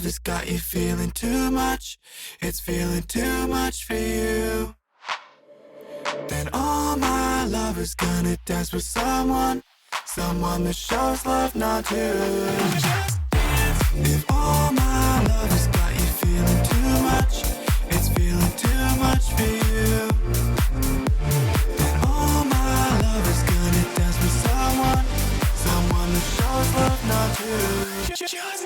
has got you feeling too much. It's feeling too much for you. Then all my love is gonna dance with someone that shows love, not you. Just dance. If all my love has got you feeling too much, it's feeling too much for you. Then all my love is gonna dance with someone that shows love, not you. Just dance.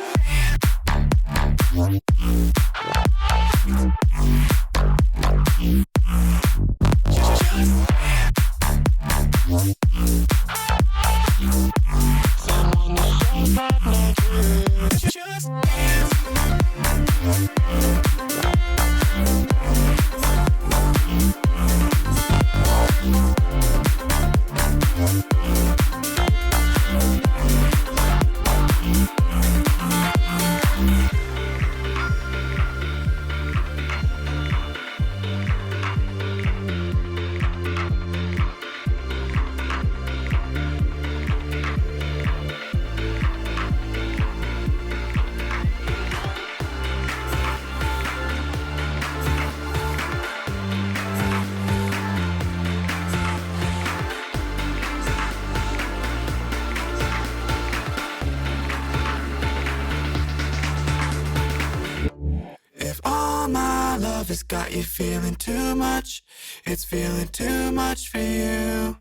Has got you feeling too much. It's feeling too much for you.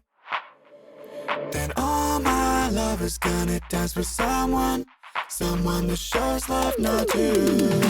Then all my love is gonna dance with someone that shows love, not you.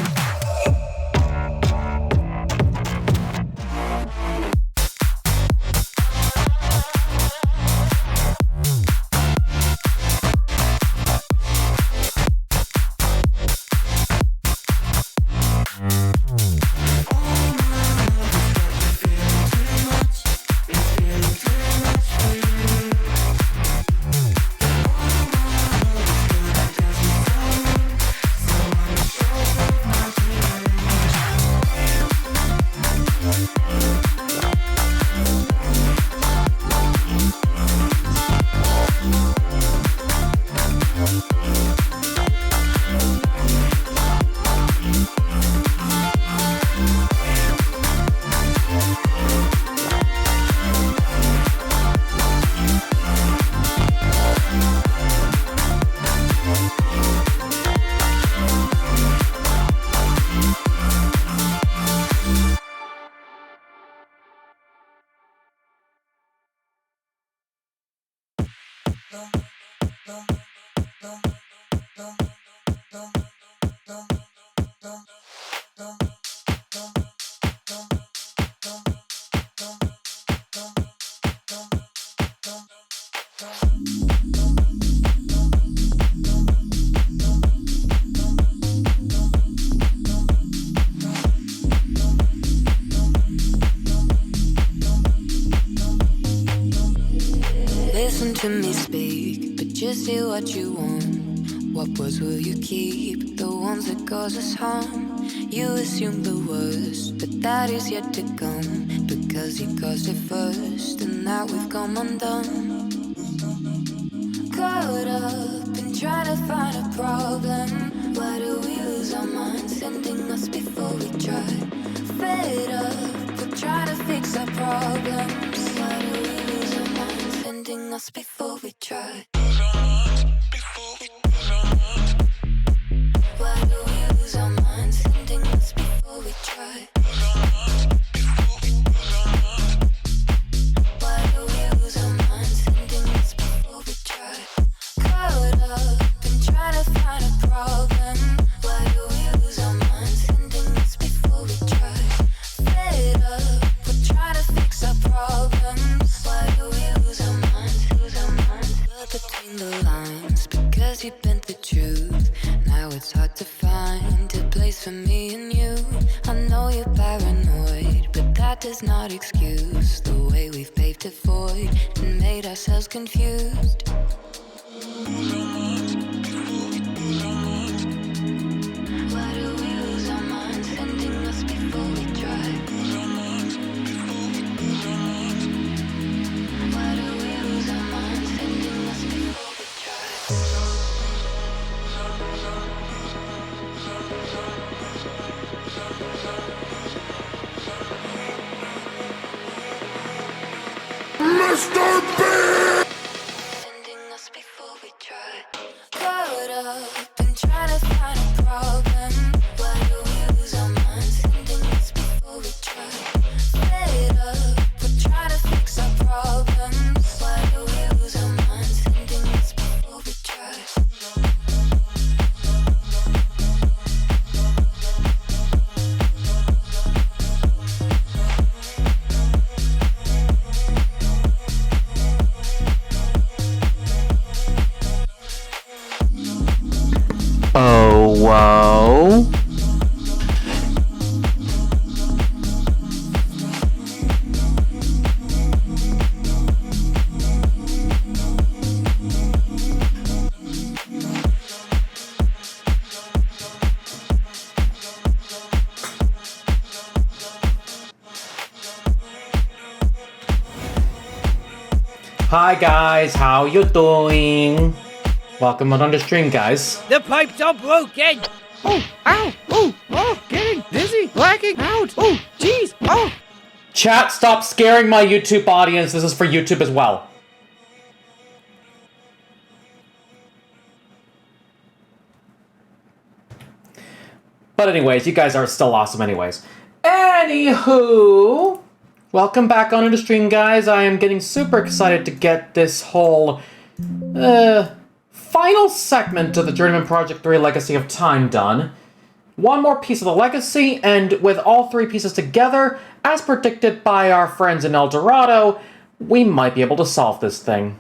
Listen to me speak, but just do what you want. What words will you keep? The ones that cause us harm. You assume the worst, but that is yet to come. Because you caused it first, and now we've come undone. Caught up in trying to find a problem. Why do we lose our minds, sending us before we try? Fed up with trying to fix our problems. Why do we lose our minds, sending us before we try? Why do we lose our minds, sending us before we try? Why do we lose our minds, sending us before we try? Caught up in trying to find a problem. Why do we lose our minds, sending us before we try? Fed up with trying to fix our problems. Why do we lose our minds, But between the lines, because you bent the truth. Now it's hard to find a place for me and you. I know you're paranoid, but that does not excuse the way we've paved a void and made ourselves confused. Why do we lose our minds, sending us before we try? Why do we lose our minds, sending us before we try? Oh, whoa. Hi guys, how you doing? Welcome on the stream, guys. The pipes are broken! Oh, ow, oh, getting dizzy, blacking out, oh, jeez, oh! Chat, stop scaring my YouTube audience. This is for YouTube as well. But anyways, you guys are still awesome anyways. Anywho, welcome back onto the stream, guys. I am getting super excited to get this whole, final segment of the Journeyman Project 3 Legacy of Time done. One more piece of the legacy, and with all three pieces together, as predicted by our friends in El Dorado, we might be able to solve this thing.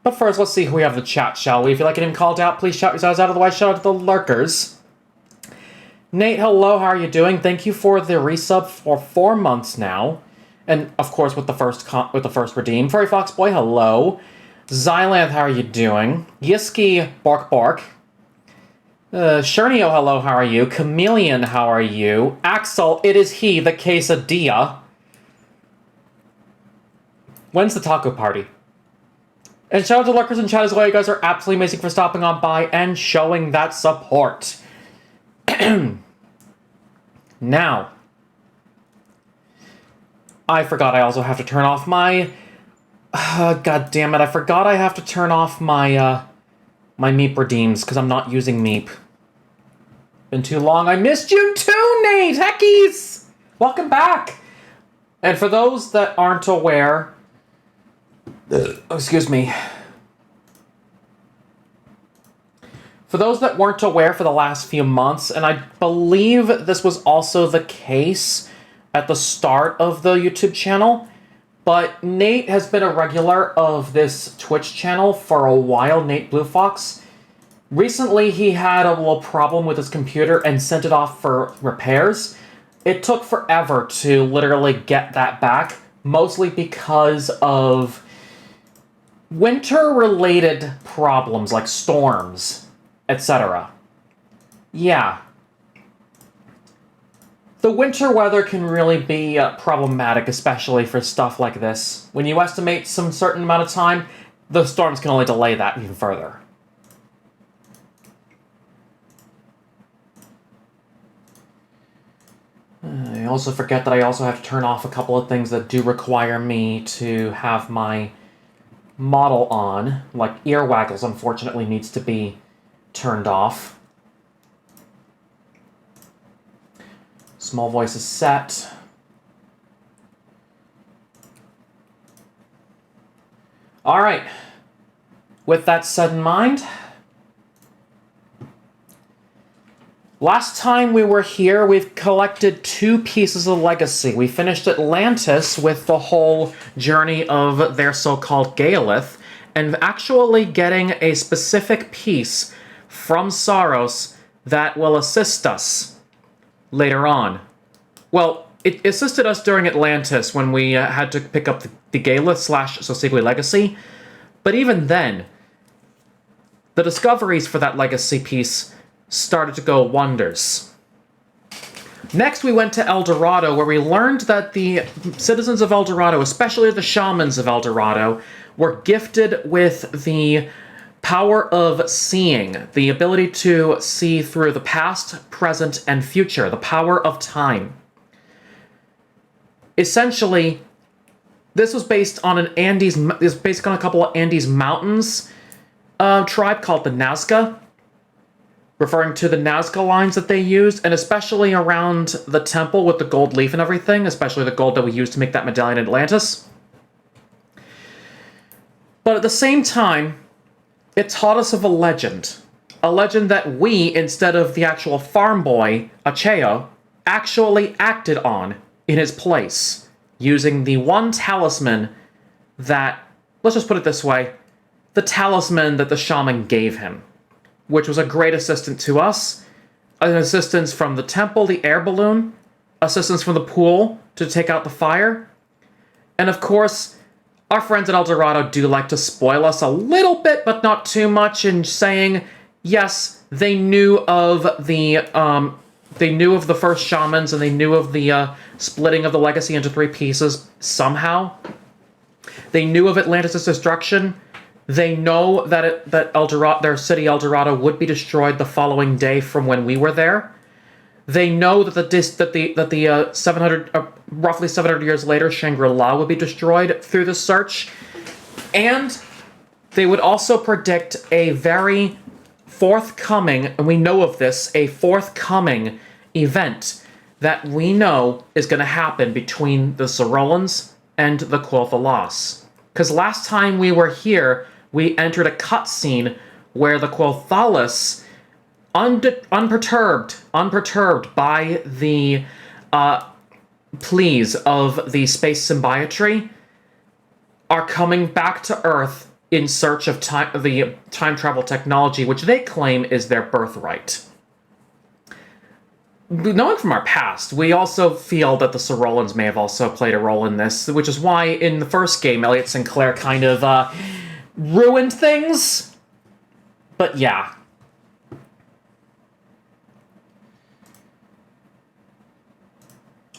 But first, let's see who we have in the chat, shall we? If you like getting called out, please shout yourselves out, otherwise shout out to the lurkers. Nate, hello, how are you doing? Thank you for the resub for 4 months now. And, of course, with the first redeem. Furry Fox Boy, hello. Xylanth, how are you doing? Yiski, bark bark. Shernio, hello, how are you? Chameleon, how are you? Axel, it is he, the quesadilla. When's the taco party? And shout out to lurkers in chat as well. You guys are absolutely amazing for stopping on by and showing that support. Now, I forgot I also have to turn off my... God damn it, I forgot I have to turn off my, my Meep redeems, because I'm not using Meep. Been too long. I missed you too, Nate! Heckies! Welcome back! And for those that aren't aware... excuse me. For those that weren't aware for the last few months, and I believe this was also the case at the start of the YouTube channel, but Nate has been a regular of this Twitch channel for a while, Nate Blue Fox. Recently, he had a little problem with his computer and sent it off for repairs. It took forever to literally get that back, mostly because of winter-related problems like storms, etc. Yeah. The winter weather can really be problematic, especially for stuff like this. When you estimate some certain amount of time, the storms can only delay that even further. I also forget that I also have to turn off a couple of things that do require me to have my model on, like ear waggles unfortunately needs to be turned off. Small voice is set. Alright. With that said in mind, last time we were here, we've collected 2 pieces of legacy. We finished Atlantis with the whole journey of their so-called Gaelith, and actually getting a specific piece from Saros that will assist us later on. Well, it assisted us during Atlantis when we had to pick up the Gaelith / Sosegui legacy, but even then, the discoveries for that legacy piece started to go wonders. Next, we went to El Dorado, where we learned that the citizens of El Dorado, especially the shamans of El Dorado, were gifted with the power of seeing, the ability to see through the past, present, and future, the power of time. Essentially, this was based on a couple of Andes mountains tribe called the Nazca, referring to the Nazca lines that they used, and especially around the temple with the gold leaf and everything, especially the gold that we used to make that medallion in Atlantis. But at the same time, it taught us of a legend that we, instead of the actual farm boy, Acheo, actually acted on in his place, using the one talisman that, let's just put it this way, the talisman that the shaman gave him. which was a great assistant to us, an assistance from the temple, the air balloon, assistance from the pool to take out the fire, and of course, our friends at El Dorado do like to spoil us a little bit, but not too much, in saying, yes, they knew of the first shamans, and they knew of the splitting of the legacy into 3 pieces somehow. They knew of Atlantis' destruction. They know that their city El Dorado would be destroyed the following day from when we were there. They know that roughly 700 years later, Shangri-La would be destroyed through the search, and they would also predict a very forthcoming, and we know of this, a forthcoming event that we know is going to happen between the Sorolans and the Quothalas. Because last time we were here, we entered a cutscene where the Quothalas, unperturbed by the pleas of the space symbiotree, are coming back to Earth in search of the time travel technology, which they claim is their birthright. Knowing from our past, we also feel that the Sorolans may have also played a role in this, which is why in the first game, Elliot Sinclair kind of ruined things. But yeah.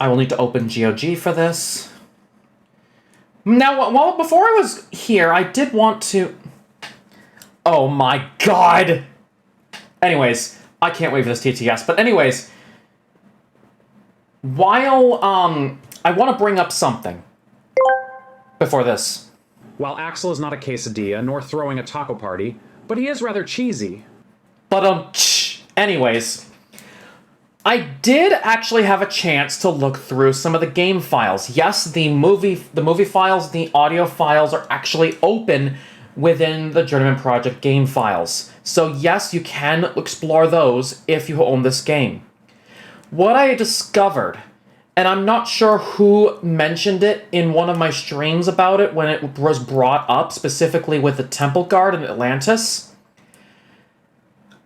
I will need to open GOG for this. Now, well, before I was here, I did want to... Oh my god! Anyways, I can't wait for this TTS, but anyways... While, I want to bring up something before this. While Axel is not a quesadilla, nor throwing a taco party, but he is rather cheesy. But, anyways, I did actually have a chance to look through some of the game files. Yes, the movie files, the audio files are actually open within the Journeyman Project game files. So yes, you can explore those if you own this game. What I discovered, and I'm not sure who mentioned it in one of my streams about it when it was brought up, specifically with the Temple Guard in Atlantis.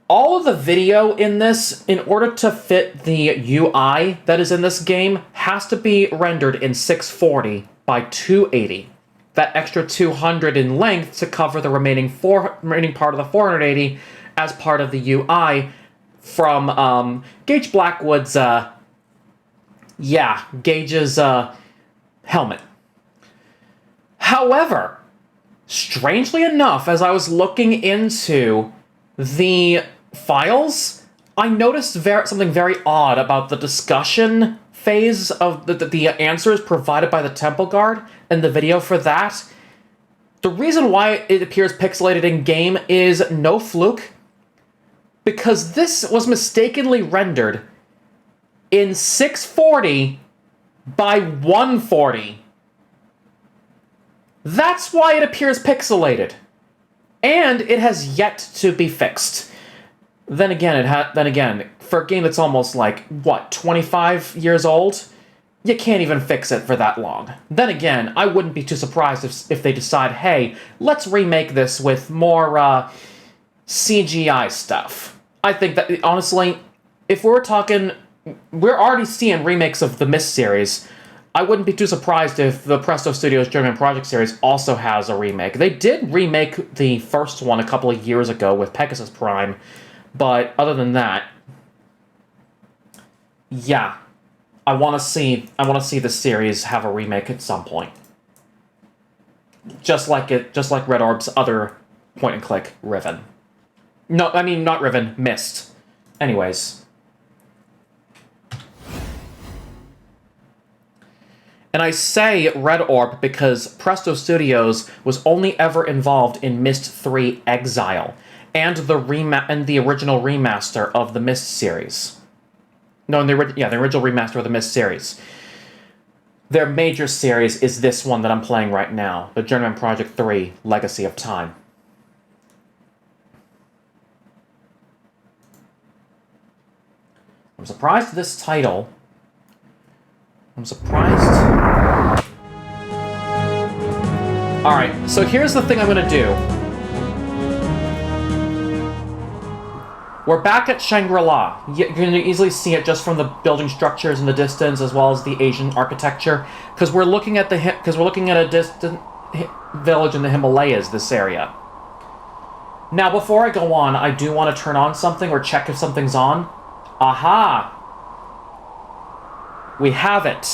All of the video in this, in order to fit the UI that is in this game, has to be rendered in 640 by 280. That extra 200 in length to cover the remaining part of the 480 as part of the UI from Gage Blackwood's, Gage's helmet. However, strangely enough, as I was looking into the files, I noticed something very odd about the discussion phase of the answers provided by the Temple Guard and the video for that. The reason why it appears pixelated in-game is no fluke, because this was mistakenly rendered in 640 by 140. That's why it appears pixelated. And it has yet to be fixed. Then again, for a game that's almost like, 25 years old? You can't even fix it for that long. Then again, I wouldn't be too surprised if they decide, hey, let's remake this with more CGI stuff. I think that, honestly, if we're talking... We're already seeing remakes of the Myst series. I wouldn't be too surprised if the Presto Studios Journeyman Project series also has a remake. They did remake the first one a couple of years ago with Pegasus Prime, but other than that, yeah, I want to see the series have a remake at some point. Just like Red Orb's other point-and-click Riven. No, I mean, not Riven, Myst. Anyways. And I say Red Orb because Presto Studios was only ever involved in Myst 3 Exile and the original remaster of the Myst series. No, the original remaster of the Myst series. Their major series is this one that I'm playing right now, the Journeyman Project 3 Legacy of Time. I'm surprised at this title. I'm surprised. Alright, so here's the thing I'm gonna do. We're back at Shangri-La. You can easily see it just from the building structures in the distance, as well as the Asian architecture, because we're looking at a distant village in the Himalayas. This area. Now, before I go on, I do want to turn on something or check if something's on. Aha! We have it.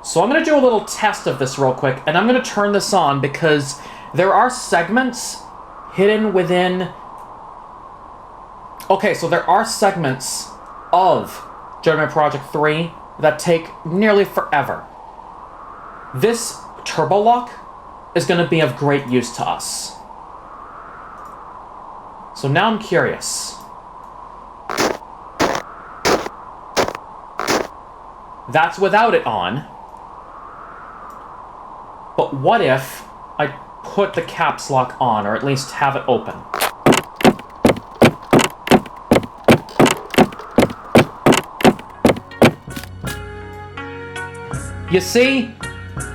So I'm going to do a little test of this real quick, and I'm going to turn this on because there are segments hidden within... Okay, so there are segments of Journeyman Project 3 that take nearly forever. This turbo lock is going to be of great use to us. So now I'm curious. That's without it on. But what if I put the caps lock on, or at least have it open? You see?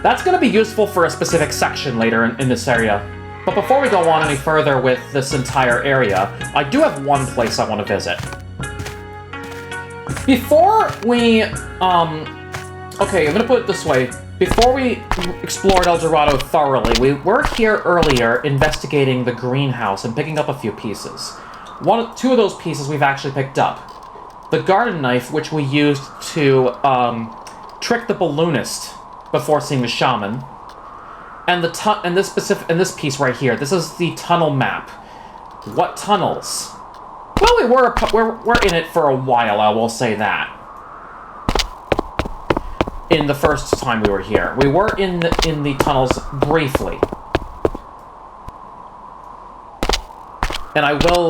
That's going to be useful for a specific section later in this area. But before we go on any further with this entire area, I do have one place I want to visit. Before we, okay, I'm gonna put it this way. Before we explored El Dorado thoroughly, we were here earlier investigating the greenhouse and picking up a few pieces. Two of those pieces we've actually picked up. The garden knife, which we used to, trick the balloonist before seeing the shaman. And this piece right here. This is the tunnel map. What tunnels? Well, we're in it for a while, I will say that. In the first time we were here. We were in the tunnels briefly. And I will,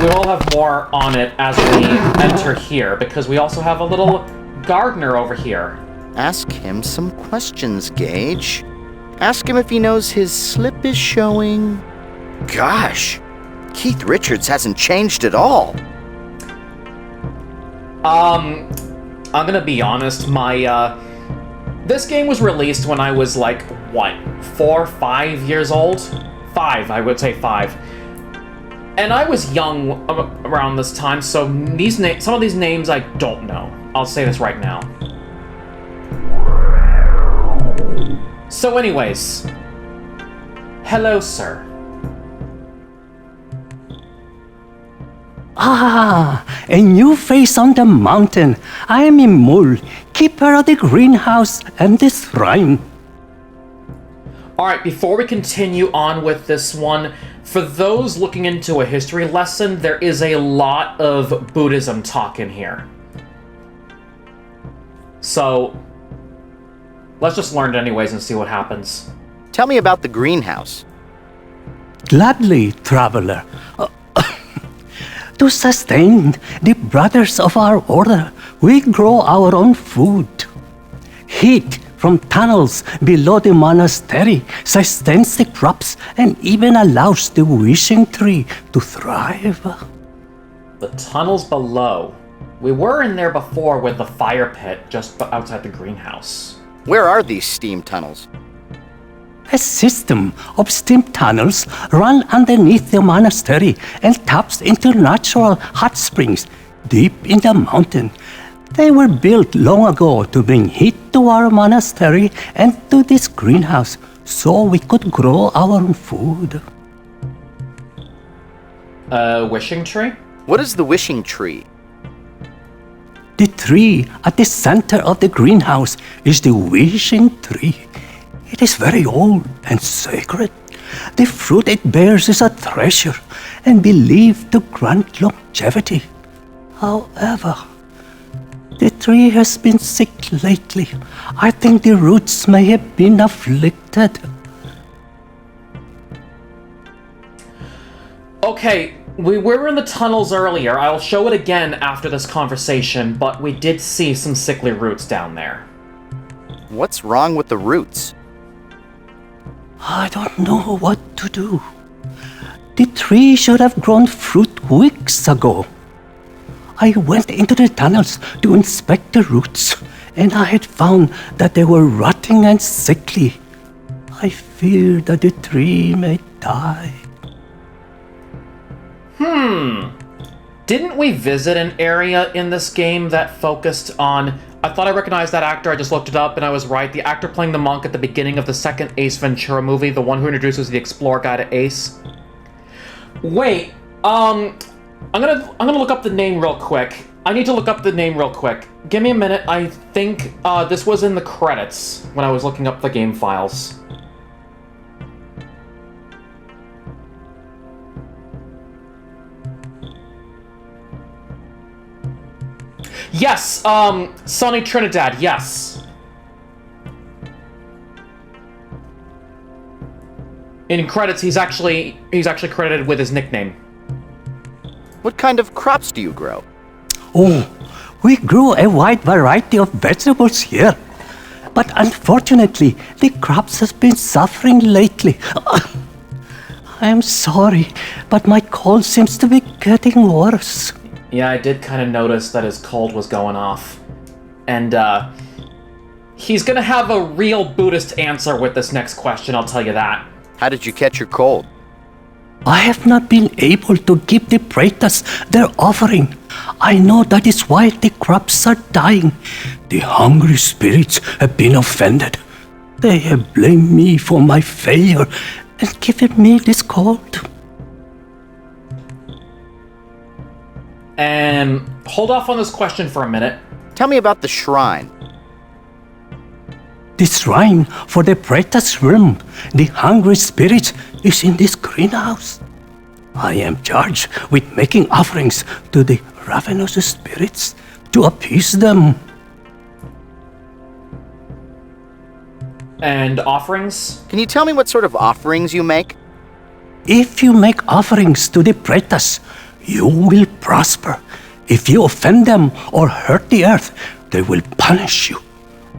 we will have more on it as we enter here, because we also have a little gardener over here. Ask him some questions, Gage. Ask him if he knows his slip is showing. Gosh, Keith Richards hasn't changed at all. I'm gonna be honest, this game was released when I was like, what, 4 or 5 years old? 5, I would say 5. And I was young around this time, so some of these names I don't know. I'll say this right now. So anyways, hello, sir. Ah, a new face on the mountain. I am Imul, keeper of the greenhouse and the shrine. Alright, before we continue on with this one, for those looking into a history lesson, there is a lot of Buddhism talk in here. So, let's just learn it anyways and see what happens. Tell me about the greenhouse. Gladly, traveler. To sustain the brothers of our order, we grow our own food. Heat from tunnels below the monastery sustains the crops and even allows the wishing tree to thrive. The tunnels below. We were in there before with the fire pit just outside the greenhouse. Where are these steam tunnels? A system of steam tunnels run underneath the monastery and taps into natural hot springs deep in the mountain. They were built long ago to bring heat to our monastery and to this greenhouse so we could grow our own food. Wishing tree? What is the wishing tree? The tree at the center of the greenhouse is the wishing tree. It is very old and sacred. The fruit it bears is a treasure and believed to grant longevity. However, the tree has been sick lately. I think the roots may have been afflicted. Okay, we were in the tunnels earlier. I'll show it again after this conversation, but we did see some sickly roots down there. What's wrong with the roots? I don't know what to do. The tree should have grown fruit weeks ago. I went into the tunnels to inspect the roots, and I had found that they were rotting and sickly. I fear that the tree may die. Didn't we visit an area in this game that focused on... I thought I recognized that actor, I just looked it up, and I was right. The actor playing the monk at the beginning of the second Ace Ventura movie, the one who introduces the explorer guy to Ace. Wait, I'm gonna look up the name real quick. I need to look up the name real quick. Give me a minute. I think this was in the credits when I was looking up the game files. Yes, Sonny Trinidad, yes. In credits, he's actually credited with his nickname. What kind of crops do you grow? Oh, we grew a wide variety of vegetables here. But unfortunately, the crops has been suffering lately. I am sorry, but my cold seems to be getting worse. Yeah, I did kind of notice that his cold was going off. And, he's gonna have a real Buddhist answer with this next question, I'll tell you that. How did you catch your cold? I have not been able to give the Pretas their offering. I know that is why the crops are dying. The hungry spirits have been offended. They have blamed me for my failure and given me this cold. Hold off on this question for a minute. Tell me about the shrine. The shrine for the Pretas realm, the hungry spirit, is in this greenhouse. I am charged with making offerings to the ravenous spirits to appease them. And offerings? Can you tell me what sort of offerings you make? If you make offerings to the Pretas, you will prosper. If you offend them or hurt the earth, they will punish you.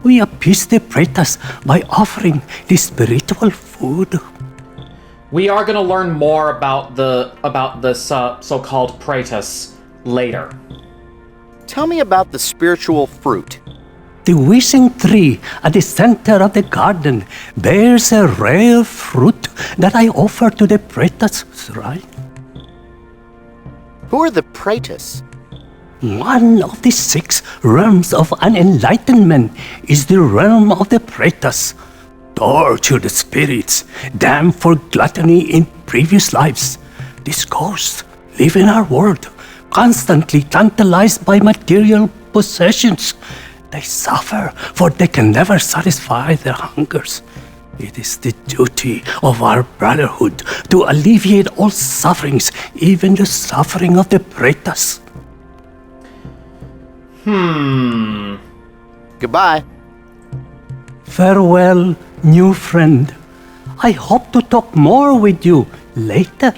We appease the Pretas by offering the spiritual food. We are going to learn more about this so-called Pretas later. Tell me about the spiritual fruit. The wishing tree at the center of the garden bears a rare fruit that I offer to the Pretas shrine. Who are the Pretas? One of the 6 realms of unenlightenment is the realm of the Pretas. Tortured spirits, damned for gluttony in previous lives. These ghosts live in our world, constantly tantalized by material possessions. They suffer, for they can never satisfy their hungers. It is the duty of our brotherhood to alleviate all sufferings, even the suffering of the Pretas. Goodbye. Farewell, new friend. I hope to talk more with you later.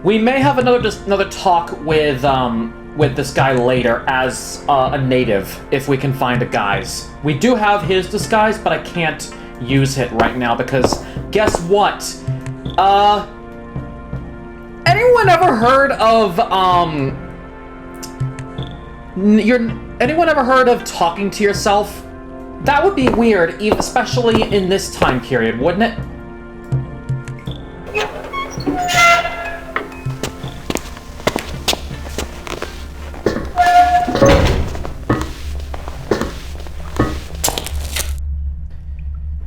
We may have another talk with this guy later as a native, if we can find a guise. We do have his disguise, but I can't use it right now because guess what? Anyone ever heard of anyone ever heard of talking to yourself? That would be weird, especially in this time period, wouldn't it?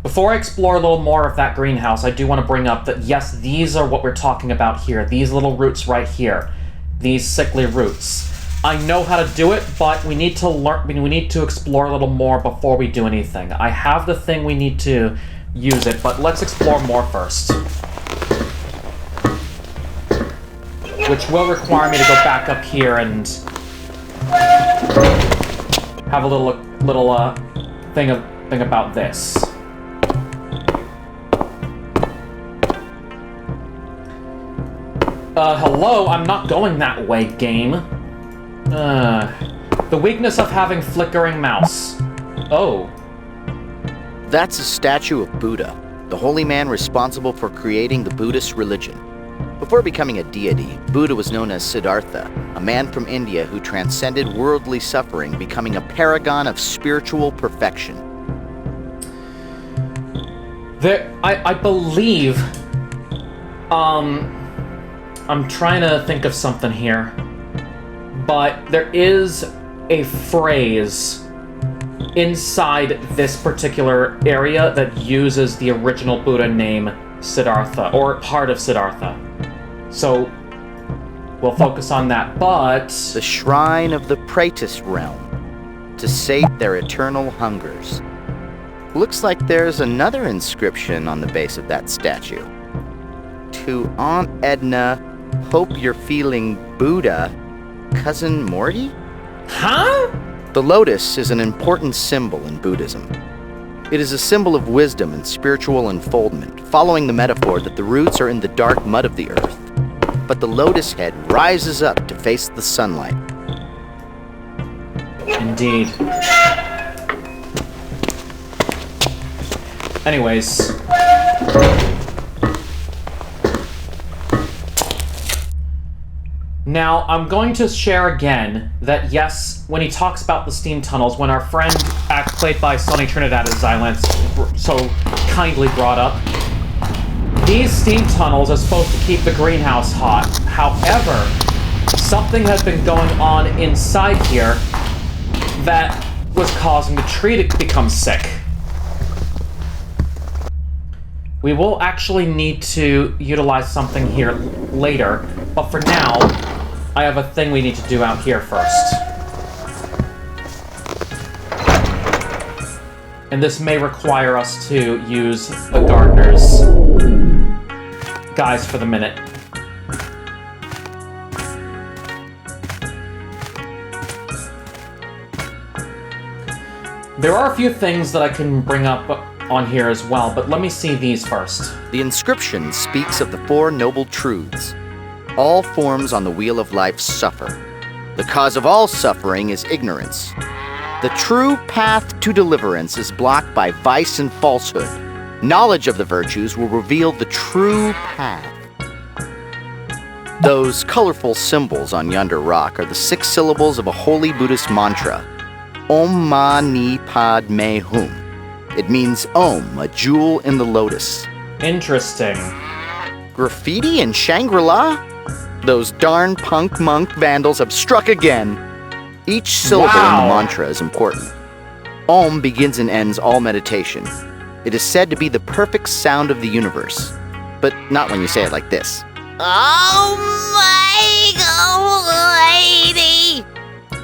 Before I explore a little more of that greenhouse, I do want to bring up that yes, these are what we're talking about here. These little roots right here. These sickly roots. I know how to do it, but we need to learn. We need to explore a little more before we do anything. I have the thing we need to use it, but let's explore more first. Which will require me to go back up here and have a little thing about this. Hello, I'm not going that way, game. The weakness of having flickering mouse. Oh. That's a statue of Buddha, the holy man responsible for creating the Buddhist religion. Before becoming a deity, Buddha was known as Siddhartha, a man from India who transcended worldly suffering, becoming a paragon of spiritual perfection. I believe, I'm trying to think of something here. But there is a phrase inside this particular area that uses the original Buddha name Siddhartha, or part of Siddhartha. So we'll focus on that, but... The shrine of the Praetus realm, to sate their eternal hungers. Looks like there's another inscription on the base of that statue. To Aunt Edna, hope you're feeling Buddha, Cousin Morty? Huh? The lotus is an important symbol in Buddhism. It is a symbol of wisdom and spiritual unfoldment, following the metaphor that the roots are in the dark mud of the earth, but the lotus head rises up to face the sunlight. Indeed. Anyways. Now, I'm going to share again that yes, when he talks about the steam tunnels, when our friend, played by Sonny Trinidad as Xylance, so kindly brought up, these steam tunnels are supposed to keep the greenhouse hot. However, something has been going on inside here that was causing the tree to become sick. We will actually need to utilize something here later, but for now, I have a thing we need to do out here first. And this may require us to use the gardener's guys for the minute. There are a few things that I can bring up on here as well, but let me see these first. The inscription speaks of the four noble truths. All forms on the wheel of life suffer. The cause of all suffering is ignorance. The true path to deliverance is blocked by vice and falsehood. Knowledge of the virtues will reveal the true path. Those colorful symbols on yonder rock are the 6 syllables of a holy Buddhist mantra, Om Mani Padme Hum. It means Om, a jewel in the lotus. Interesting. Graffiti in Shangri-La? Those darn punk monk vandals have struck again. Each syllable in the mantra is important. Om begins and ends all meditation. It is said to be the perfect sound of the universe, but not when you say it like this. Oh my God, lady!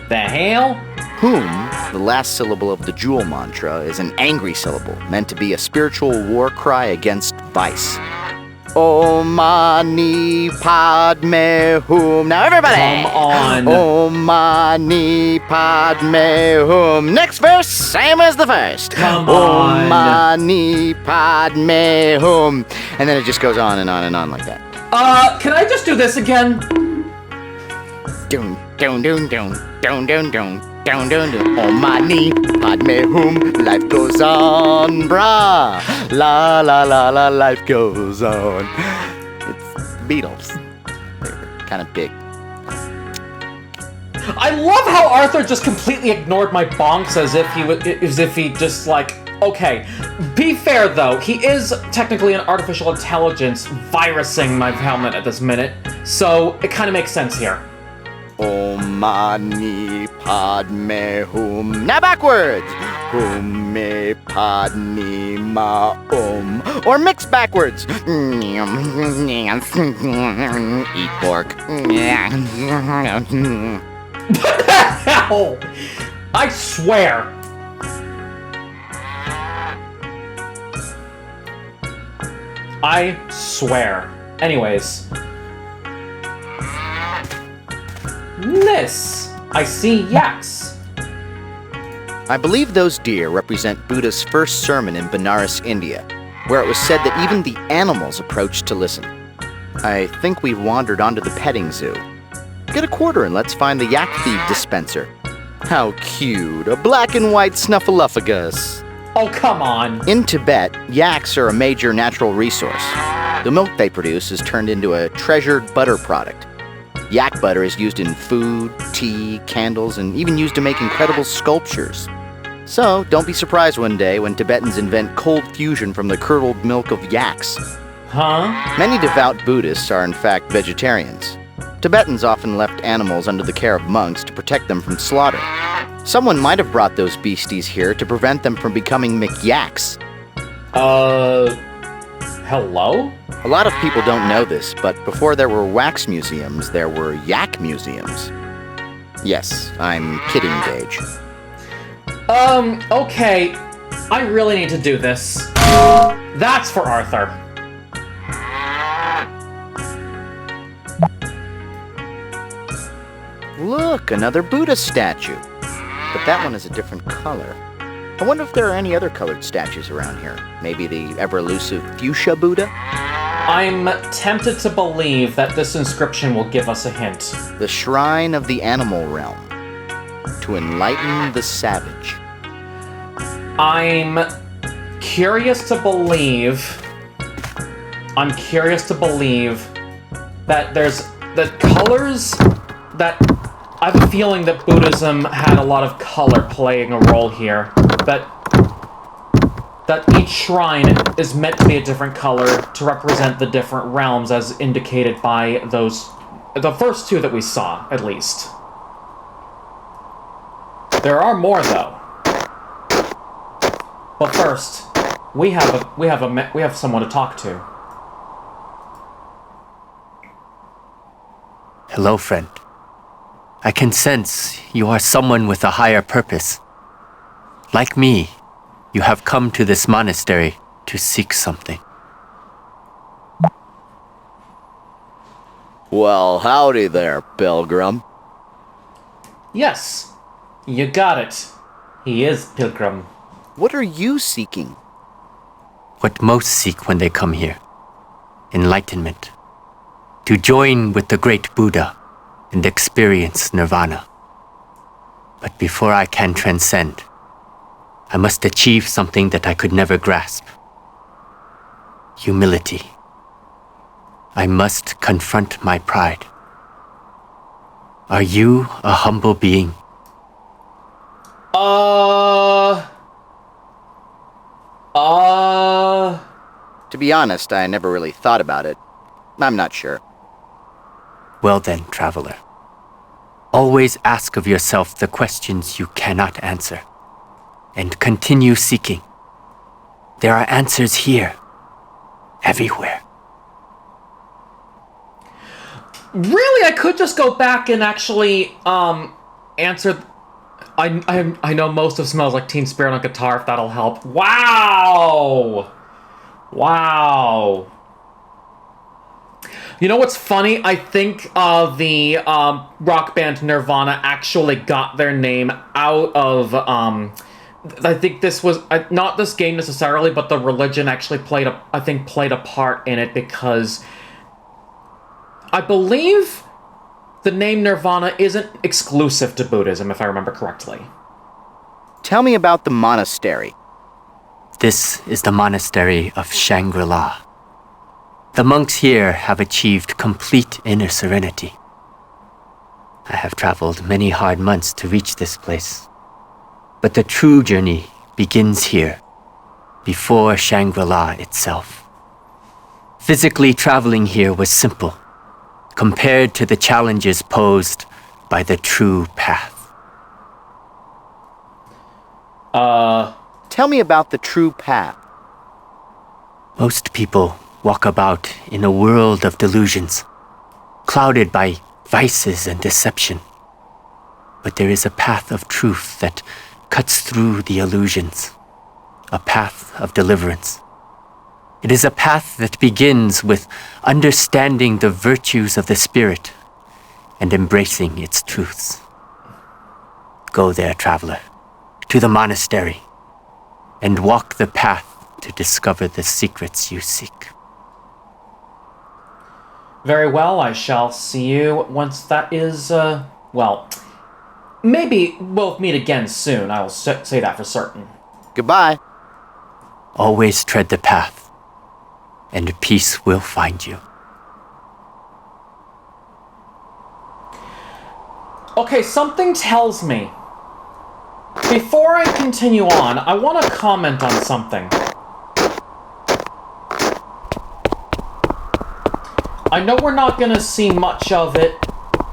The hell? Hum, the last syllable of the jewel mantra, is an angry syllable, meant to be a spiritual war cry against vice. Om Mani Padme Hum. Now everybody! Come on. Om Mani Padme Hum. Next verse, same as the first. Come on. Om on. Mani Padme Hum. And then it just goes on and on and on like that. Can I just do this again? Dun, dun, dun, dun, dun, dun, dun. Down, down, down. Om Mani Padme Hum. Life goes on, brah. La la la la. Life goes on. It's Beatles. They're kind of big. I love how Arthur just completely ignored my bonks as if he just like. Okay, be fair though. He is technically an artificial intelligence virusing my helmet at this minute, so it kind of makes sense here. Om Mani Padme Hum. Now backwards. Hum Me Padme Ma Om. Or mix backwards. Eat pork. What the hell? I swear. I swear. Anyways. This. I see yaks. I believe those deer represent Buddha's first sermon in Benares, India, where it was said that even the animals approached to listen. I think we've wandered onto the petting zoo. Get a quarter and let's find the yak feed dispenser. How cute, a black and white snuffleupagus. Oh, come on. In Tibet, yaks are a major natural resource. The milk they produce is turned into a treasured butter product. Yak butter is used in food, tea, candles, and even used to make incredible sculptures. So, don't be surprised one day when Tibetans invent cold fusion from the curdled milk of yaks. Huh? Many devout Buddhists are in fact vegetarians. Tibetans often left animals under the care of monks to protect them from slaughter. Someone might have brought those beasties here to prevent them from becoming McYaks. Hello? A lot of people don't know this, but before there were wax museums, there were yak museums. Yes, I'm kidding, Gage. Okay. I really need to do this. That's for Arthur. Look, another Buddha statue. But that one is a different color. I wonder if there are any other colored statues around here. Maybe the ever-elusive fuchsia Buddha? I'm tempted to believe that this inscription will give us a hint. The Shrine of the Animal Realm. To enlighten the savage. I'm curious to believe that there's the colors that I have a feeling that Buddhism had a lot of color playing a role here. That each shrine is meant to be a different color to represent the different realms as indicated by the first two that we saw, at least. There are more, though. But first, we have someone to talk to. Hello, friend. I can sense you are someone with a higher purpose. Like me, you have come to this monastery to seek something. Well, howdy there, pilgrim. Yes, you got it. He is Pilgrim. What are you seeking? What most seek when they come here. Enlightenment. To join with the great Buddha and experience nirvana. But before I can transcend, I must achieve something that I could never grasp. Humility. I must confront my pride. Are you a humble being? To be honest, I never really thought about it. I'm not sure. Well then, traveler. Always ask of yourself the questions you cannot answer. And continue seeking. There are answers here. Everywhere. Really, I could just go back and actually answer. I know most of Smells Like Teen Spirit on guitar, if that'll help. Wow! Wow. You know what's funny? I think the rock band Nirvana actually got their name out of I think this was not this game necessarily, but the religion actually played a part in it, because I believe the name Nirvana isn't exclusive to Buddhism, if I remember correctly. Tell me about the monastery. This is the monastery of Shangri-La. The monks here have achieved complete inner serenity. I have traveled many hard months to reach this place. But the true journey begins here, before Shangri-La itself. Physically traveling here was simple, compared to the challenges posed by the true path. Tell me about the true path. Most people walk about in a world of delusions, clouded by vices and deception. But there is a path of truth that cuts through the illusions, a path of deliverance. It is a path that begins with understanding the virtues of the spirit and embracing its truths. Go there, traveler, to the monastery, and walk the path to discover the secrets you seek. Very well, I shall see you once that is, well, maybe we'll meet again soon, I will say that for certain. Goodbye. Always tread the path, and peace will find you. Okay, something tells me. Before I continue on, I want to comment on something. I know we're not gonna see much of it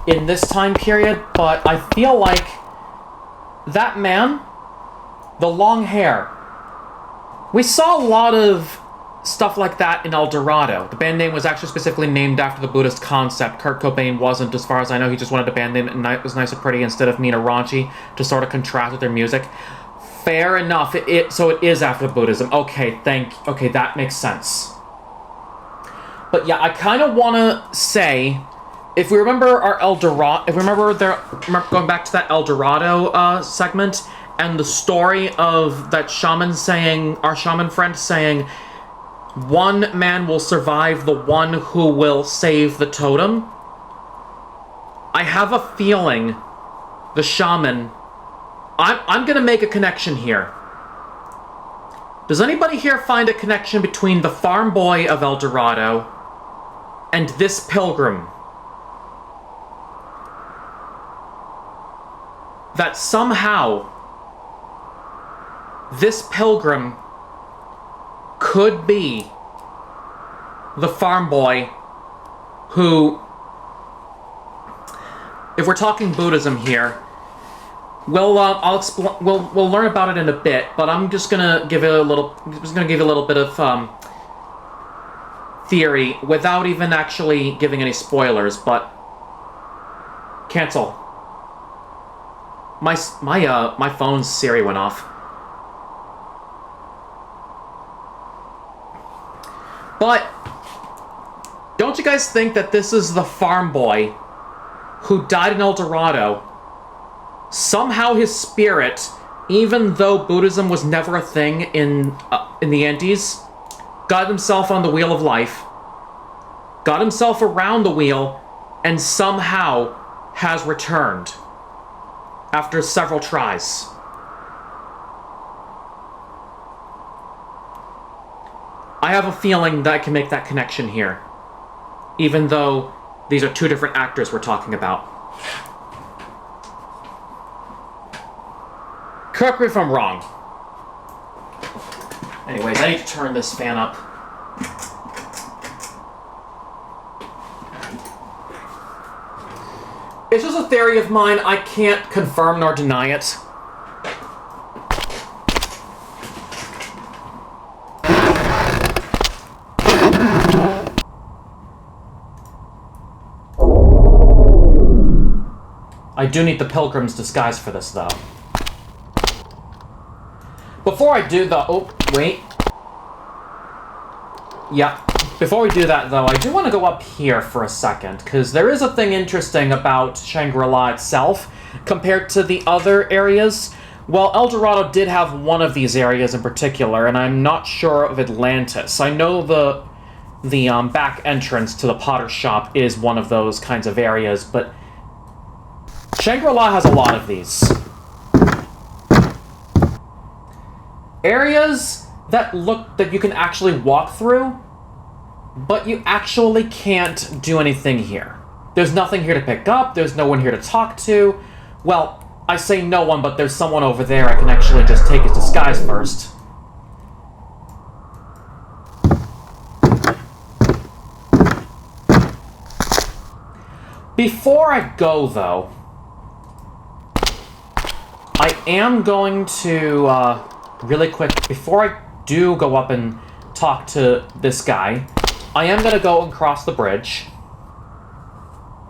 in this time period, but I feel like that man, the long hair, we saw a lot of stuff like that in El Dorado. The band name was actually specifically named after the Buddhist concept. Kurt Cobain wasn't, as far as I know. He just wanted a band name that was nice and pretty instead of mean or raunchy to sort of contrast with their music. Fair enough. So it is after Buddhism. Okay, okay, that makes sense. But yeah, I kind of want to say, if we remember our El Dorado, if we remember going back to that El Dorado segment, and the story of that shaman saying, our shaman friend saying, one man will survive the one who will save the totem. I have a feeling the shaman, I'm gonna make a connection here. Does anybody here find a connection between the farm boy of El Dorado and this pilgrim? That somehow this pilgrim could be the farm boy who, if we're talking Buddhism here, we'll learn about it in a bit, but I'm just gonna give you a little bit of theory without even actually giving any spoilers. But cancel. My phone's Siri went off. But don't you guys think that this is the farm boy who died in El Dorado? Somehow his spirit, even though Buddhism was never a thing in the Andes, got himself on the wheel of life, got himself around the wheel, and somehow has returned after several tries. I have a feeling that I can make that connection here, even though these are two different actors we're talking about. Correct me if I'm wrong. Anyways, I need to turn this fan up. It's just a theory of mine. I can't confirm nor deny it. I do need the Pilgrim's disguise for this, though. Before I do, though... Oh, wait. Yeah. Before we do that, though, I do want to go up here for a second, because there is a thing interesting about Shangri-La itself compared to the other areas. Well, El Dorado did have one of these areas in particular, and I'm not sure of Atlantis. I know the back entrance to the Potter Shop is one of those kinds of areas, but Shangri-La has a lot of these. Areas that you can actually walk through, but you actually can't do anything here. There's nothing here to pick up, there's no one here to talk to. Well, I say no one, but there's someone over there I can actually just take his disguise first. Before I go, though, I am going to, really quick, before I do go up and talk to this guy, I am going to go and cross the bridge.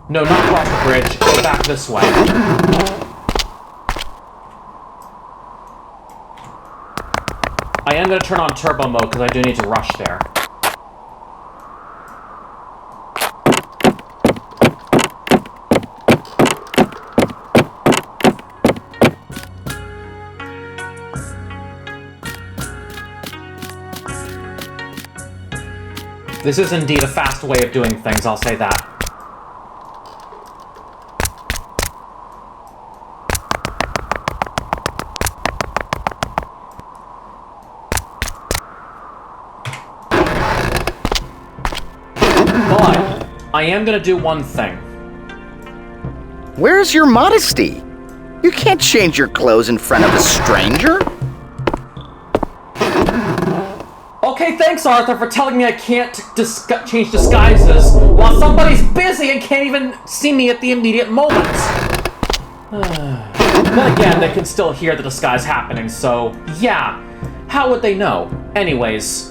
No, not cross the bridge, go back this way. I am going to turn on turbo mode because I do need to rush there. This is indeed a fast way of doing things, I'll say that. But I am gonna do one thing. Where's your modesty? You can't change your clothes in front of a stranger. Okay, thanks, Arthur, for telling me I can't change disguises while somebody's busy and can't even see me at the immediate moment. Then again, they can still hear the disguise happening, so yeah. How would they know? Anyways,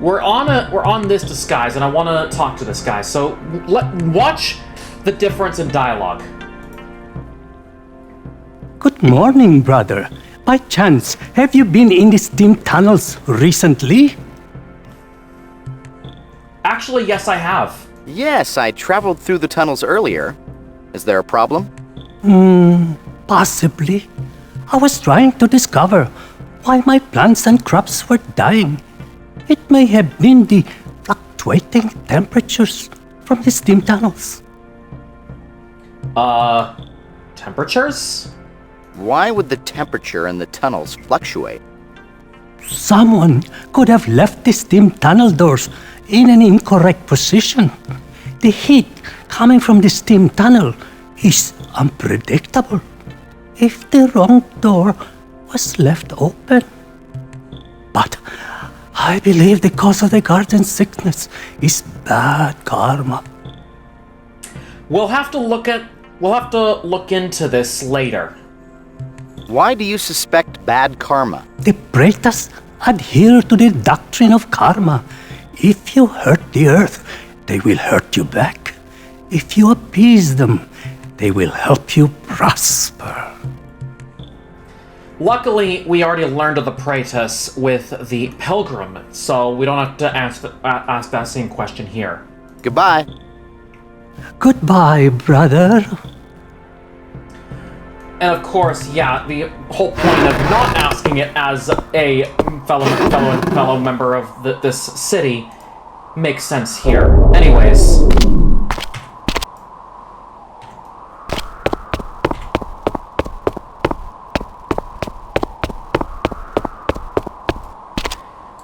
we're on this disguise, and I want to talk to this guy. So watch the difference in dialogue. Good morning, brother. By chance, have you been in the steam tunnels recently? Actually, yes, I have. Yes, I traveled through the tunnels earlier. Is there a problem? Possibly. I was trying to discover why my plants and crops were dying. It may have been the fluctuating temperatures from the steam tunnels. Temperatures? Why would the temperature in the tunnels fluctuate? Someone could have left the steam tunnel doors in an incorrect position. The heat coming from the steam tunnel is unpredictable. If the wrong door was left open. But I believe the cause of the garden sickness is bad karma. We'll have to look into this later. Why do you suspect bad karma? The Pretas adhere to the doctrine of karma. If you hurt the earth, they will hurt you back. If you appease them, they will help you prosper. Luckily, we already learned of the Pretas with the Pilgrim, so we don't have to ask that same question here. Goodbye. Goodbye, brother. And of course, yeah, the whole point of not asking it as a fellow member of this city makes sense here. Anyways.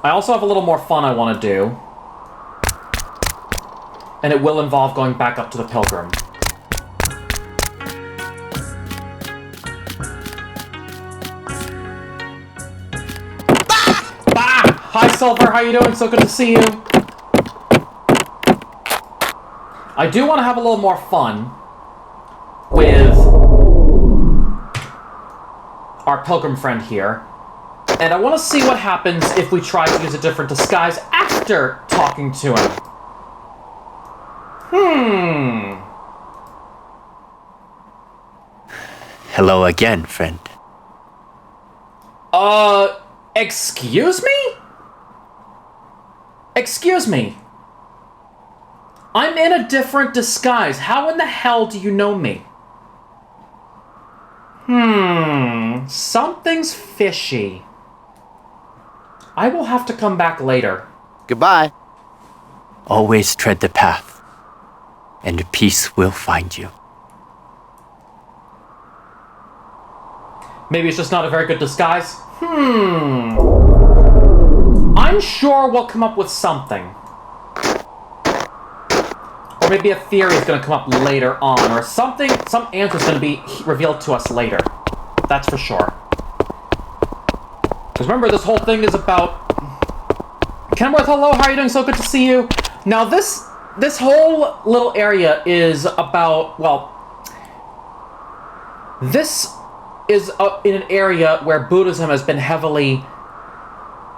I also have a little more fun I want to do. And it will involve going back up to the Pilgrim. Hi, Silver. How you doing? So good to see you. I do want to have a little more fun with our pilgrim friend here. And I want to see what happens if we try to use a different disguise after talking to him. Hello again, friend. Excuse me? Excuse me. I'm in a different disguise. How in the hell do you know me? Something's fishy. I will have to come back later. Goodbye. Always tread the path, and peace will find you. Maybe it's just not a very good disguise? I'm sure we'll come up with something. Or maybe a theory is going to come up later on, or something, some answer is going to be revealed to us later. That's for sure. Because remember, this whole thing is about... Kenworth, hello, how are you doing? So good to see you. Now, this whole little area is about, well... This is in an area where Buddhism has been heavily,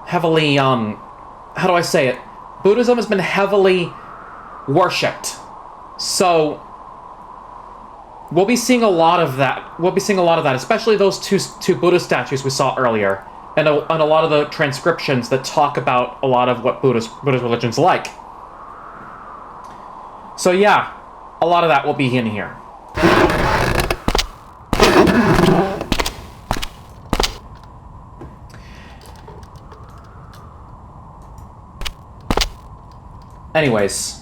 how do I say it? Buddhism has been heavily worshipped. So, we'll be seeing a lot of that. We'll be seeing a lot of that, especially those two Buddha statues we saw earlier, and a lot of the transcriptions that talk about a lot of what Buddhist religion's like. So yeah, a lot of that will be in here. Anyways.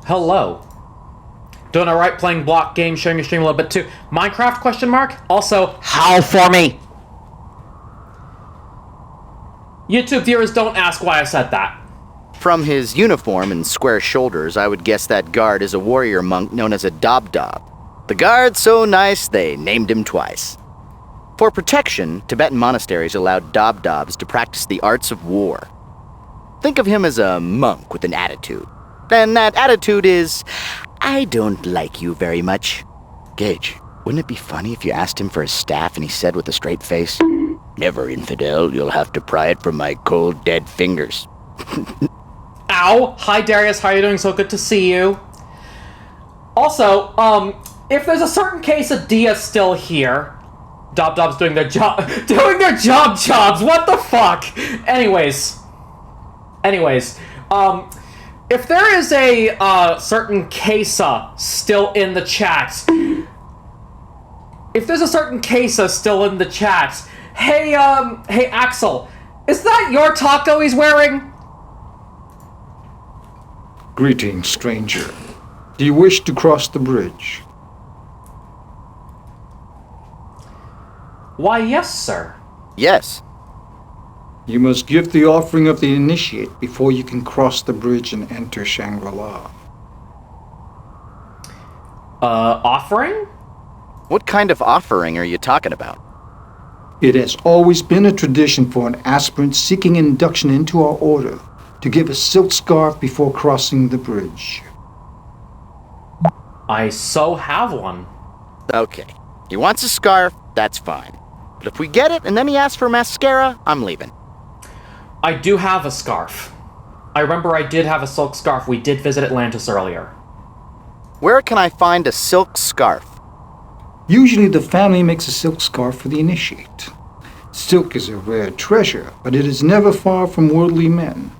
Hello. Doing alright playing block games, sharing your stream a little bit too. Minecraft question mark? Also, howl for me! YouTube viewers, don't ask why I said that. From his uniform and square shoulders, I would guess that guard is a warrior monk known as a Dobdob. The guard's so nice, they named him twice. For protection, Tibetan monasteries allowed Dobdobs to practice the arts of war. Think of him as a monk with an attitude. And that attitude is, I don't like you very much. Gage, wouldn't it be funny if you asked him for his staff and he said with a straight face, "Never, infidel, you'll have to pry it from my cold, dead fingers." Ow! Hi Darius, how are you doing? So good to see you. Also, if there's a certain case of Dia still here, Dobdob's doing their job, jobs, what the fuck? Anyways, if there is a, certain Kesa still in the chat, hey Axel, is that your taco he's wearing? Greetings, stranger. Do you wish to cross the bridge? Why, yes, sir. Yes. You must give the offering of the initiate before you can cross the bridge and enter Shangri-La. Offering? What kind of offering are you talking about? It has always been a tradition for an aspirant seeking induction into our order to give a silk scarf before crossing the bridge. I so have one. Okay. He wants a scarf, that's fine. But if we get it and then he asks for mascara, I'm leaving. I do have a scarf. I remember I did have a silk scarf. We did visit Atlantis earlier. Where can I find a silk scarf? Usually the family makes a silk scarf for the initiate. Silk is a rare treasure, but it is never far from worldly men.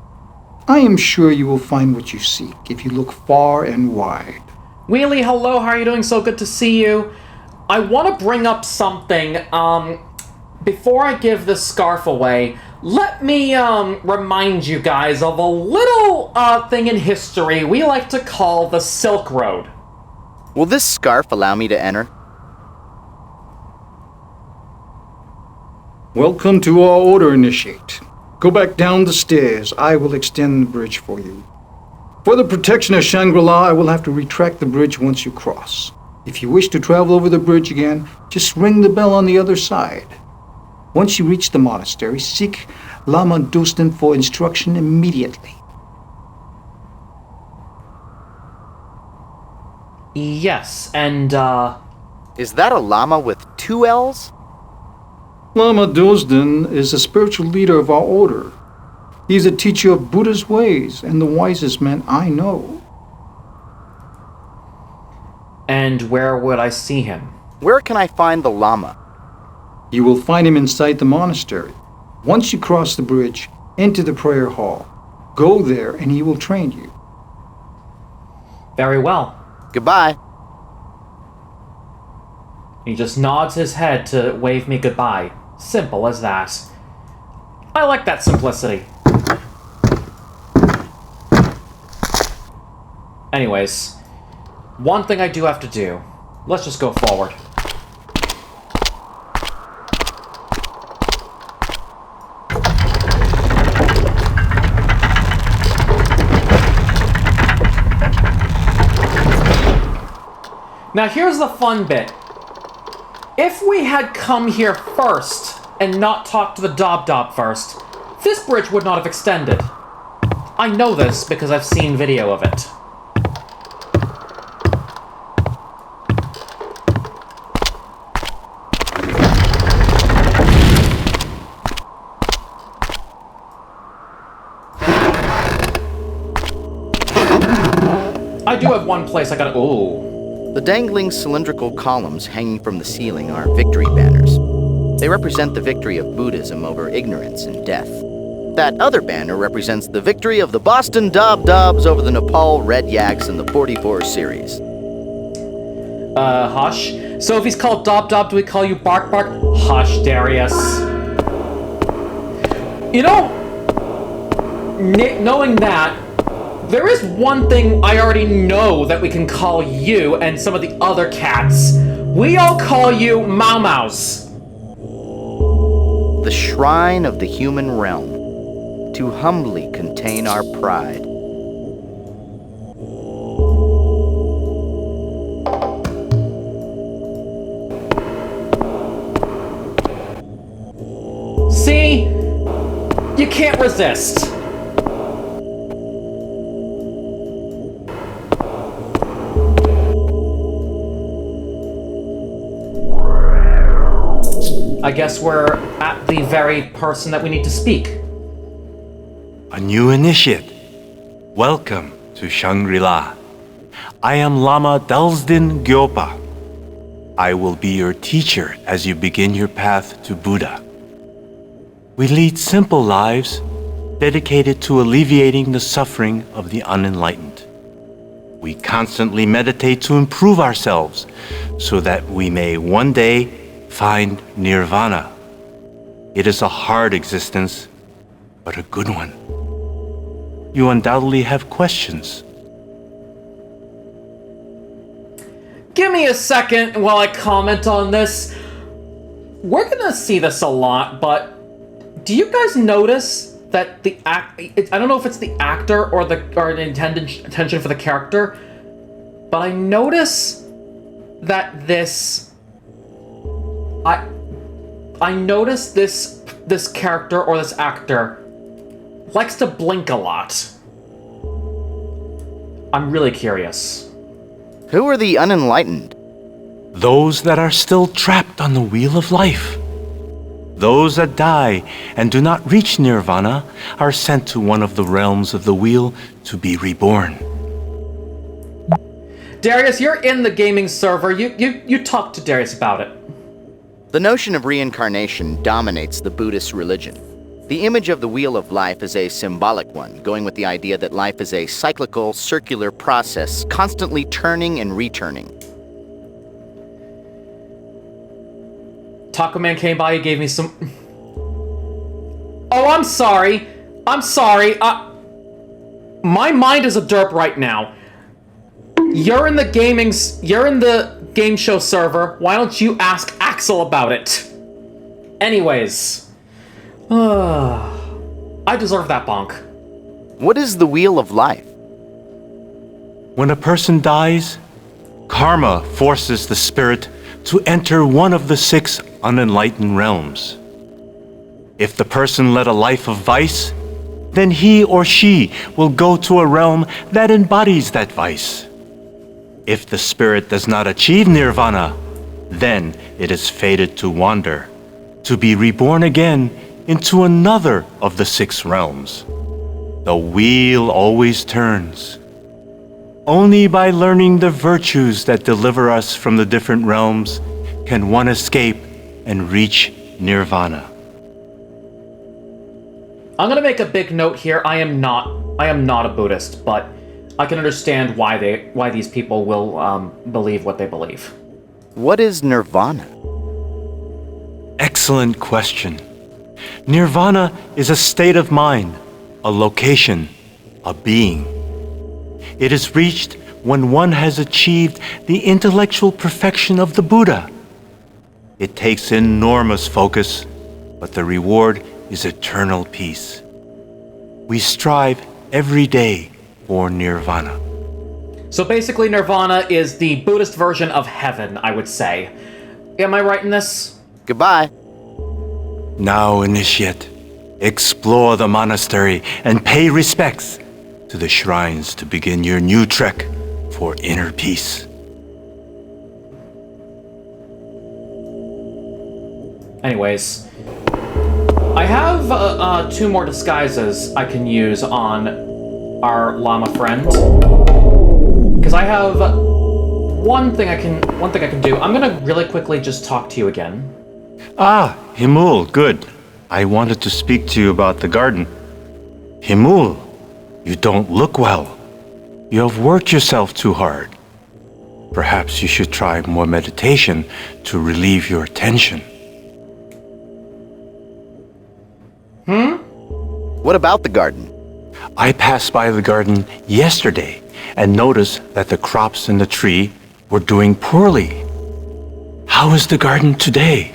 I am sure you will find what you seek if you look far and wide. Wheelie, hello, how are you doing? So good to see you. I want to bring up something, before I give this scarf away, let me, remind you guys of a little, thing in history we like to call the Silk Road. Will this scarf allow me to enter? Welcome to our order, initiate. Go back down the stairs. I will extend the bridge for you. For the protection of Shangri-La, I will have to retract the bridge once you cross. If you wish to travel over the bridge again, just ring the bell on the other side. Once you reach the monastery, seek Lama Dustin for instruction immediately. Yes, and, Is that a llama with 2 L's? Lama Dustin is the spiritual leader of our order. He is a teacher of Buddha's ways and the wisest man I know. And where would I see him? Where can I find the llama? You will find him inside the monastery. Once you cross the bridge, enter the prayer hall. Go there and he will train you. Very well. Goodbye. He just nods his head to wave me goodbye. Simple as that. I like that simplicity. Anyways, one thing I do have to do. Let's just go forward. Now here's the fun bit. If we had come here first and not talked to the Dobdob first, this bridge would not have extended. I know this because I've seen video of it. I do have one place I gotta... Ooh. The dangling cylindrical columns hanging from the ceiling are victory banners. They represent the victory of Buddhism over ignorance and death. That other banner represents the victory of the Boston Dobdobs over the Nepal Red Yaks in the 44 series. Hush. So if he's called Dobdob, do we call you Bark Bark? Hush, Darius. You know, knowing that, there is one thing I already know that we can call you and some of the other cats. We all call you Mau Maus. The shrine of the human realm. to humbly contain our pride. See? You can't resist. I guess we're at the very person that we need to speak. A new initiate. Welcome to Shangri-La. I am Lama Dalsdin Gyopa. I will be your teacher as you begin your path to Buddha. We lead simple lives dedicated to alleviating the suffering of the unenlightened. We constantly meditate to improve ourselves so that we may one day find nirvana. It is a hard existence, but a good one. You undoubtedly have questions. Give me a second while I comment on this. We're gonna see this a lot, but do you guys notice that the I don't know if it's the actor or the intention for the character, but I notice that I notice this character or this actor likes to blink a lot. I'm really curious. Who are the unenlightened? Those that are still trapped on the wheel of life. Those that die and do not reach nirvana are sent to one of the realms of the wheel to be reborn. Darius, you're in the gaming server. You talk to Darius about it. The notion of reincarnation dominates the Buddhist religion. The image of the wheel of life is a symbolic one, going with the idea that life is a cyclical, circular process, constantly turning and returning. Taco Man came by, he gave me some... Oh, I'm sorry. I'm sorry. My mind is a derp right now. You're in the game show server. Why don't you ask Axel about it? Anyways. I deserve that bonk. What is the wheel of life? When a person dies, karma forces the spirit to enter one of the 6 unenlightened realms. If the person led a life of vice, then he or she will go to a realm that embodies that vice. If the spirit does not achieve nirvana, then it is fated to wander, to be reborn again into another of the 6 realms. The wheel always turns. Only by learning the virtues that deliver us from the different realms can one escape and reach nirvana. I'm gonna make a big note here. I am not a Buddhist, but I can understand why these people will believe what they believe. What is nirvana? Excellent question. Nirvana is a state of mind, a location, a being. It is reached when one has achieved the intellectual perfection of the Buddha. It takes enormous focus, but the reward is eternal peace. We strive every day for nirvana. So basically, nirvana is the Buddhist version of heaven, I would say. Am I right in this? Goodbye. Now, initiate, explore the monastery and pay respects to the shrines to begin your new trek for inner peace. Anyways, I have 2 more disguises I can use on our llama friend. Because I have one thing I can do. I'm gonna really quickly just talk to you again. Ah, Himul, good. I wanted to speak to you about the garden. Himul, you don't look well. You have worked yourself too hard. Perhaps you should try more meditation to relieve your tension. What about the garden? I passed by the garden yesterday and noticed that the crops in the tree were doing poorly. How is the garden today?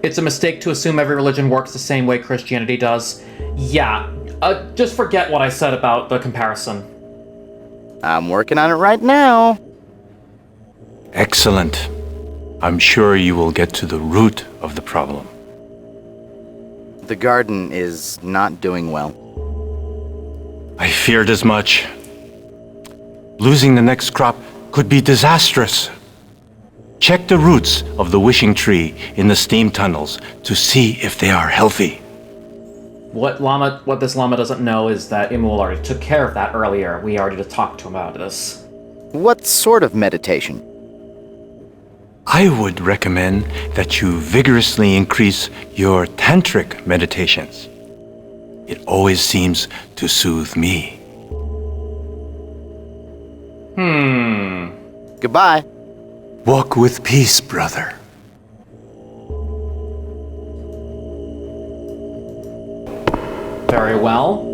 it's a mistake to assume every religion works the same way Christianity does. Yeah, just forget what I said about the comparison. I'm working on it right now. Excellent. I'm sure you will get to the root of the problem. The garden is not doing well. I feared as much. Losing the next crop could be disastrous. Check the roots of the wishing tree in the steam tunnels to see if they are healthy. What this llama doesn't know is that Imul already took care of that earlier. We already talked to him about this. What sort of meditation? I would recommend that you vigorously increase your tantric meditations. It always seems to soothe me. Goodbye. Walk with peace, brother. Very well.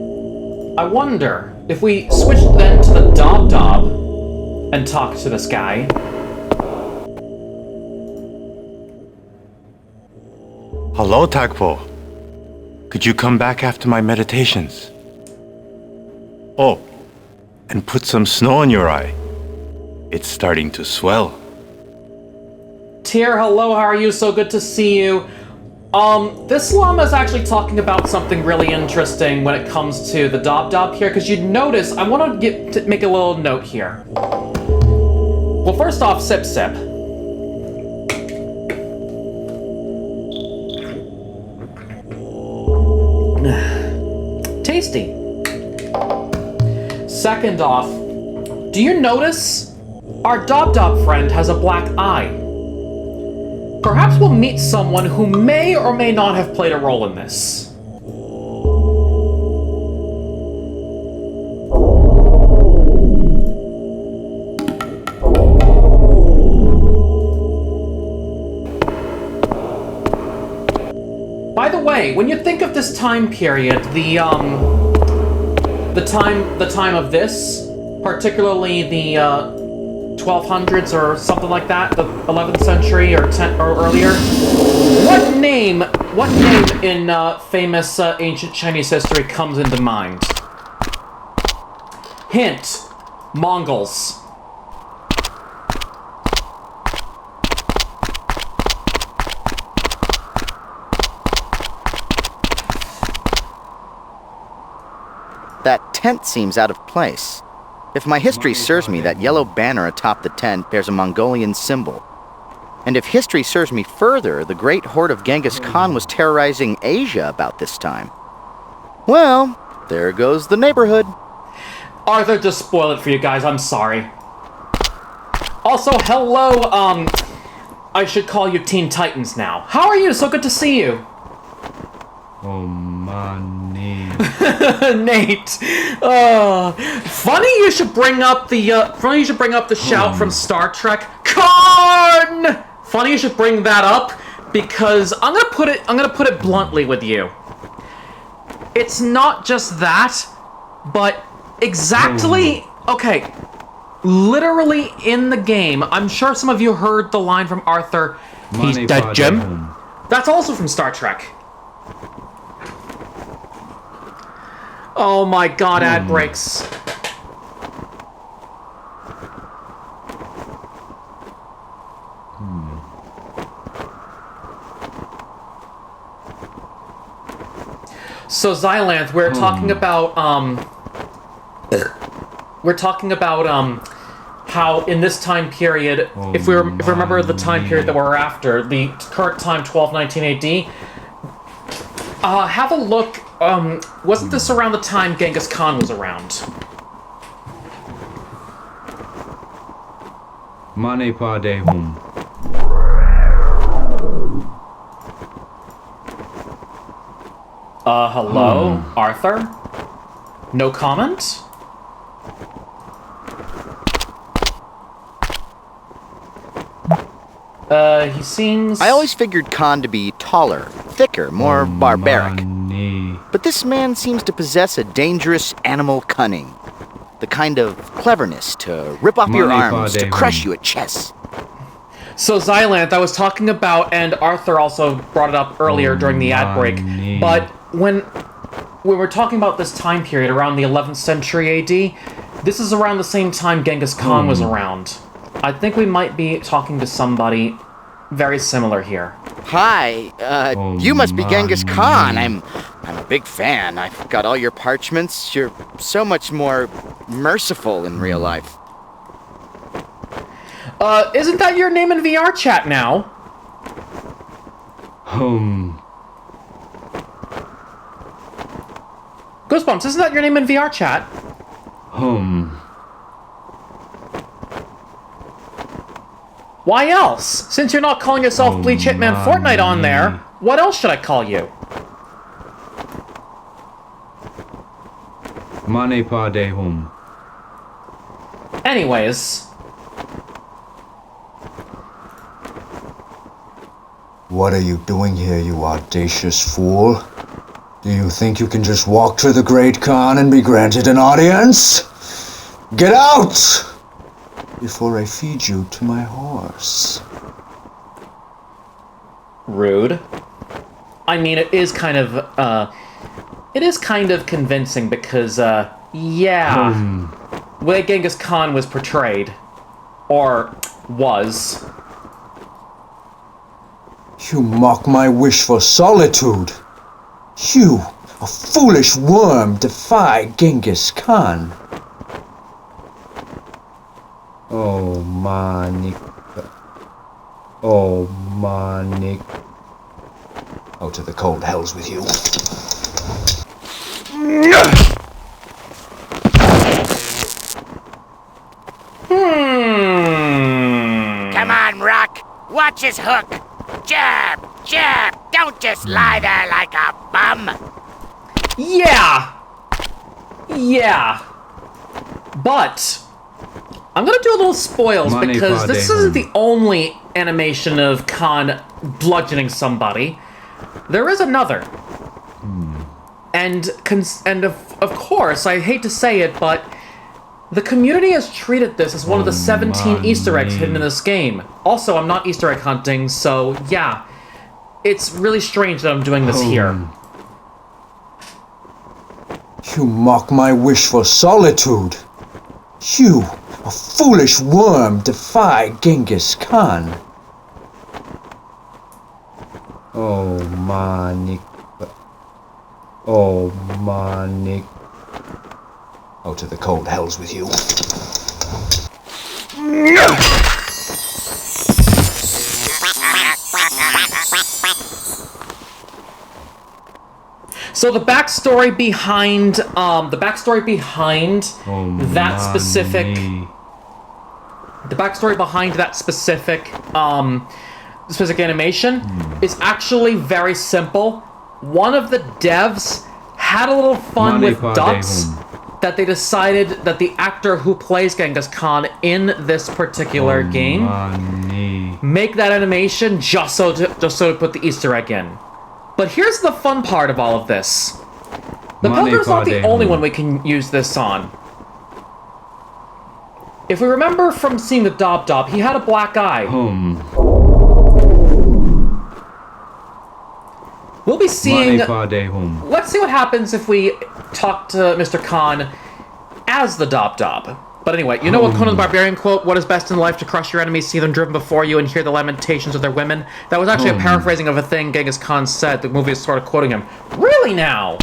I wonder if we switch then to the Dob and talk to this guy. Hello, Tagpo. Could you come back after my meditations? Oh, and put some snow in your eye. It's starting to swell. Tyr, hello, how are you? So good to see you. This llama is actually talking about something really interesting when it comes to the Dob here, because you'd notice, I want to make a little note here. Well, first off, sip. Tasty. Second off, do you notice our Dob friend has a black eye? Perhaps we'll meet someone who may or may not have played a role in this. By the way, when you think of this time period, the time of this, particularly the 1200s or something like that, the 11th century or earlier. What name in famous ancient Chinese history comes into mind? Hint: Mongols. That tent seems out of place. If my history serves me, that yellow banner atop the tent bears a Mongolian symbol. And if history serves me further, the great horde of Genghis Khan was terrorizing Asia about this time. Well, there goes the neighborhood. Arthur just spoiled it for you guys, I'm sorry. Also, hello, I should call you Teen Titans now. How are you? So good to see you. Oh, man. Nate. Funny you should bring up the shout from Star Trek. Khan! Funny you should bring that up because I'm gonna put it bluntly with you. It's not just that, but exactly okay. Literally in the game, I'm sure some of you heard the line from Arthur. He's dead, Jim. That's also from Star Trek. Oh my god, ad breaks. So Xylanth, we're talking about how in this time period, if we remember the time period that we're after, the current time 1219 AD, have a look. Wasn't this around the time Genghis Khan was around? Mane pade hum. Hello, Arthur? No comment? He seems... I always figured Khan to be taller, thicker, more barbaric. But this man seems to possess a dangerous animal cunning. The kind of clevernesse to rip off your arms, to crush you at chess. So Xylanth, I was talking about, and Arthur also brought it up earlier during the ad break, but when we were talking about this time period around the 11th century AD, this is around the same time Genghis Khan was around. I think we might be talking to somebody very similar here. Hi, you must be Genghis Khan. I'm a big fan. I've got all your parchments. You're so much more merciful in real life. Isn't that your name in VR chat now? Goosebumps, isn't that your name in VR chat? Why else? Since you're not calling yourself Bleach Hitman Fortnite on there, what else should I call you? Mane Pade Hum. Anyways. What are you doing here, you audacious fool? Do you think you can just walk to the Great Khan and be granted an audience? Get out! Before I feed you to my horse. Rude. I mean, it is kind of convincing because, the way Genghis Khan was portrayed. Or was. You mock my wish for solitude. You, a foolish worm, defy Genghis Khan. Oh, Manik. Oh, Manik. Oh, to the cold hells with you. Come on, Rock. Watch his hook. Jab, jab. Don't just lie there like a bum. Yeah. But I'm gonna do a little spoils because this isn't the only animation of Khan bludgeoning somebody. There is another. And of course, I hate to say it, but the community has treated this as one of the 17 Easter eggs hidden in this game. Also, I'm not Easter egg hunting, so yeah. It's really strange that I'm doing this here. You mock my wish for solitude. You, a foolish worm, defy Genghis Khan. Oh, Manik. Oh, Manik. Oh, to the cold hells with you. So the backstory behind that specific animation is actually very simple. One of the devs had a little fun with dots that they decided that the actor who plays Genghis Khan in this particular game make that animation just so to put the Easter egg in. But here's the fun part of all of this. The Pilgrim's not the only one we can use this on. If we remember from seeing the Dob Dob, he had a black eye. We'll be seeing... Let's see what happens if we talk to Mr. Khan as the Dob Dob. But anyway, you know what Conan the Barbarian quote, "What is best in life, to crush your enemies, see them driven before you, and hear the lamentations of their women"? That was actually a paraphrasing of a thing Genghis Khan said. The movie is sort of quoting him. Really now?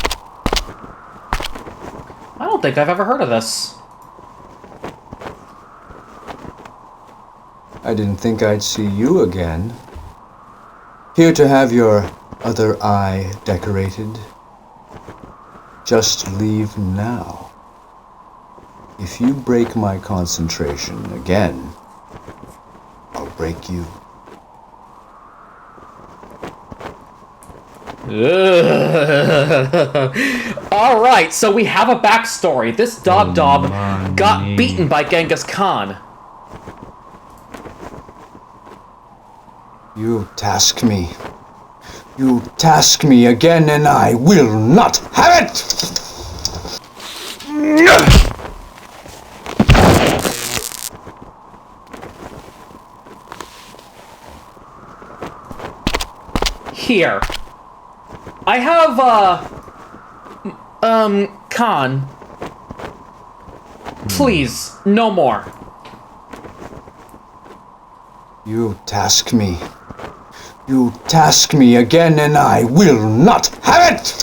I don't think I've ever heard of this. I didn't think I'd see you again. Here to have your other eye decorated. Just leave now. If you break my concentration again, I'll break you. Alright, so we have a backstory. This Dob Dob got beaten by Genghis Khan. You task me. You task me again and I will not have it! Here. I have, Khan. Please, no more. You task me. You task me again, and I will not have it!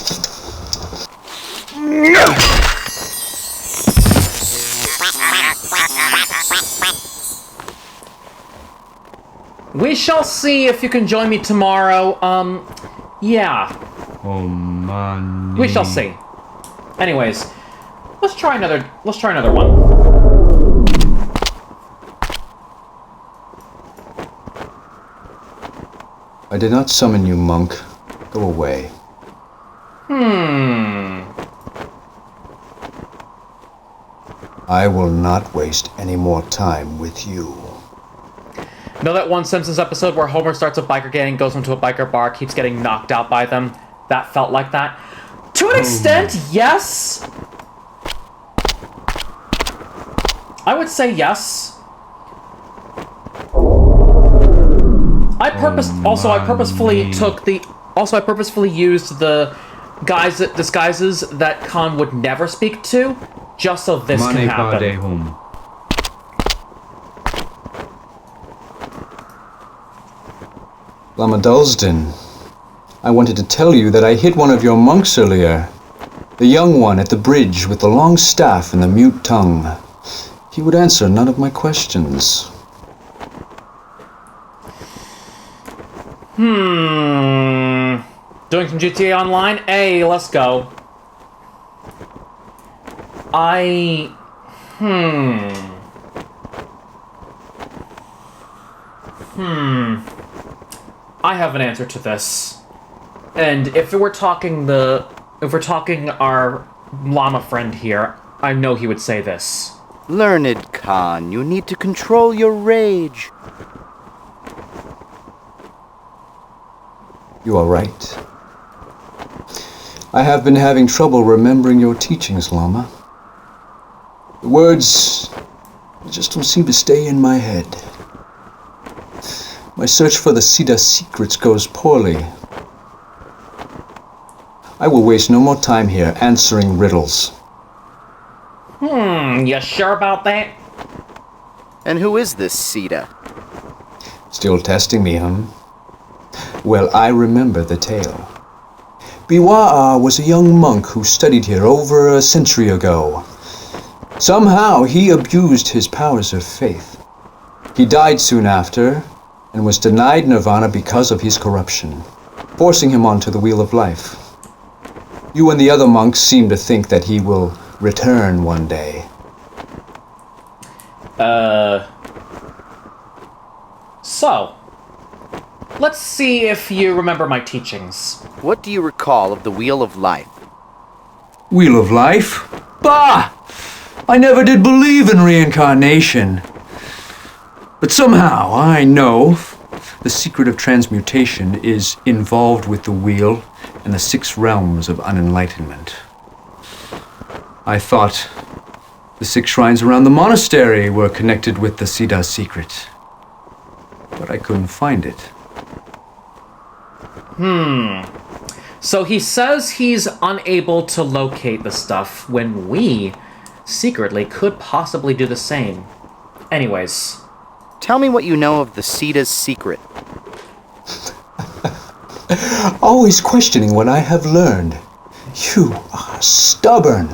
We shall see if you can join me tomorrow. Yeah. Oh man. We shall see. Anyways, let's try another one. I did not summon you, monk. Go away. I will not waste any more time with you. Know that one Simpsons episode where Homer starts a biker gang, goes into a biker bar, keeps getting knocked out by them? That felt like that. To an extent, yes. I would say yes. I purposefully used the disguises that Khan would never speak to, just so this can happen. Lama Dulsden, I wanted to tell you that I hit one of your monks earlier. The young one at the bridge with the long staff and the mute tongue. He would answer none of my questions. Doing some GTA Online? Hey, let's go. I have an answer to this. And if we're talking our llama friend here, I know he would say this. Learned Khan, you need to control your rage. You are right. I have been having trouble remembering your teachings, Lama. The words just don't seem to stay in my head. My search for the Siddha secrets goes poorly. I will waste no more time here answering riddles. You sure about that? And who is this Siddha? Still testing me, huh? Well, I remember the tale. Biwa'a was a young monk who studied here over a century ago. Somehow he abused his powers of faith. He died soon after, and was denied nirvana because of his corruption, forcing him onto the wheel of life. You and the other monks seem to think that he will return one day. So, let's see if you remember my teachings. What do you recall of the Wheel of Life? Wheel of Life? Bah! I never did believe in reincarnation. But somehow I know the secret of transmutation is involved with the wheel and the 6 realms of unenlightenment. I thought the 6 shrines around the monastery were connected with the Siddha secret, but I couldn't find it. So he says he's unable to locate the stuff when we secretly could possibly do the same. Anyways. Tell me what you know of the Siddha's secret. Always questioning what I have learned. You are stubborn.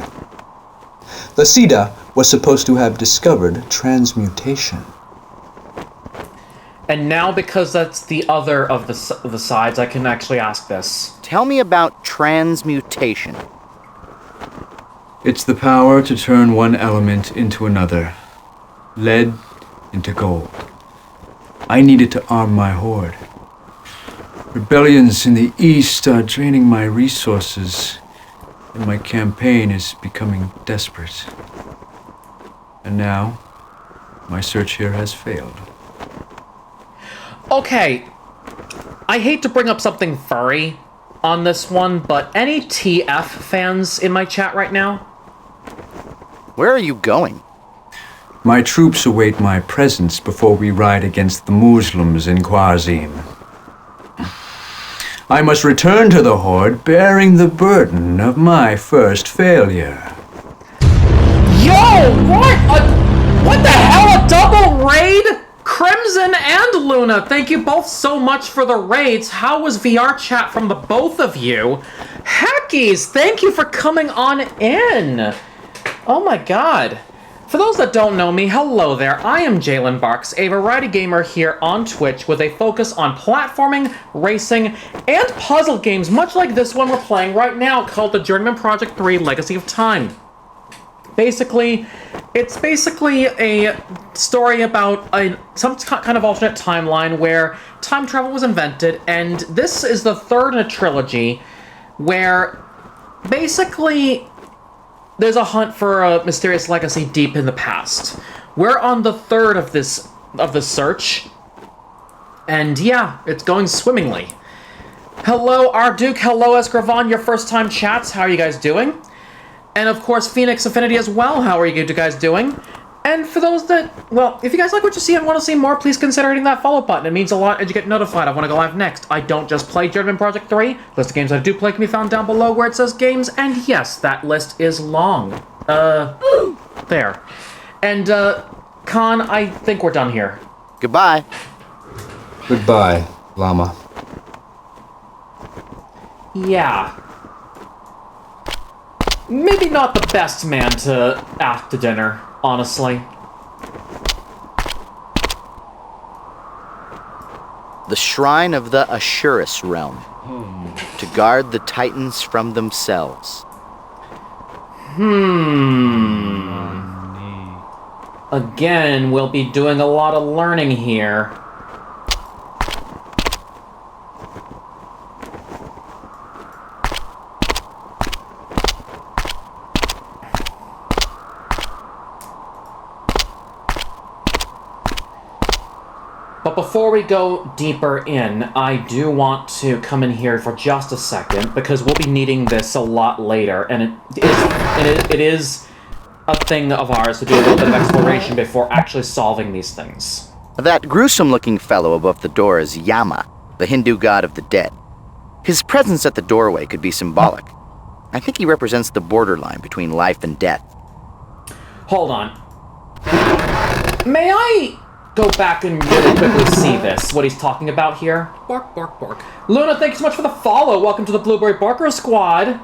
The Siddha was supposed to have discovered transmutation. And now, because that's the other of the sides, I can actually ask this. Tell me about transmutation. It's the power to turn one element into another. Lead into gold. I needed to arm my horde. Rebellions in the east are draining my resources, and my campaign is becoming desperate. And now, my search here has failed. Okay, I hate to bring up something furry on this one, but any TF fans in my chat right now? Where are you going? My troops await my presence before we ride against the Muslims in Khwarizm. I must return to the Horde bearing the burden of my first failure. Yo, what the hell? A double raid? Crimson and Luna, thank you both so much for the raids. How was VR chat from the both of you? Hackies, thank you for coming on in. Oh my god. For those that don't know me, hello there. I am Jalen Barks, a variety gamer here on Twitch with a focus on platforming, racing, and puzzle games, much like this one we're playing right now called the Journeyman Project 3 Legacy of Time. It's basically a story about some kind of alternate timeline where time travel was invented, and this is the third in a trilogy where basically there's a hunt for a mysterious legacy deep in the past. We're on the third of this search, and yeah, it's going swimmingly. Hello, Arduke. Hello, Escravan. Your first time chats. How are you guys doing? And of course, Phoenix Affinity as well. How are you guys doing? And for those that, well, if you guys like what you see and want to see more, please consider hitting that follow button. It means a lot as you get notified I want to go live next. I don't just play Journeyman Project 3. List of games I do play can be found down below where it says games. And yes, that list is long. There. And, Khan, I think we're done here. Goodbye. Goodbye, Llama. Yeah. Maybe not the best man to ask to dinner, honestly. The Shrine of the Assurus Realm. To guard the Titans from themselves. Again, we'll be doing a lot of learning here. But before we go deeper in, I do want to come in here for just a second, because we'll be needing this a lot later, and it is a thing of ours to do a little bit of exploration before actually solving these things. That gruesome-looking fellow above the door is Yama, the Hindu god of the dead. His presence at the doorway could be symbolic. I think he represents the borderline between life and death. Hold on. May I go back and really quickly see this, what he's talking about here? Bark, bark, bark. Luna, thank you so much for the follow. Welcome to the Blueberry Barker Squad.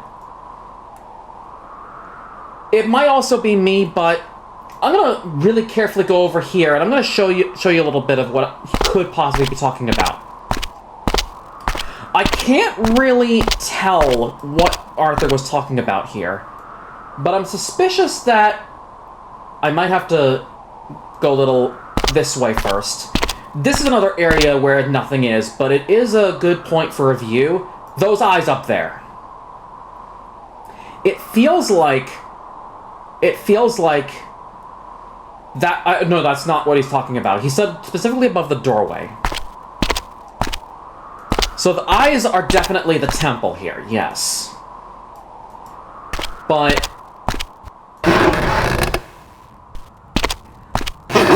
It might also be me, but I'm gonna really carefully go over here, and I'm gonna show you a little bit of what he could possibly be talking about. I can't really tell what Arthur was talking about here, but I'm suspicious that I might have to go a little this way first. This is another area where nothing is, but it is a good point for a view. Those eyes up there. It feels like that. No, that's not what he's talking about. He said specifically above the doorway. So the eyes are definitely the temple here, yes. But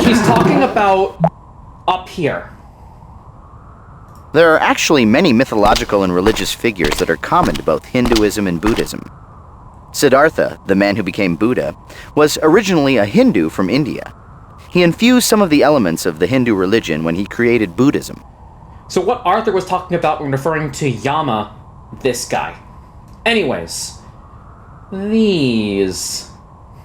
he's talking about up here. There are actually many mythological and religious figures that are common to both Hinduism and Buddhism. Siddhartha, the man who became Buddha, was originally a Hindu from India. He infused some of the elements of the Hindu religion when he created Buddhism. So what Arthur was talking about when referring to Yama, this guy. Anyways, these.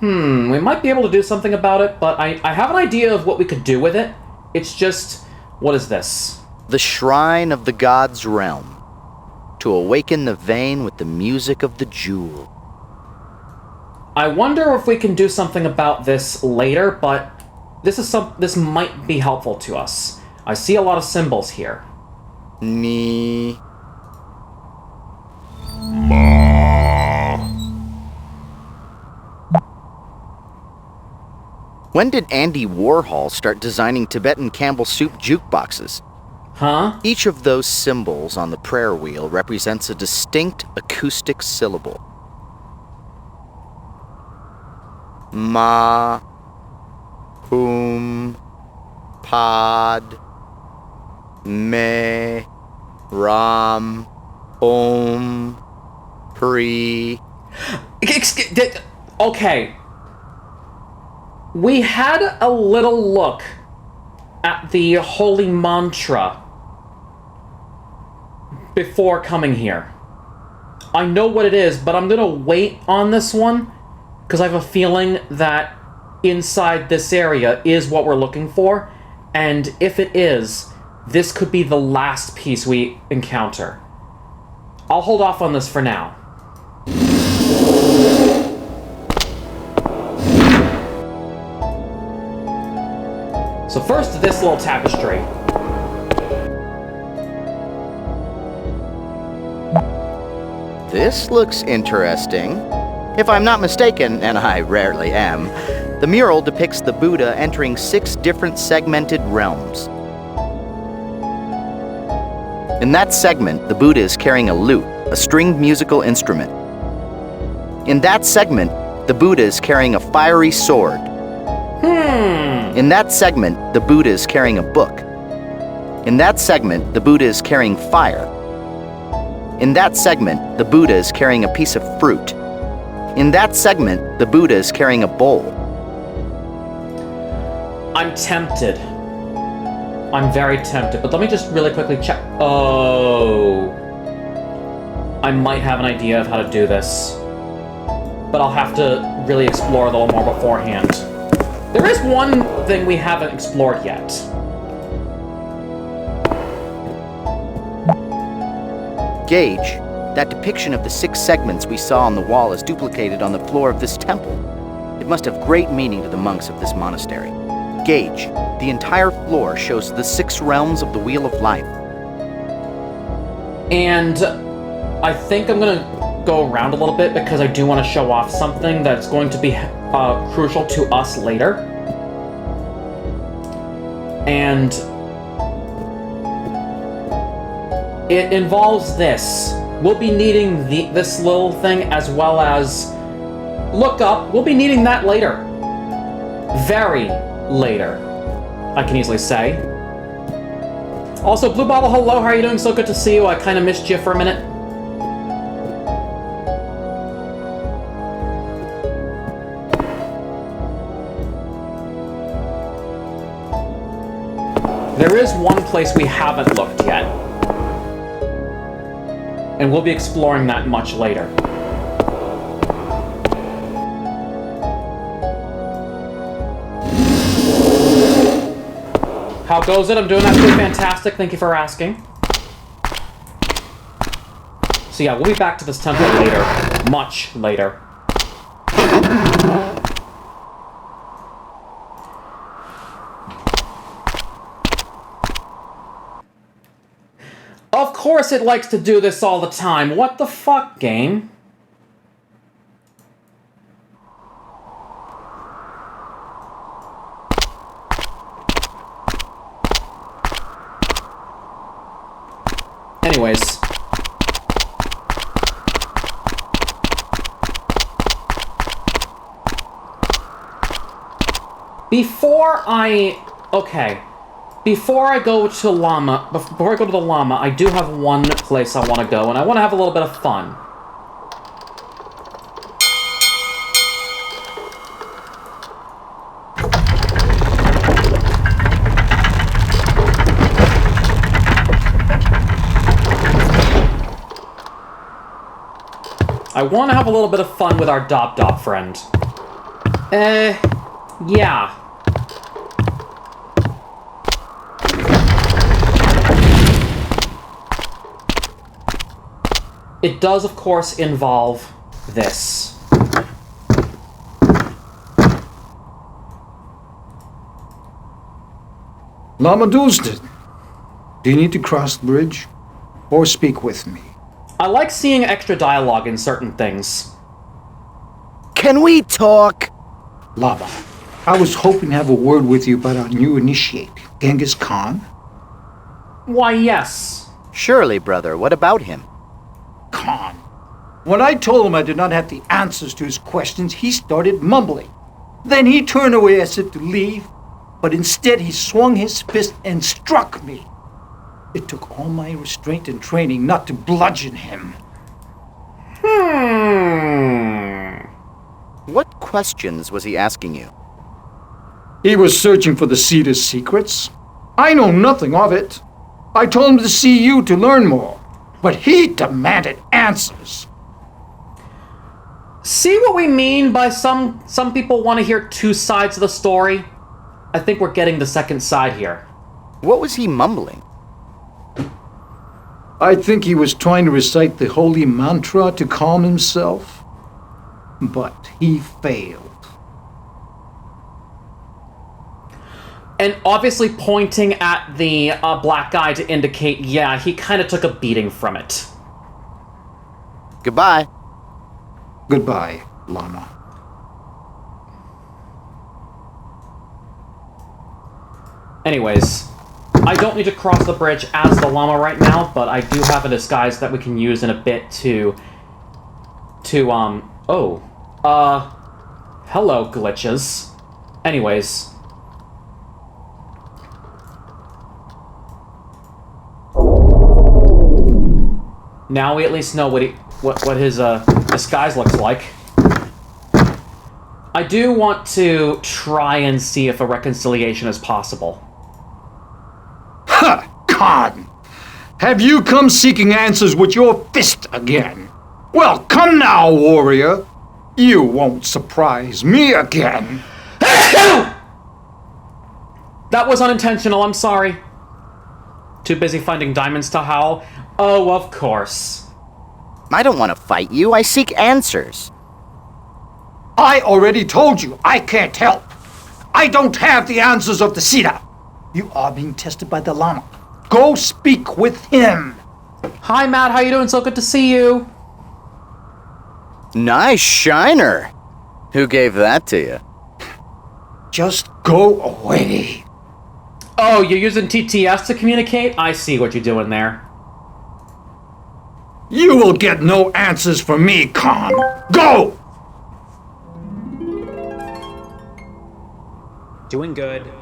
We might be able to do something about it, but I have an idea of what we could do with it. It's just, what is this? The Shrine of the God's Realm. To awaken the vein with the music of the jewel. I wonder if we can do something about this later, but this might be helpful to us. I see a lot of symbols here. Ni. When did Andy Warhol start designing Tibetan Campbell soup jukeboxes? Huh? Each of those symbols on the prayer wheel represents a distinct acoustic syllable. Ma, Hum, Pod, Me, Ram, Om. Pre. Okay. We had a little look at the holy mantra before coming here. I know what it is, but I'm gonna wait on this one because I have a feeling that inside this area is what we're looking for, and if it is, this could be the last piece we encounter. I'll hold off on this for now. So first, this little tapestry. This looks interesting. If I'm not mistaken, and I rarely am, the mural depicts the Buddha entering 6 different segmented realms. In that segment, the Buddha is carrying a lute, a stringed musical instrument. In that segment, the Buddha is carrying a fiery sword. In that segment, the Buddha is carrying a book. In that segment, the Buddha is carrying fire. In that segment, the Buddha is carrying a piece of fruit. In that segment, the Buddha is carrying a bowl. I'm tempted. I'm very tempted, but let me just really quickly check. Oh. I might have an idea of how to do this, but I'll have to really explore a little more beforehand. There is one thing we haven't explored yet. Gage, that depiction of the 6 segments we saw on the wall is duplicated on the floor of this temple. It must have great meaning to the monks of this monastery. Gage, the entire floor shows the 6 realms of the Wheel of Life. And I think I'm gonna go around a little bit because I do want to show off something that's going to be crucial to us later. And it involves this. We'll be needing this little thing as well as look up. We'll be needing that later. Very later, I can easily say. Also, Blue Bottle, hello, how are you doing? So good to see you. I kind of missed you for a minute. There is one place we haven't looked yet, and we'll be exploring that much later. How goes it? I'm doing absolutely fantastic. Thank you for asking. So yeah, we'll be back to this temple later. Much later. Of course it likes to do this all the time. What the fuck, game? Anyways. Before I go to the llama, I do have one place I want to go, and I want to have a little bit of fun. I want to have a little bit of fun with our Dop friend. Yeah. It does, of course, involve this. Lama Doosden, do you need to cross the bridge? Or speak with me? I like seeing extra dialogue in certain things. Can we talk? Lama, I was hoping to have a word with you about our new initiate, Genghis Khan. Why, yes. Surely, brother. What about him? Khan. When I told him I did not have the answers to his questions, he started mumbling. Then he turned away as if to leave, but instead he swung his fist and struck me. It took all my restraint and training not to bludgeon him. What questions was he asking you? He was searching for the Cedar's secrets. I know nothing of it. I told him to see you to learn more, but he demanded answers. See what we mean by some people want to hear two sides of the story? I think we're getting the second side here. What was he mumbling? I think he was trying to recite the holy mantra to calm himself, but he failed. And obviously pointing at the black guy to indicate, yeah, he kind of took a beating from it. Goodbye. Goodbye, Llama. Anyways, I don't need to cross the bridge as the llama right now, but I do have a disguise that we can use in a bit hello, glitches. Anyways. Now we at least know what his disguise looks like. I do want to try and see if a reconciliation is possible. Ha! Khan! Have you come seeking answers with your fist again? Well, come now, warrior. You won't surprise me again. That was unintentional, I'm sorry. Too busy finding diamonds to howl? Oh, of course. I don't want to fight you. I seek answers. I already told you I can't help. I don't have the answers of the Cedar. You are being tested by the llama. Go speak with him. Hi, Matt. How you doing? So good to see you. Nice shiner. Who gave that to you? Just go away. Oh, you're using TTS to communicate? I see what you're doing there. You will get no answers from me, Khan. Go! Doing good.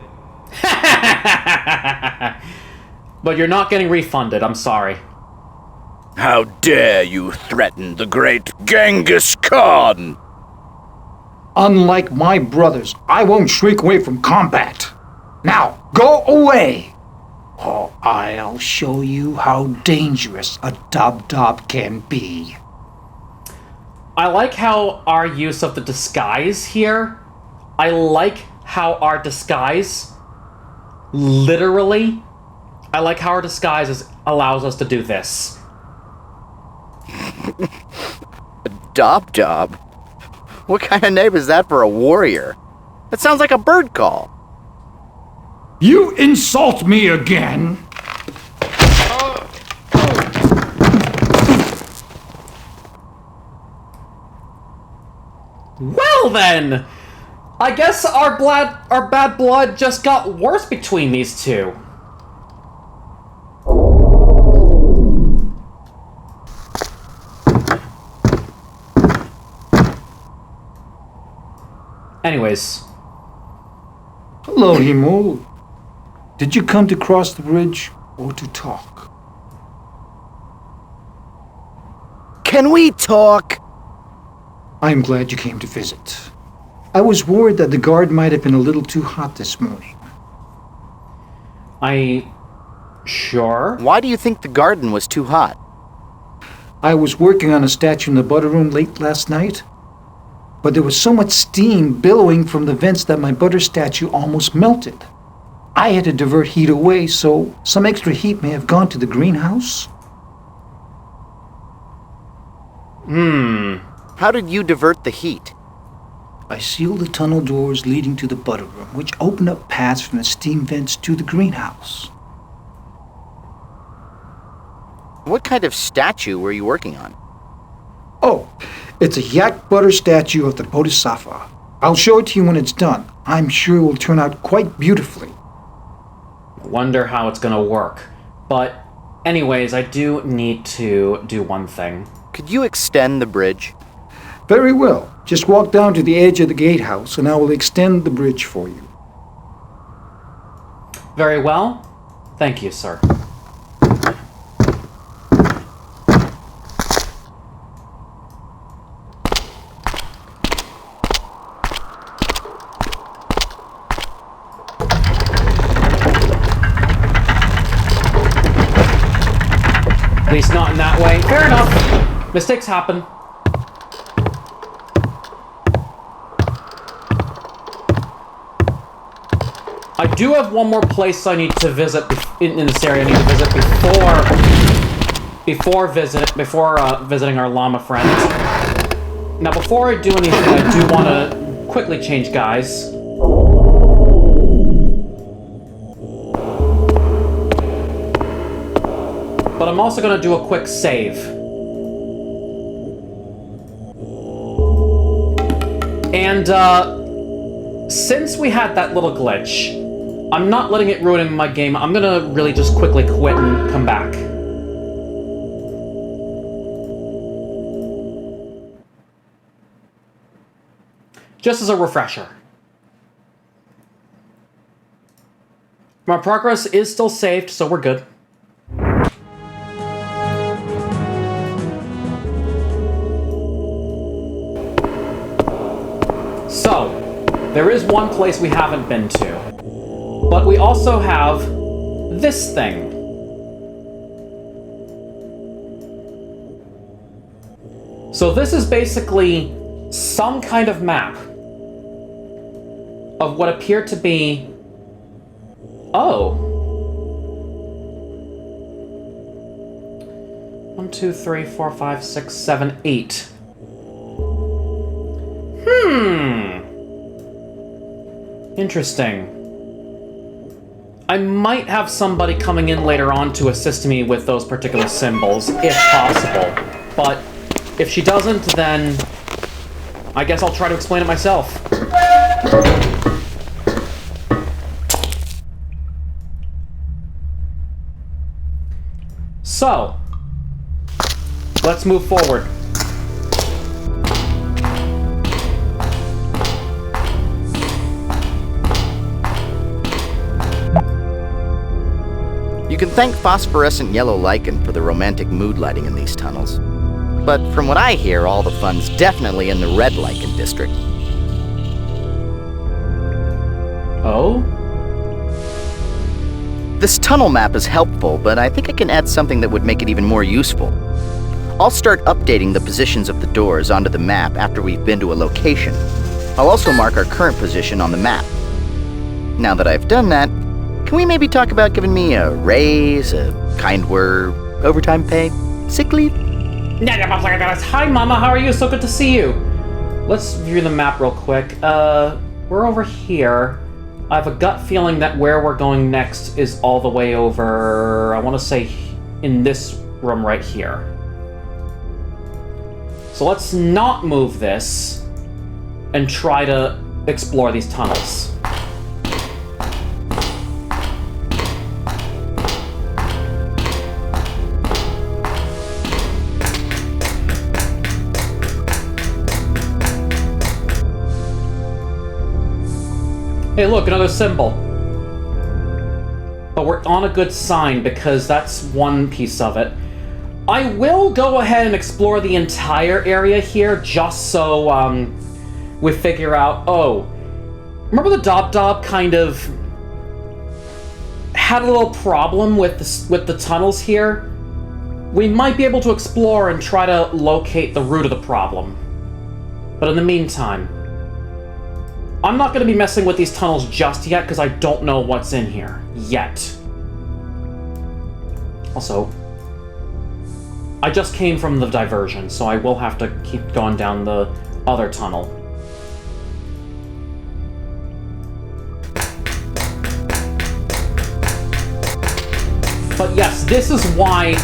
But you're not getting refunded, I'm sorry. How dare you threaten the great Genghis Khan? Unlike my brothers, I won't shrink away from combat. Now, go away! Or I'll show you how dangerous a Dab can be. I like how our use of the disguise here. I like how our disguise, literally, I like how our disguise allows us to do this. Dab? What kind of name is that for a warrior? That sounds like a bird call. You insult me again? Well then! I guess our bad blood just got worse between these two. Anyways. Hello, Himul. Did you come to cross the bridge or to talk? Can we talk? I'm glad you came to visit. I was worried that the guard might have been a little too hot this morning. Sure? Why do you think the garden was too hot? I was working on a statue in the butter room late last night, but there was so much steam billowing from the vents that my butter statue almost melted. I had to divert heat away, so some extra heat may have gone to the greenhouse. How did you divert the heat? I sealed the tunnel doors leading to the butter room, which opened up paths from the steam vents to the greenhouse. What kind of statue were you working on? Oh, it's a yak butter statue of the Bodhisattva. I'll show it to you when it's done. I'm sure it will turn out quite beautifully. Wonder how it's gonna work. But anyways, I do need to do one thing. Could you extend the bridge? Very well. Just walk down to the edge of the gatehouse and I will extend the bridge for you. Very well. Thank you, sir. least not in that way. Fair enough. Mistakes happen. I do have one more place I need to visit in this area. I need to visit before visiting our llama friend. Now, before I do anything, I do want to quickly change guys. But I'm also going to do a quick save. And, since we had that little glitch, I'm not letting it ruin my game. I'm gonna really just quickly quit and come back. Just as a refresher. My progress is still saved, so we're good. So, there is one place we haven't been to. But we also have this thing. So this is basically some kind of map of what appeared to be... Oh. 1, 2, 3, 4, 5, 6, 7, 8. Interesting. I might have somebody coming in later on to assist me with those particular symbols, if possible. But if she doesn't, then I guess I'll try to explain it myself. So, let's move forward. You can thank phosphorescent yellow lichen for the romantic mood lighting in these tunnels. But from what I hear, all the fun's definitely in the red lichen district. Oh? This tunnel map is helpful, but I think I can add something that would make it even more useful. I'll start updating the positions of the doors onto the map after we've been to a location. I'll also mark our current position on the map. Now that I've done that, can we maybe talk about giving me a raise, a kind word, overtime pay, sick leave? Hi, Mama. How are you? So good to see you. Let's view the map real quick. We're over here. I have a gut feeling that where we're going next is all the way over, I want to say, in this room right here. So let's not move this and try to explore these tunnels. Hey, look, another symbol. But we're on a good sign because that's one piece of it. I will go ahead and explore the entire area here just so we figure out... Oh, remember the Dob kind of had a little problem with the tunnels here? We might be able to explore and try to locate the root of the problem. But in the meantime, I'm not going to be messing with these tunnels just yet because I don't know what's in here yet. Also, I just came from the diversion, so I will have to keep going down the other tunnel. But yes, this is why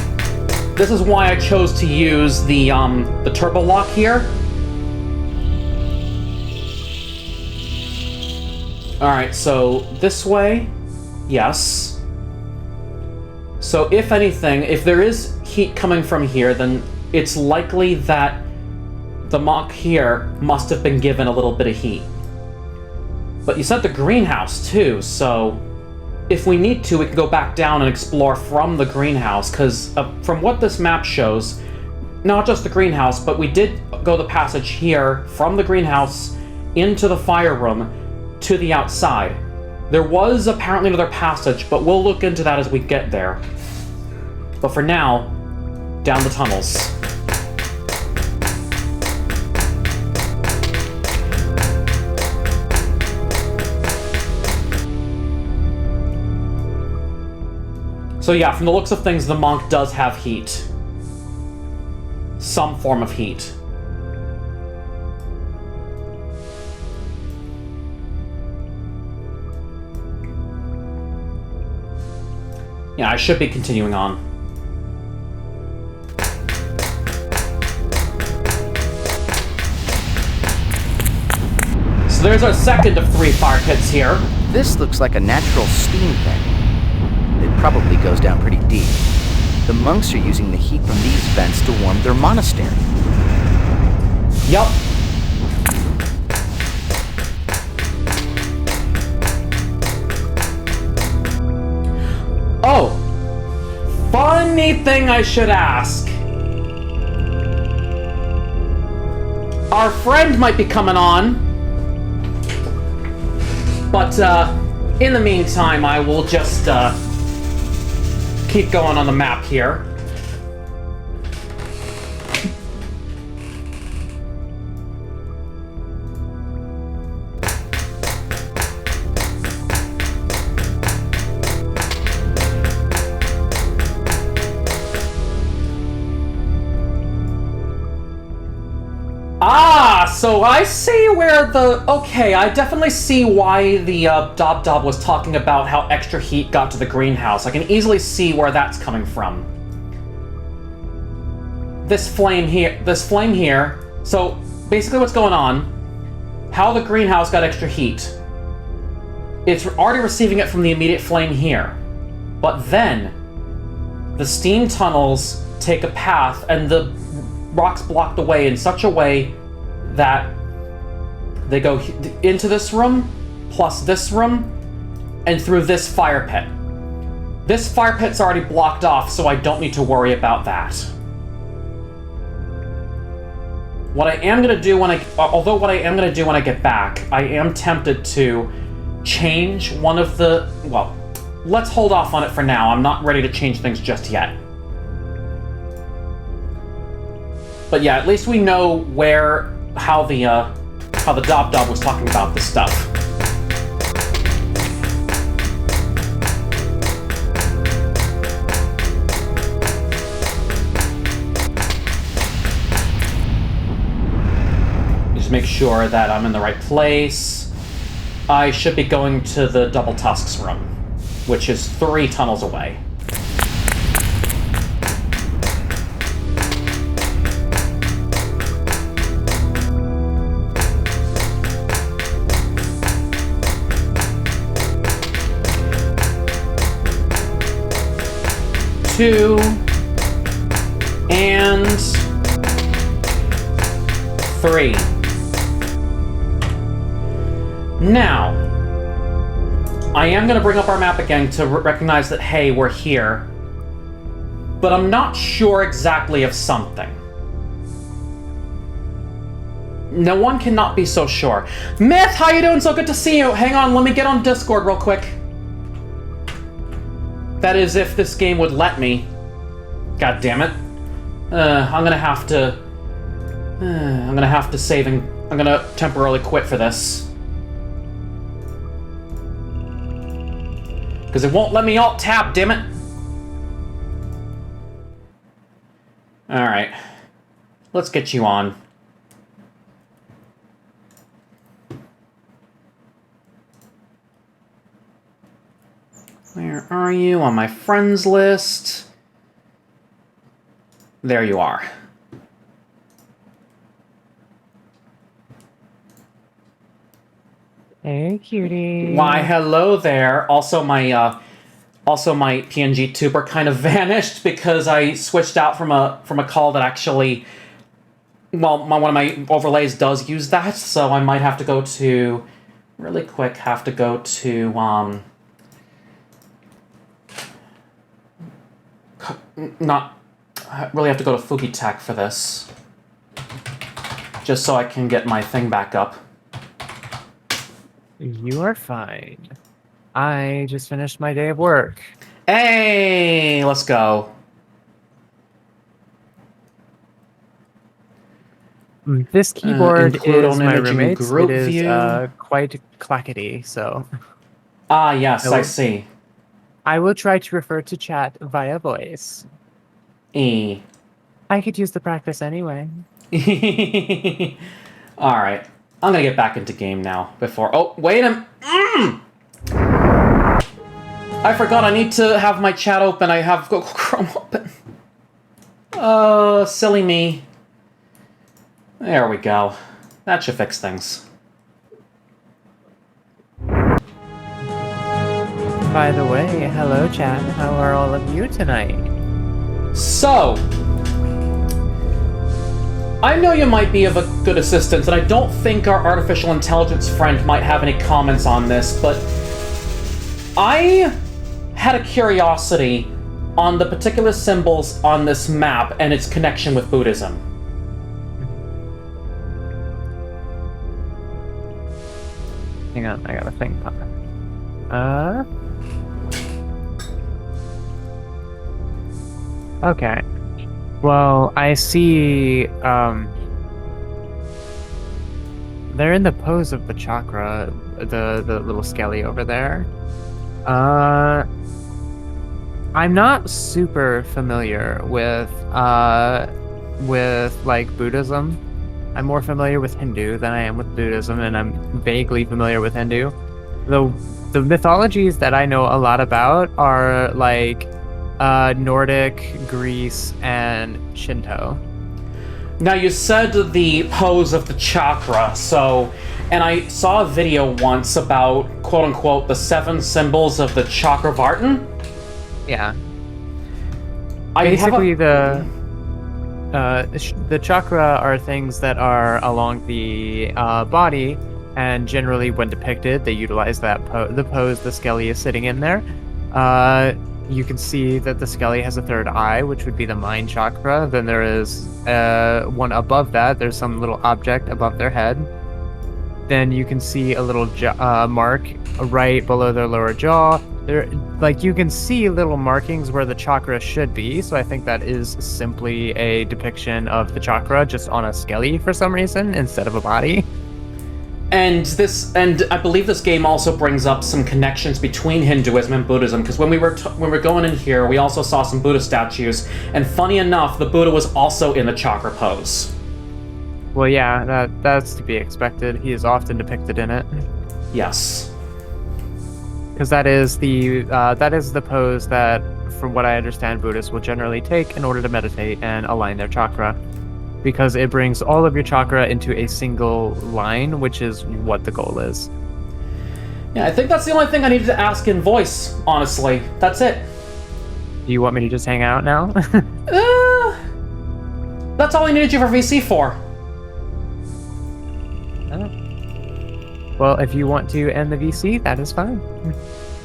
I chose to use the turbo lock here. Alright, so this way, yes. So if anything, if there is heat coming from here, then it's likely that the mock here must have been given a little bit of heat. But you said the greenhouse too, so if we need to, we can go back down and explore from the greenhouse, because from what this map shows, not just the greenhouse, but we did go the passage here from the greenhouse into the fire room to the outside. There was apparently another passage, but we'll look into that as we get there. But for now, Down the tunnels. So yeah, from the looks of things, the monk does have heat. Some form of heat. Yeah, I should be continuing on. So there's our second of 3 fire pits here. This looks like a natural steam vent. It probably goes down pretty deep. The monks are using the heat from these vents to warm their monastery. Yup. Oh! Funny thing I should ask. Our friend might be coming on. But, in the meantime, I will just, keep going on the map here. Ah, so I see where the... Okay, I definitely see why the Dob was talking about how extra heat got to the greenhouse. I can easily see where that's coming from. This flame here. So, basically what's going on, how the greenhouse got extra heat. It's already receiving it from the immediate flame here. But then, the steam tunnels take a path, and the rocks blocked away in such a way that they go into this room, plus this room, and through this fire pit. This fire pit's already blocked off, so I don't need to worry about that. What I am going to do when I get back, I am tempted to change one of the... Well, let's hold off on it for now. I'm not ready to change things just yet. But yeah, at least we know how the Dob was talking about this stuff. Just make sure that I'm in the right place. I should be going to the Double Tusks room, which is 3 tunnels away. Two and 3. Now, I am going to bring up our map again to recognize that, hey, we're here. But I'm not sure exactly of something. No one cannot be so sure. Myth, how you doing? So good to see you. Hang on, let me get on Discord real quick. That is, if this game would let me. God damn it. I'm gonna have to save and... I'm gonna temporarily quit for this. Because it won't let me alt-tab, damn it. Alright. Let's get you on. Where are you on my friends list? There you are. Hey, cutie. Why, hello there. Also, my PNG tuber kind of vanished because I switched out from a call that actually, well, one of my overlays does use that, so I might have to go to, really quick, I really have to go to Fugitech for this. Just so I can get my thing back up. You are fine. I just finished my day of work. Hey, let's go. This keyboard include is on my image in roommate's. group It is view. quite clackety, so Ah, yes, I I will- see. I will try to refer to chat via voice. E. I could use the practice anyway. Alright. I'm gonna get back into game now before... Oh, wait a... I forgot I need to have my chat open. I have Google Chrome open. Silly me. There we go. That should fix things. By the way, hello chat. How are all of you tonight? So, I know you might be of a good assistance, and I don't think our artificial intelligence friend might have any comments on this, but I had a curiosity on the particular symbols on this map and its connection with Buddhism. Hang on, I got a thing pop. Okay. Well, I see, they're in the pose of the chakra, the little skelly over there. I'm not super familiar with like Buddhism. I'm more familiar with Hindu than I am with Buddhism, and I'm vaguely familiar with Hindu. The mythologies that I know a lot about are like Nordic, Greece, and Shinto. Now, you said the pose of the chakra, so... And I saw a video once about, quote-unquote, the 7 symbols of the Chakravartin. Yeah. Basically, the chakra are things that are along the body, and generally, when depicted, they utilize that the pose the skelly is sitting in there. You can see that the skelly has a third eye, which would be the mind chakra. Then there is one above that. There's some little object above their head. Then you can see a little mark right below their lower jaw. Like, you can see little markings where the chakra should be, so I think that is simply a depiction of the chakra just on a skelly for some reason instead of a body. And I believe this game also brings up some connections between Hinduism and Buddhism, because when we were going in here, we also saw some Buddha statues, and funny enough, the Buddha was also in the chakra pose. Well, yeah, that's to be expected. He is often depicted in it. Yes. Because that is the pose that, from what I understand, Buddhists will generally take in order to meditate and align their chakra. Because it brings all of your chakra into a single line, which is what the goal is. Yeah, I think that's the only thing I needed to ask in voice, honestly. That's it. Do you want me to just hang out now? That's all I needed you for VC for. Well, if you want to end the VC, that is fine.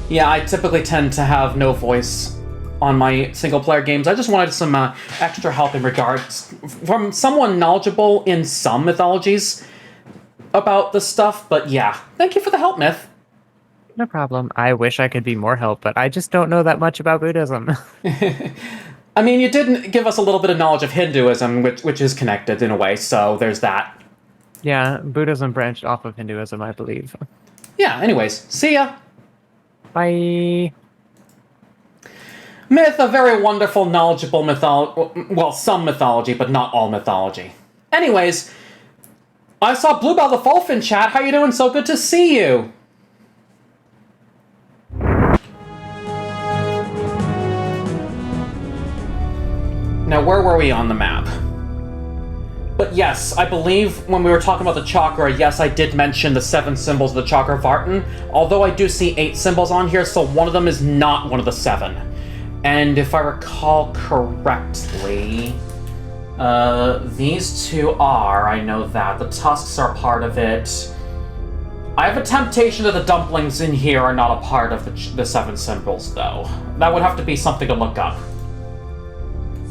Yeah, I typically tend to have no voice on my single-player games. I just wanted some extra help in regards from someone knowledgeable in some mythologies about this stuff, but yeah. Thank you for the help, Myth. No problem. I wish I could be more help, but I just don't know that much about Buddhism. I mean, you did give us a little bit of knowledge of Hinduism, which is connected in a way, so there's that. Yeah, Buddhism branched off of Hinduism, I believe. Yeah, anyways, see ya! Bye! Myth, a very wonderful, knowledgeable mythology. Well, some mythology, but not all mythology. Anyways, I saw Bluebell the Wolf in chat. How you doing? So good to see you! Now, where were we on the map? But yes, I believe when we were talking about the chakra, yes, I did mention the 7 symbols of the Chakravartin, although I do see 8 symbols on here, so one of them is not one of the 7. And if I recall correctly, these 2 are, I know that. The tusks are part of it. I have a temptation that the dumplings in here are not a part of the 7 symbols, though. That would have to be something to look up.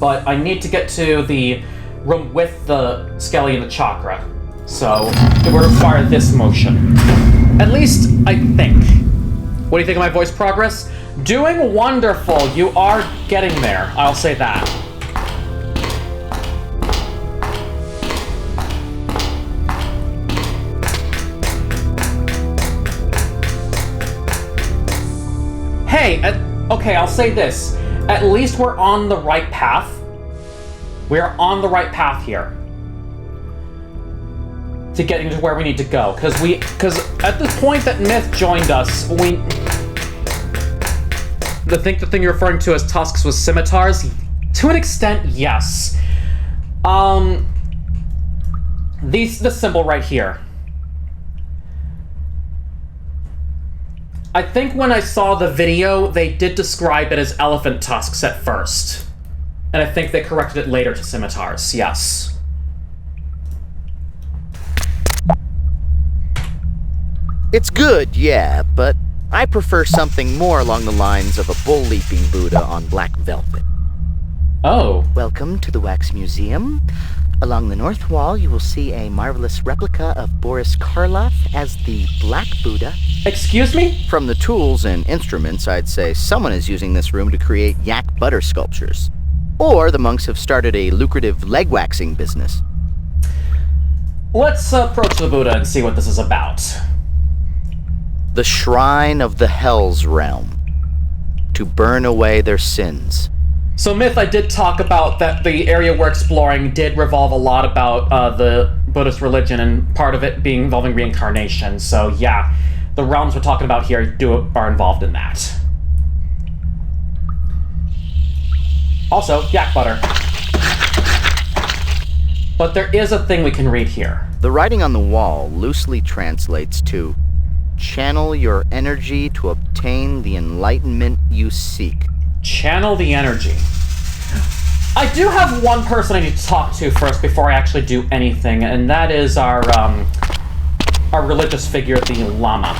But I need to get to the room with the skelly and the chakra, so it would require this motion. At least, I think. What do you think of my voice progress? Doing wonderful. You are getting there. I'll say that. hey, okay, I'll say this. At least we're on the right path. We're on the right path here to getting to where we need to go. Because at the point that Myth joined us, the thing you're referring to as tusks was scimitars? To an extent, yes. This symbol right here. I think when I saw the video, they did describe it as elephant tusks at first. And I think they corrected it later to scimitars, yes. It's good, yeah, but I prefer something more along the lines of a bull-leaping Buddha on black velvet. Oh. Welcome to the Wax Museum. Along the north wall, you will see a marvelous replica of Boris Karloff as the Black Buddha. Excuse me? From the tools and instruments, I'd say someone is using this room to create yak butter sculptures. Or the monks have started a lucrative leg waxing business. Let's approach the Buddha and see what this is about. The Shrine of the Hell's Realm. To burn away their sins. So, Myth, I did talk about that the area we're exploring did revolve a lot about the Buddhist religion, and part of it being involving reincarnation. So, yeah, the realms we're talking about here are involved in that. Also, yak butter. But there is a thing we can read here. The writing on the wall loosely translates to, channel your energy to obtain the enlightenment you seek. Channel the energy. I do have one person I need to talk to first before I actually do anything, and that is our religious figure, the Lama.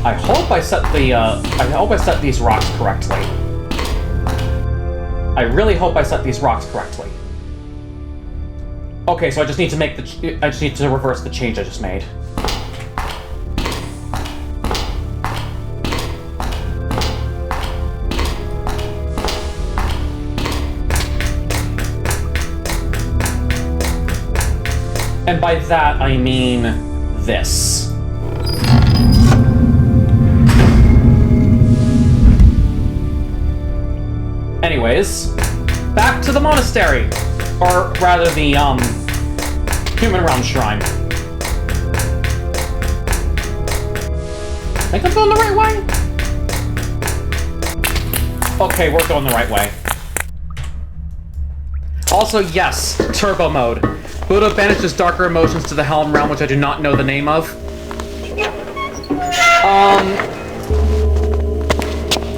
I hope I set these rocks correctly. I really hope I set these rocks correctly. Okay, so I just need to reverse the change I just made. And by that, I mean this. Anyways, back to the monastery. Or rather, the, Human Realm Shrine. Think I'm going the right way? Okay, we're going the right way. Also, yes, turbo mode. Buddha banishes darker emotions to the Helm Realm, which I do not know the name of.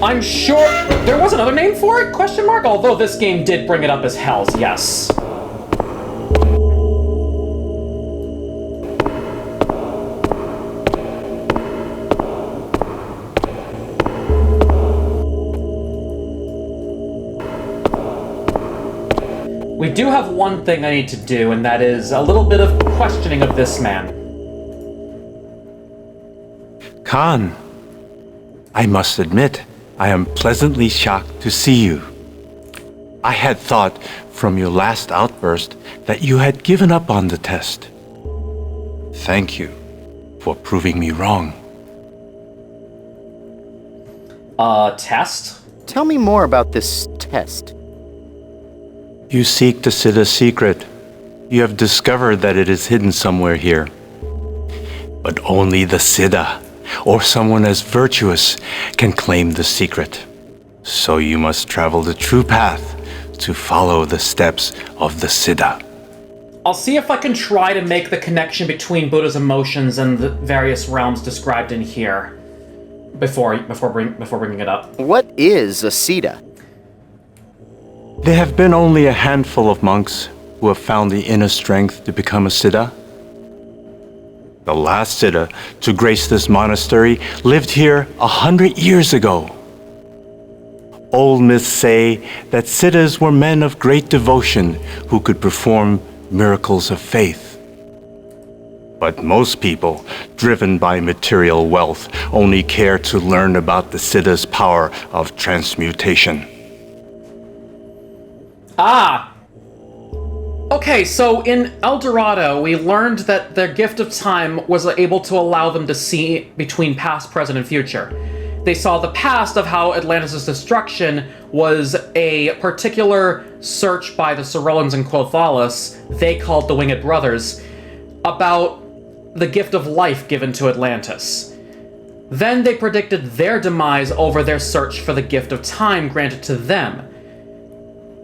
I'm sure there was another name for it? Question mark? Although this game did bring it up as Hells, yes. We do have one thing I need to do, and that is a little bit of questioning of this man. Khan, I must admit, I am pleasantly shocked to see you. I had thought from your last outburst that you had given up on the test. Thank you for proving me wrong. Test? Tell me more about this test. You seek the Siddha's secret. You have discovered that it is hidden somewhere here. But only the Siddha, or someone as virtuous, can claim the secret. So you must travel the true path to follow the steps of the Siddha. I'll see if I can try to make the connection between Buddha's emotions and the various realms described in here before bringing it up. What is a Siddha? There have been only a handful of monks who have found the inner strength to become a Siddha. The last Siddha to grace this monastery lived here 100 years ago. Old myths say that Siddhas were men of great devotion who could perform miracles of faith. But most people, driven by material wealth, only care to learn about the Siddha's power of transmutation. Ah! Okay, so in El Dorado, we learned that their gift of time was able to allow them to see between past, present, and future. They saw the past of how Atlantis' destruction was a particular search by the Cerulans and Quothalas, they called the Winged Brothers, about the gift of life given to Atlantis. Then they predicted their demise over their search for the gift of time granted to them.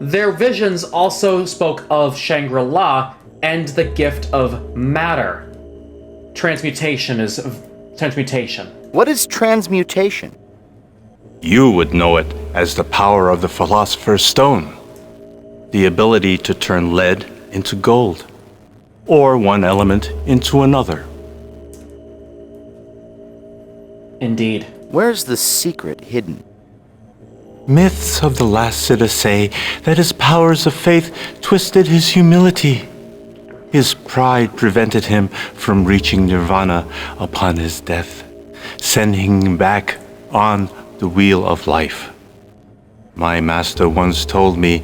Their visions also spoke of Shangri-La and the gift of matter. Transmutation. What is transmutation? You would know it as the power of the Philosopher's Stone. The ability to turn lead into gold, or one element into another. Indeed. Where's the secret hidden? Myths of the last Siddha say that his powers of faith twisted his humility. His pride prevented him from reaching nirvana upon his death, sending him back on the wheel of life. My master once told me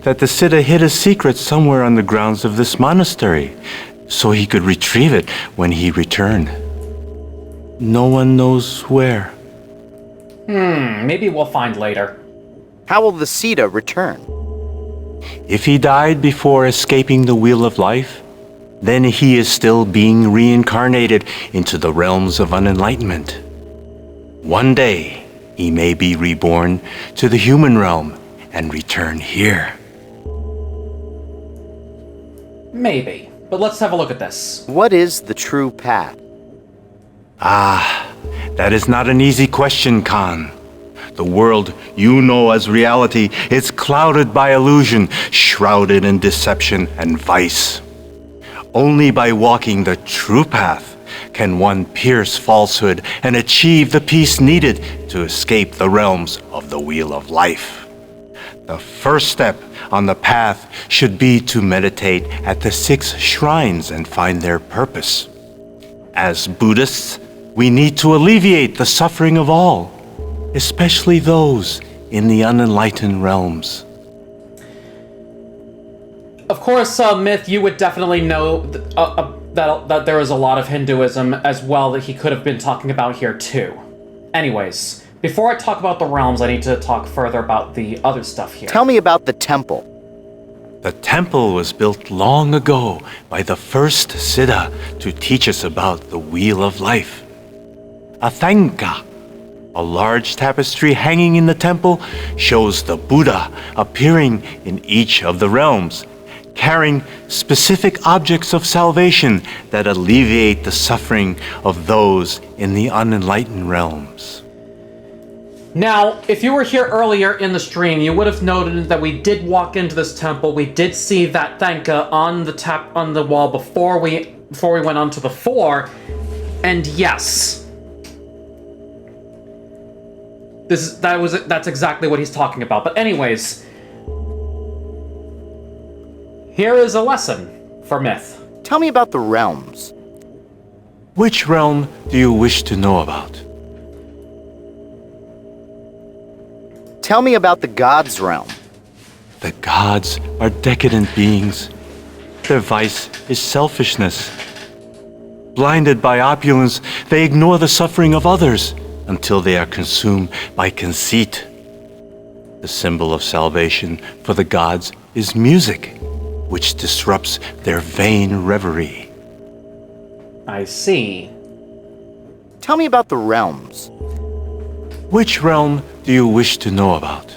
that the Siddha hid a secret somewhere on the grounds of this monastery, so he could retrieve it when he returned. No one knows where. Maybe we'll find later. How will the Siddha return? If he died before escaping the wheel of life, then he is still being reincarnated into the realms of unenlightenment. One day, he may be reborn to the human realm and return here. Maybe. But let's have a look at this. What is the true path? That is not an easy question, Khan. The world you know as reality is clouded by illusion, shrouded in deception and vice. Only by walking the true path can one pierce falsehood and achieve the peace needed to escape the realms of the Wheel of Life. The first step on the path should be to meditate at the 6 shrines and find their purpose. As Buddhists, we need to alleviate the suffering of all, especially those in the unenlightened realms. Of course, Myth, you would definitely know that there is a lot of Hinduism as well that he could have been talking about here too. Anyways, before I talk about the realms, I need to talk further about the other stuff here. Tell me about the temple. The temple was built long ago by the first Siddha to teach us about the Wheel of Life. Athanka, a large tapestry hanging in the temple, shows the Buddha appearing in each of the realms, carrying specific objects of salvation that alleviate the suffering of those in the unenlightened realms. Now, if you were here earlier in the stream, you would have noted that we did walk into this temple. We did see that Thanka on the wall before we went onto the floor, and yes, that's exactly what he's talking about. But anyways, here is a lesson for Myth. Tell me about the realms. Which realm do you wish to know about? Tell me about the gods' realm. The gods are decadent beings. Their vice is selfishness. Blinded by opulence, they ignore the suffering of others until they are consumed by conceit. The symbol of salvation for the gods is music, which disrupts their vain reverie. I see. Tell me about the realms. Which realm do you wish to know about?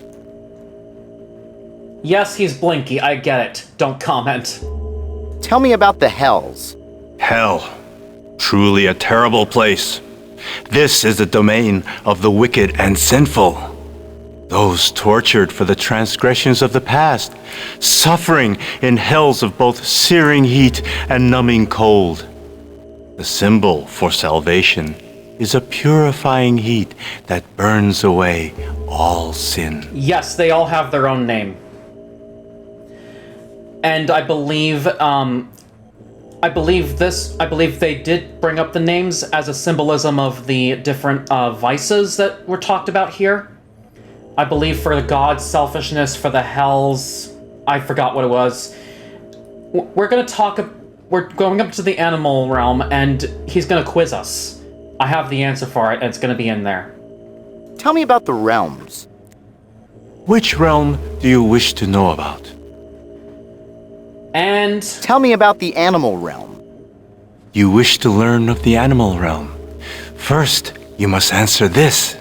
Yes, he's Blinky, I get it. Don't comment. Tell me about the hells. Hell. Truly a terrible place. This is the domain of the wicked and sinful. Those tortured for the transgressions of the past, suffering in hells of both searing heat and numbing cold. The symbol for salvation is a purifying heat that burns away all sin. Yes, they all have their own name. And I believe they did bring up the names as a symbolism of the different vices that were talked about here. I believe for the gods, selfishness, for the hells, I forgot what it was. we're gonna talk. We're going up to the animal realm, and he's gonna quiz us. I have the answer for it, and it's gonna be in there. Tell me about the realms. Which realm do you wish to know about? And tell me about the animal realm. You wish to learn of the animal realm. First, you must answer this.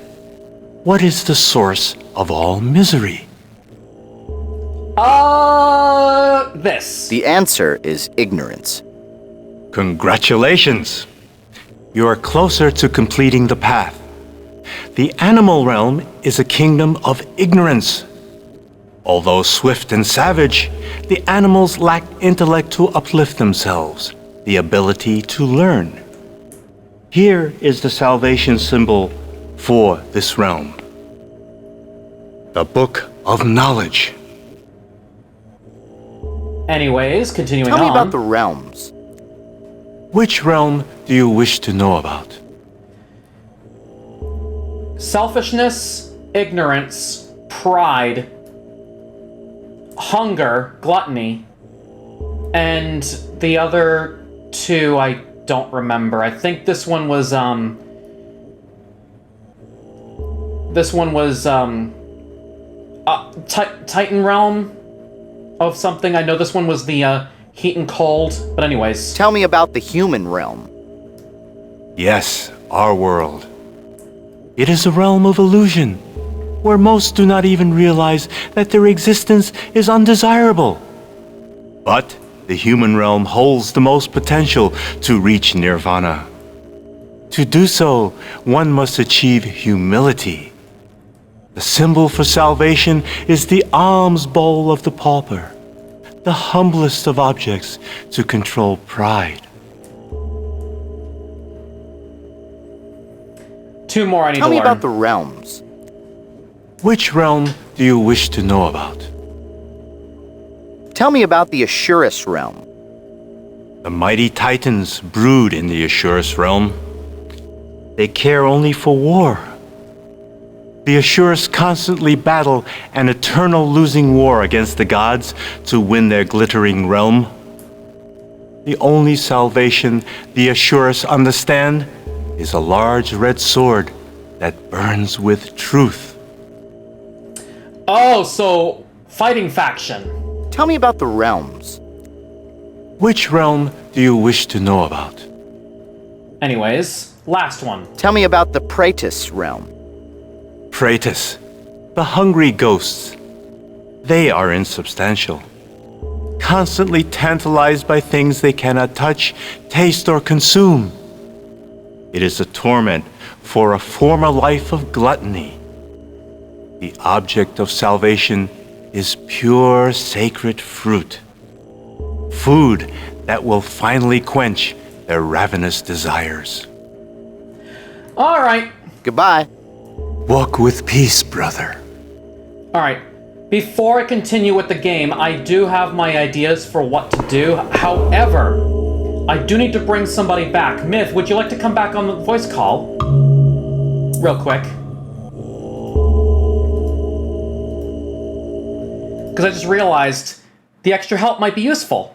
What is the source of all misery? This. The answer is ignorance. Congratulations! You are closer to completing the path. The animal realm is a kingdom of ignorance. Although swift and savage, the animals lack intellect to uplift themselves, the ability to learn. Here is the salvation symbol for this realm. The Book of Knowledge. Anyways, continuing on. Tell me about the realms. Which realm do you wish to know about? Selfishness, ignorance, pride, hunger, gluttony, and the other two I don't remember. I think this one was Titan realm of something. I know this one was the heat and cold, but anyways. Tell me about the human realm. Yes, our world. It is a realm of illusion, where most do not even realize that their existence is undesirable. But the human realm holds the most potential to reach nirvana. To do so, one must achieve humility. The symbol for salvation is the alms bowl of the pauper, the humblest of objects to control pride. Two more I need to learn. Tell me about the realms. Which realm do you wish to know about? Tell me about the Asurus realm. The mighty Titans brood in the Asurus realm. They care only for war. The Asurus constantly battle an eternal losing war against the gods to win their glittering realm. The only salvation the Asurus understand is a large red sword that burns with truth. Oh, so fighting faction. Tell me about the realms. Which realm do you wish to know about? Anyways, last one. Tell me about the Praetus realm. Praetus, the hungry ghosts. They are insubstantial, constantly tantalized by things they cannot touch, taste, or consume. It is a torment for a former life of gluttony. The object of salvation is pure sacred fruit. Food that will finally quench their ravenous desires. All right. Goodbye. Walk with peace, brother. All right. Before I continue with the game, I do have my ideas for what to do. However, I do need to bring somebody back. Myth, would you like to come back on the voice call? Real quick. Because I just realized the extra help might be useful.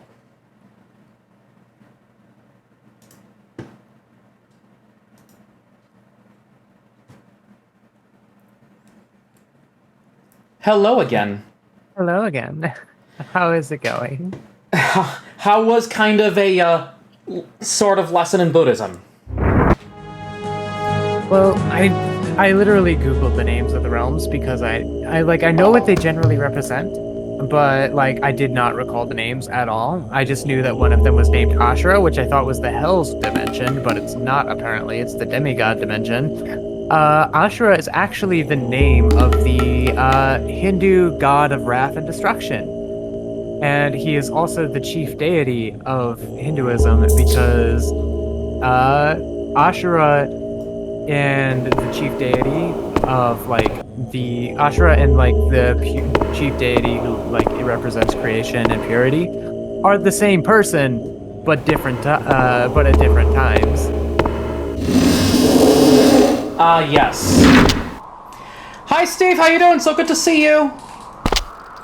Hello again. Hello again. How is it going? How was kind of a sort of lesson in Buddhism? Well, I literally googled the names of the realms because I know what they generally represent, but like I did not recall the names at all. I just knew that one of them was named Ashura, which I thought was the Hell's dimension, but it's not apparently. It's the demigod dimension. Ashura is actually the name of the Hindu god of wrath and destruction. And he is also the chief deity of Hinduism because Ashura and the chief deity of the Ashura and the chief deity who it represents creation and purity are the same person but at different times. Yes. Hi, Steve. How you doing? So good to see you.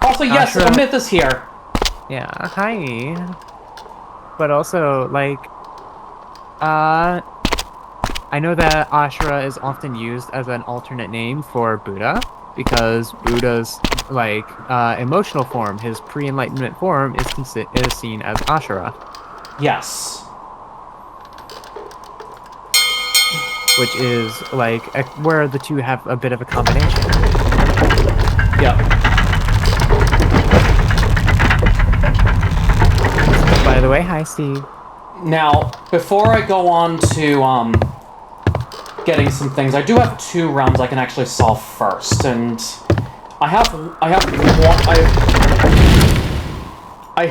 Also, yes, Ashura. Myth is here. Yeah, hi. But also, like, I know that Ashura is often used as an alternate name for Buddha, because Buddha's, like, emotional form, his pre-enlightenment form, is seen as Ashura. Yes. Which is, like, where the two have a bit of a combination. Yep. By the way, hi, Steve. Now, before I go on to, getting some things, I do have 2 realms I can actually solve first, and I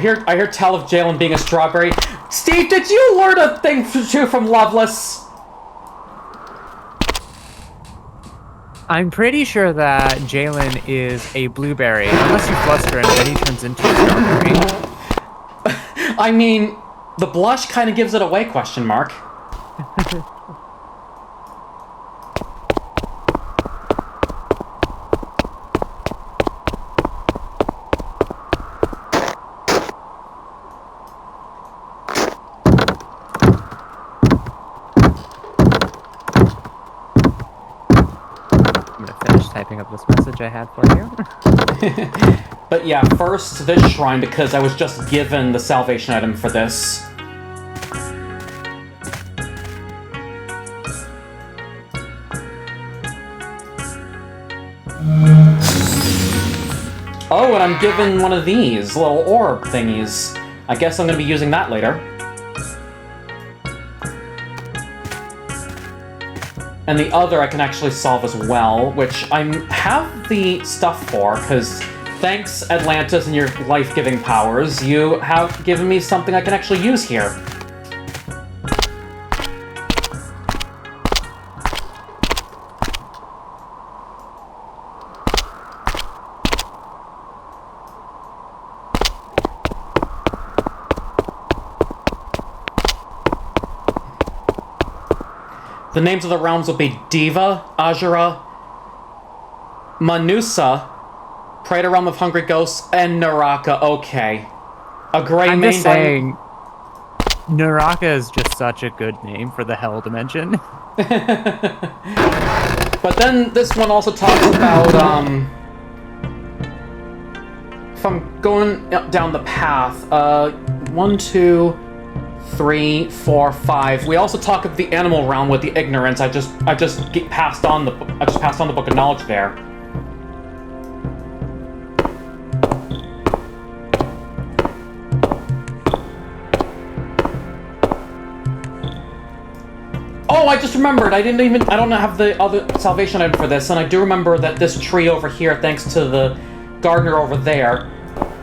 hear tell of Jalen being a strawberry. Steve, did you learn a thing or 2 from Loveless? I'm pretty sure that Jalen is a blueberry, unless you fluster him, then he turns into a strawberry. I mean, the blush kind of gives it away, question mark. I'm gonna finish typing up this message I had for you. But yeah, first this shrine, because I was just given the salvation item for this. Oh, and I'm given one of these little orb thingies. I guess I'm gonna be using that later. And the other I can actually solve as well, which I have the stuff for, because thanks, Atlantis, and your life-giving powers, you have given me something I can actually use here. The names of the realms will be Diva, Ajura, Manusa, Praetor Realm of Hungry Ghosts, and Naraka. Okay. A gray I'm main just saying, Naraka is just such a good name for the Hell Dimension. But then this one also talks about, if I'm going down the path, 1, 2, 3, 4, 5. We also talk of the animal realm with the ignorance. I just passed on the book of knowledge there. Oh, I just remembered. I don't have the other salvation item for this, and I do remember that this tree over here, thanks to the gardener over there,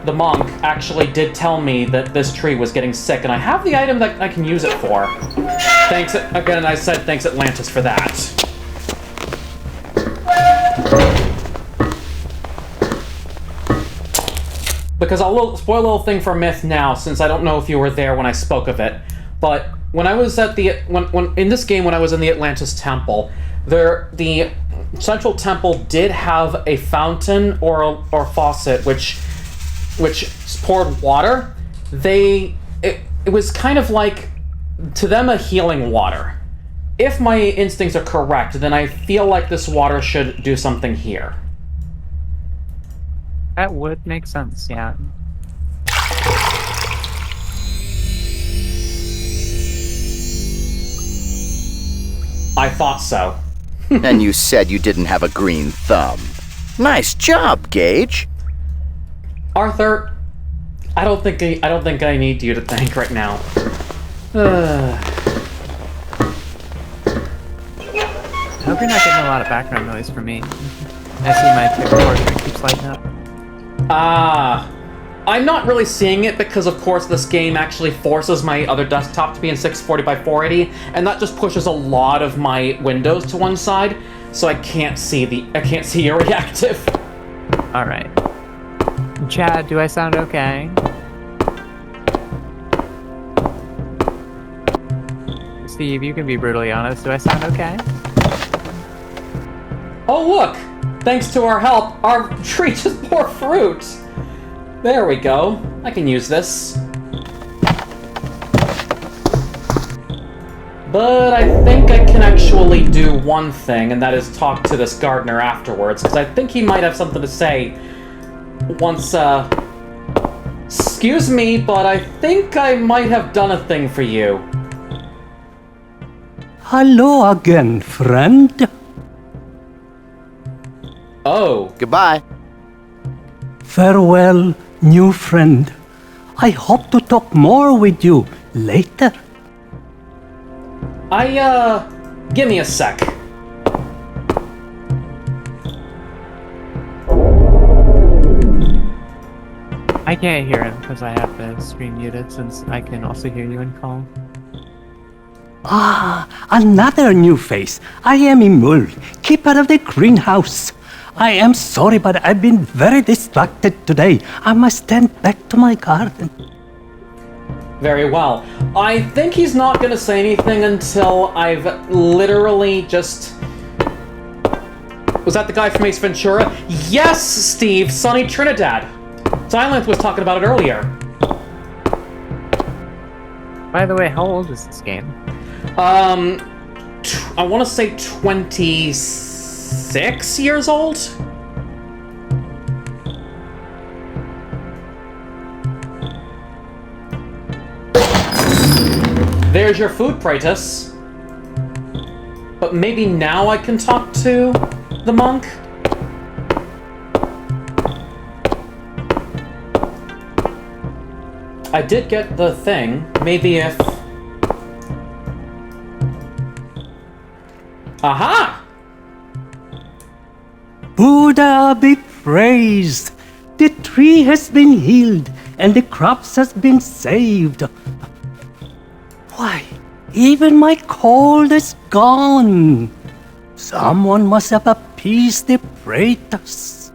the monk, actually did tell me that this tree was getting sick, and I have the item that I can use it for. Thanks, again, I said thanks Atlantis for that. Because I'll spoil a little thing for Myth now, since I don't know if you were there when I spoke of it, but when I was at the, in this game, when I was in the Atlantis Temple, the Central Temple did have a fountain or faucet which poured water. It was kind of like, to them, a healing water. If my instincts are correct, then I feel like this water should do something here. That would make sense, yeah. I thought so. And you said you didn't have a green thumb. Nice job, Gage. Arthur, I don't think I need you to thank right now. I hope you're not getting a lot of background noise from me. I see my picture portrait keeps lighting up. I'm not really seeing it because, of course, this game actually forces my other desktop to be in 640 by 480, and that just pushes a lot of my windows to one side, so I can't see your reactive. All right. Chad, do I sound okay? Steve, you can be brutally honest. Do I sound okay? Oh, look! Thanks to our help, our tree just bore fruit! There we go. I can use this. But I think I can actually do one thing, and that is talk to this gardener afterwards, because I think he might have something to say once, Excuse me, but I think I might have done a thing for you. Hello again, friend. Oh. Goodbye. Farewell, new friend. I hope to talk more with you later. Give me a sec. I can't hear him because I have the stream muted since I can also hear you in call. Ah, another new face. I am Imul, keeper of the greenhouse. I am sorry, but I've been very distracted today. I must tend back to my garden. Very well. I think he's not gonna say anything until I've literally just... Was that the guy from Ace Ventura? Yes, Steve! Sonny Trinidad! Silent was talking about it earlier. By the way, how old is this game? I want to say 26 years old? There's your food, Praetus. But maybe now I can talk to the monk? I did get the thing. Maybe if... Aha! Buddha be praised! The tree has been healed and the crops has been saved. Why, even my cold is gone. Someone must have appeased the Praetus.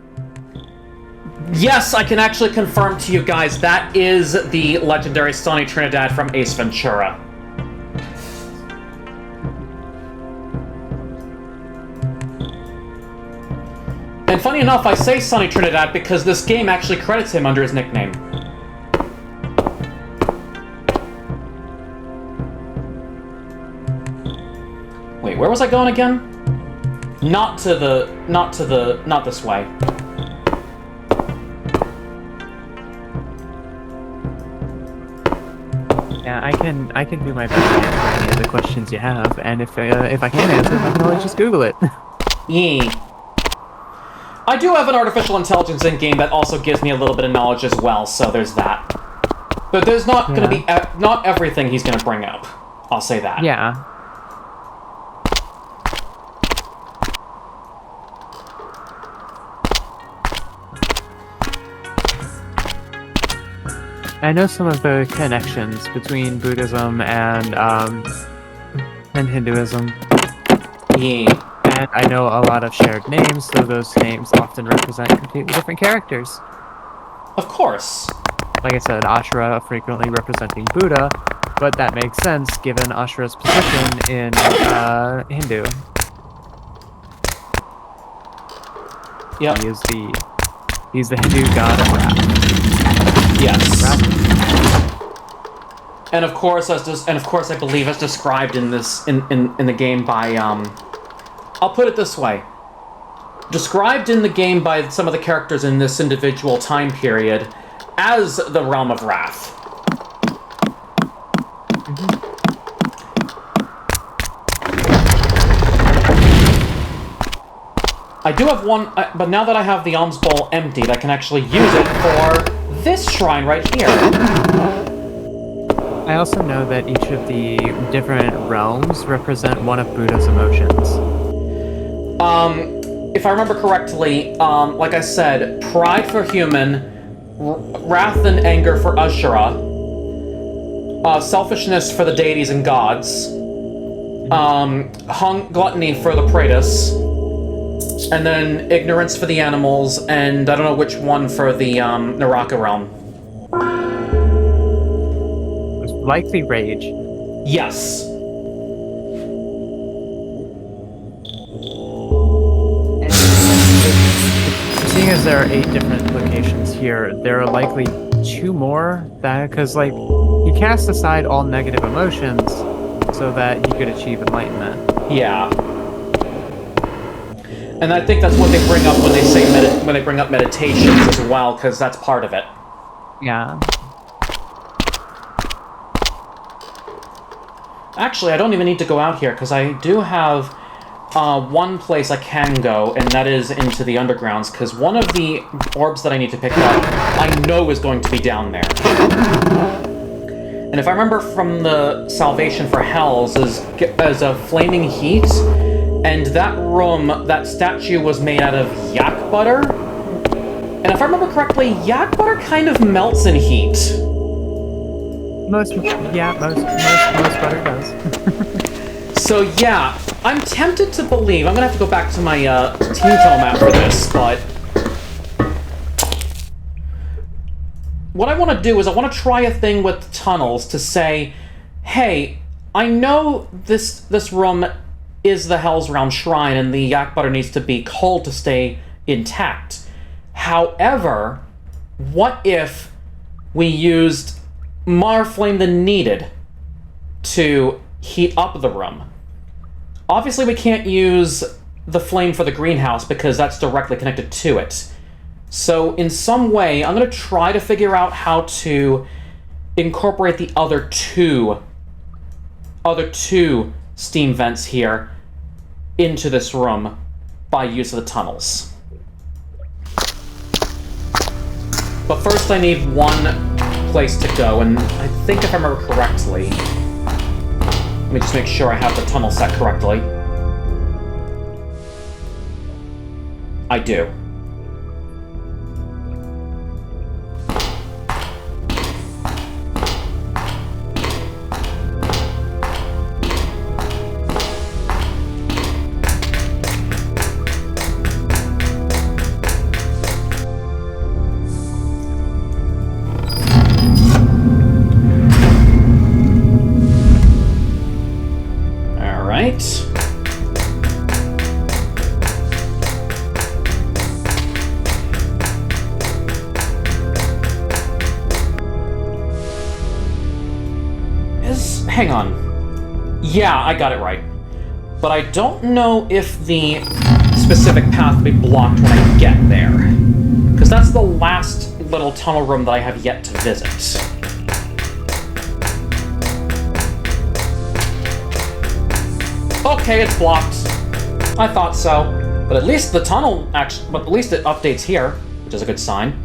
Yes, I can actually confirm to you guys that is the legendary Sonny Trinidad from Ace Ventura. And funny enough, I say Sonny Trinidad because this game actually credits him under his nickname. Wait, where was I going again? Not this way. Yeah, I can do my best to answer any of the questions you have, and if I can't answer them, I can always just Google it. Yee. I do have an artificial intelligence in game that also gives me a little bit of knowledge as well, so there's that. But there's not going to be not everything he's going to bring up. I'll say that. Yeah. I know some of the connections between Buddhism and Hinduism. Yeah. And I know a lot of shared names, so those names often represent completely different characters. Of course. Like I said, Ashura frequently representing Buddha, but that makes sense given Ashura's position in Hindu. Yep. He's the Hindu god of wrath. Yes. And of course, I believe as described in this in the game by I'll put it this way. Described in the game by some of the characters in this individual time period as the Realm of Wrath. I do have one, but now that I have the alms bowl emptied, I can actually use it for this shrine right here. I also know that each of the different realms represent one of Buddha's emotions. If I remember correctly, like I said, pride for human, wrath and anger for Ashura, selfishness for the deities and gods, gluttony for the Praetus, and then ignorance for the animals, and I don't know which one for the Naraka realm. Likely rage. Yes. Seeing as there are 8 different locations here, there are likely 2 more that, because like he cast aside all negative emotions so that he could achieve enlightenment. Yeah. And I think that's what they bring up when they say when they bring up meditations as well, because that's part of it. Yeah. Actually, I don't even need to go out here, because I do have one place I can go, and that is into the undergrounds, because one of the orbs that I need to pick up, I know is going to be down there. And if I remember from the Salvation for Hells, is a flaming heat, and that room, that statue was made out of yak butter. And if I remember correctly, yak butter kind of melts in heat. Most butter does. So yeah, I'm tempted to believe, I'm gonna have to go back to my Team Tunnel map for this, but what I want to do is I want to try a thing with tunnels to say, hey, I know this room is the Hell's Realm Shrine and the yak butter needs to be cold to stay intact. However, what if we used more flame than needed to heat up the room? Obviously, we can't use the flame for the greenhouse because that's directly connected to it. So in some way, I'm going to try to figure out how to incorporate the other two steam vents here into this room by use of the tunnels. But first I need one place to go, and I think if I remember correctly, let me just make sure I have the tunnel set correctly. I do. Hang on. Yeah, I got it right. But I don't know if the specific path will be blocked when I get there. Because that's the last little tunnel room that I have yet to visit. Okay, it's blocked. I thought so. But at least the tunnel but at least it updates here, which is a good sign.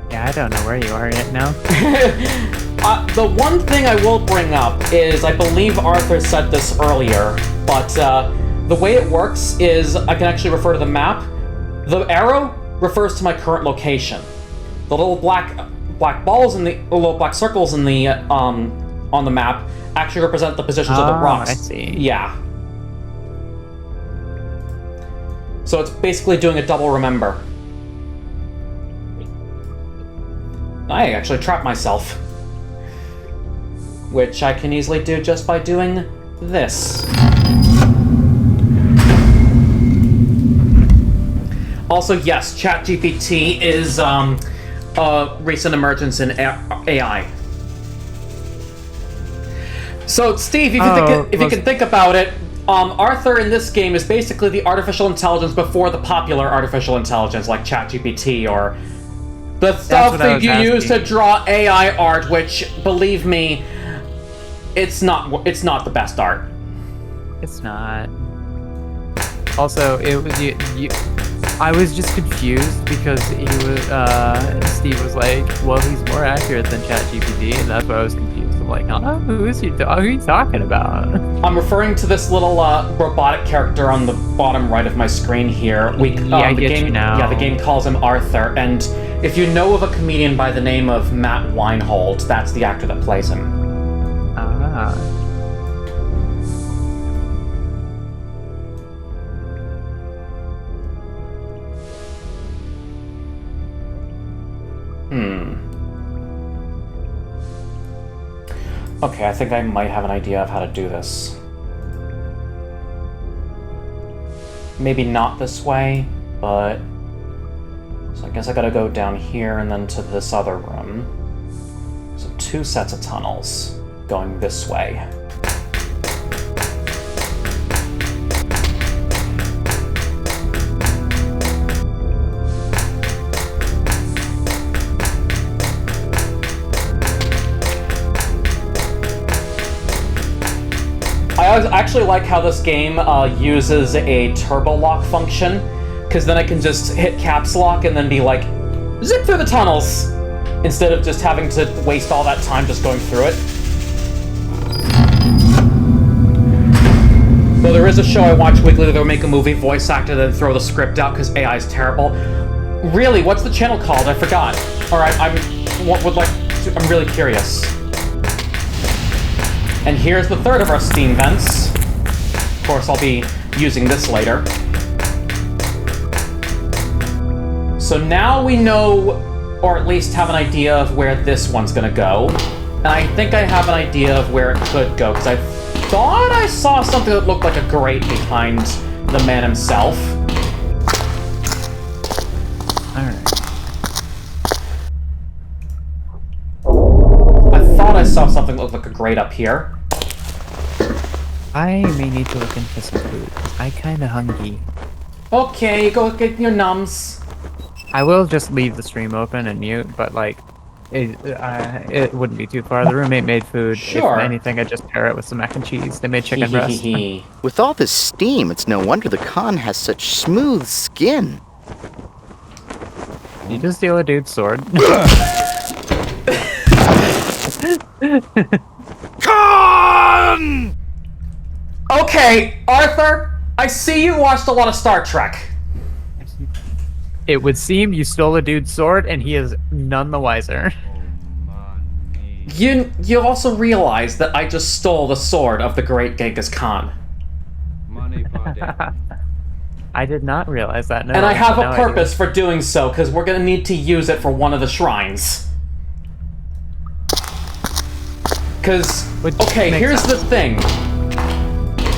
Yeah, I don't know where you are yet now. The one thing I will bring up is, I believe Arthur said this earlier, but the way it works is I can actually refer to the map. The arrow refers to my current location. The little black balls and the little black circles in the on the map actually represent the positions of the rocks. I see. Yeah. So it's basically doing a double remember. I actually trapped myself, which I can easily do just by doing this. Also, yes, ChatGPT is a recent emergence in AI. So, Steve, if you can think about it, Arthur in this game is basically the artificial intelligence before the popular artificial intelligence like ChatGPT or the stuff that you use to draw AI art, which, believe me, it's not the best art. It's not. Also, it was I was just confused because Steve was like, well, he's more accurate than ChatGPT, and that's why I was confused. I'm like, huh? Who are you talking about? I'm referring to this little robotic character on the bottom right of my screen here. I get you now. Yeah, the game calls him Arthur, and if you know of a comedian by the name of Matt Weinhold, that's the actor that plays him. Ah. Okay, I think I might have an idea of how to do this. Maybe not this way, but... So I guess I gotta go down here and then to this other room. So 2 sets of tunnels going this way. I actually like how this game uses a turbo lock function, because then I can just hit caps lock and then be like, zip through the tunnels, instead of just having to waste all that time just going through it. Though there is a show I watch weekly that they'll make a movie, voice actor, then throw the script out because AI is terrible. Really, what's the channel called? I forgot. Alright, I'm really curious. And here's the third of our steam vents. Of course, I'll be using this later. So now we know, or at least have an idea of where this one's gonna go. And I think I have an idea of where it could go, because I thought I saw something that looked like a grate behind the man himself. Alright. I thought I saw something that looked like a grate up here. I may need to look into some food. I kinda hungry. Okay, go get your nums. I will just leave the stream open and mute, but like, it wouldn't be too far. The roommate made food. Sure. If anything, I'd just pair it with some mac and cheese. They made chicken breast. With all this steam, it's no wonder the Khan has such smooth skin. You just steal a dude's sword. Khan! Okay, Arthur, I see you watched a lot of Star Trek. It would seem you stole a dude's sword, and he is none the wiser. You also realize that I just stole the sword of the great Genghis Khan. I did not realize that, no. And I have a Now purpose for doing so, because we're going to need to use it for one of the shrines. Because, okay, here's the thing.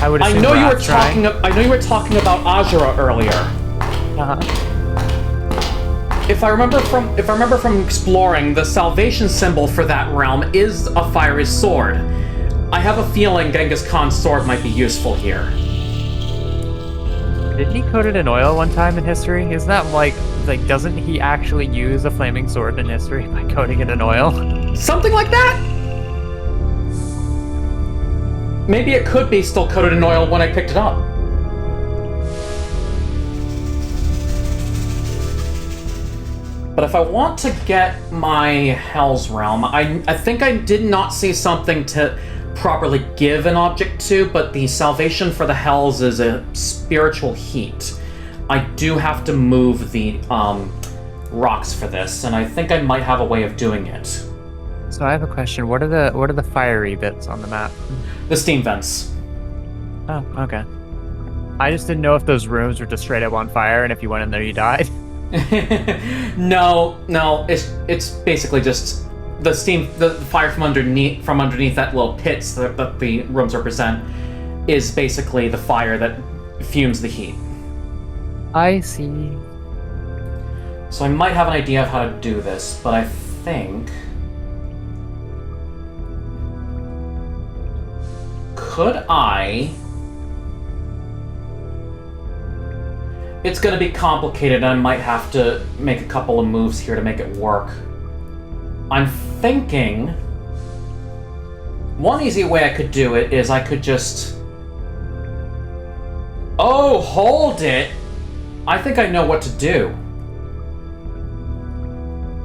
I would assume know you were Rock's trying. I know you were talking about Azura earlier. If I remember from exploring, the salvation symbol for that realm is a fiery sword. I have a feeling Genghis Khan's sword might be useful here. Didn't he coat it in oil one time in history? Isn't that like doesn't he actually use a flaming sword in history by coating it in oil? Something like that? Maybe it could be still coated in oil when I picked it up. But if I want to get my Hell's Realm, I think I did not see something to properly give an object to, but the salvation for the Hells is a spiritual heat. I do have to move the rocks for this, and I think I might have a way of doing it. So I have a question. What are the fiery bits on the map? The steam vents. Oh, okay. I just didn't know if those rooms were just straight up on fire, and if you went in there, you died. No, it's basically just the steam, the fire from underneath that little pits that the rooms represent is basically the fire that fumes the heat. I see. So I might have an idea of how to do this, but I think... Could I... It's going to be complicated, and I might have to make a couple of moves here to make it work. I'm thinking... One easy way I could do it is I could just... Oh, hold it! I think I know what to do.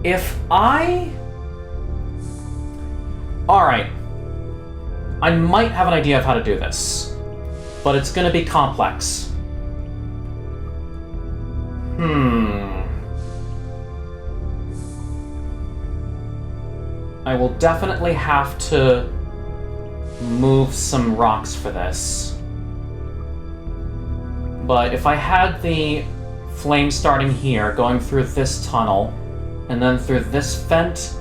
If I... Alright. I might have an idea of how to do this. But it's going to be complex. I will definitely have to move some rocks for this. But if I had the flame starting here, going through this tunnel, and then through this vent,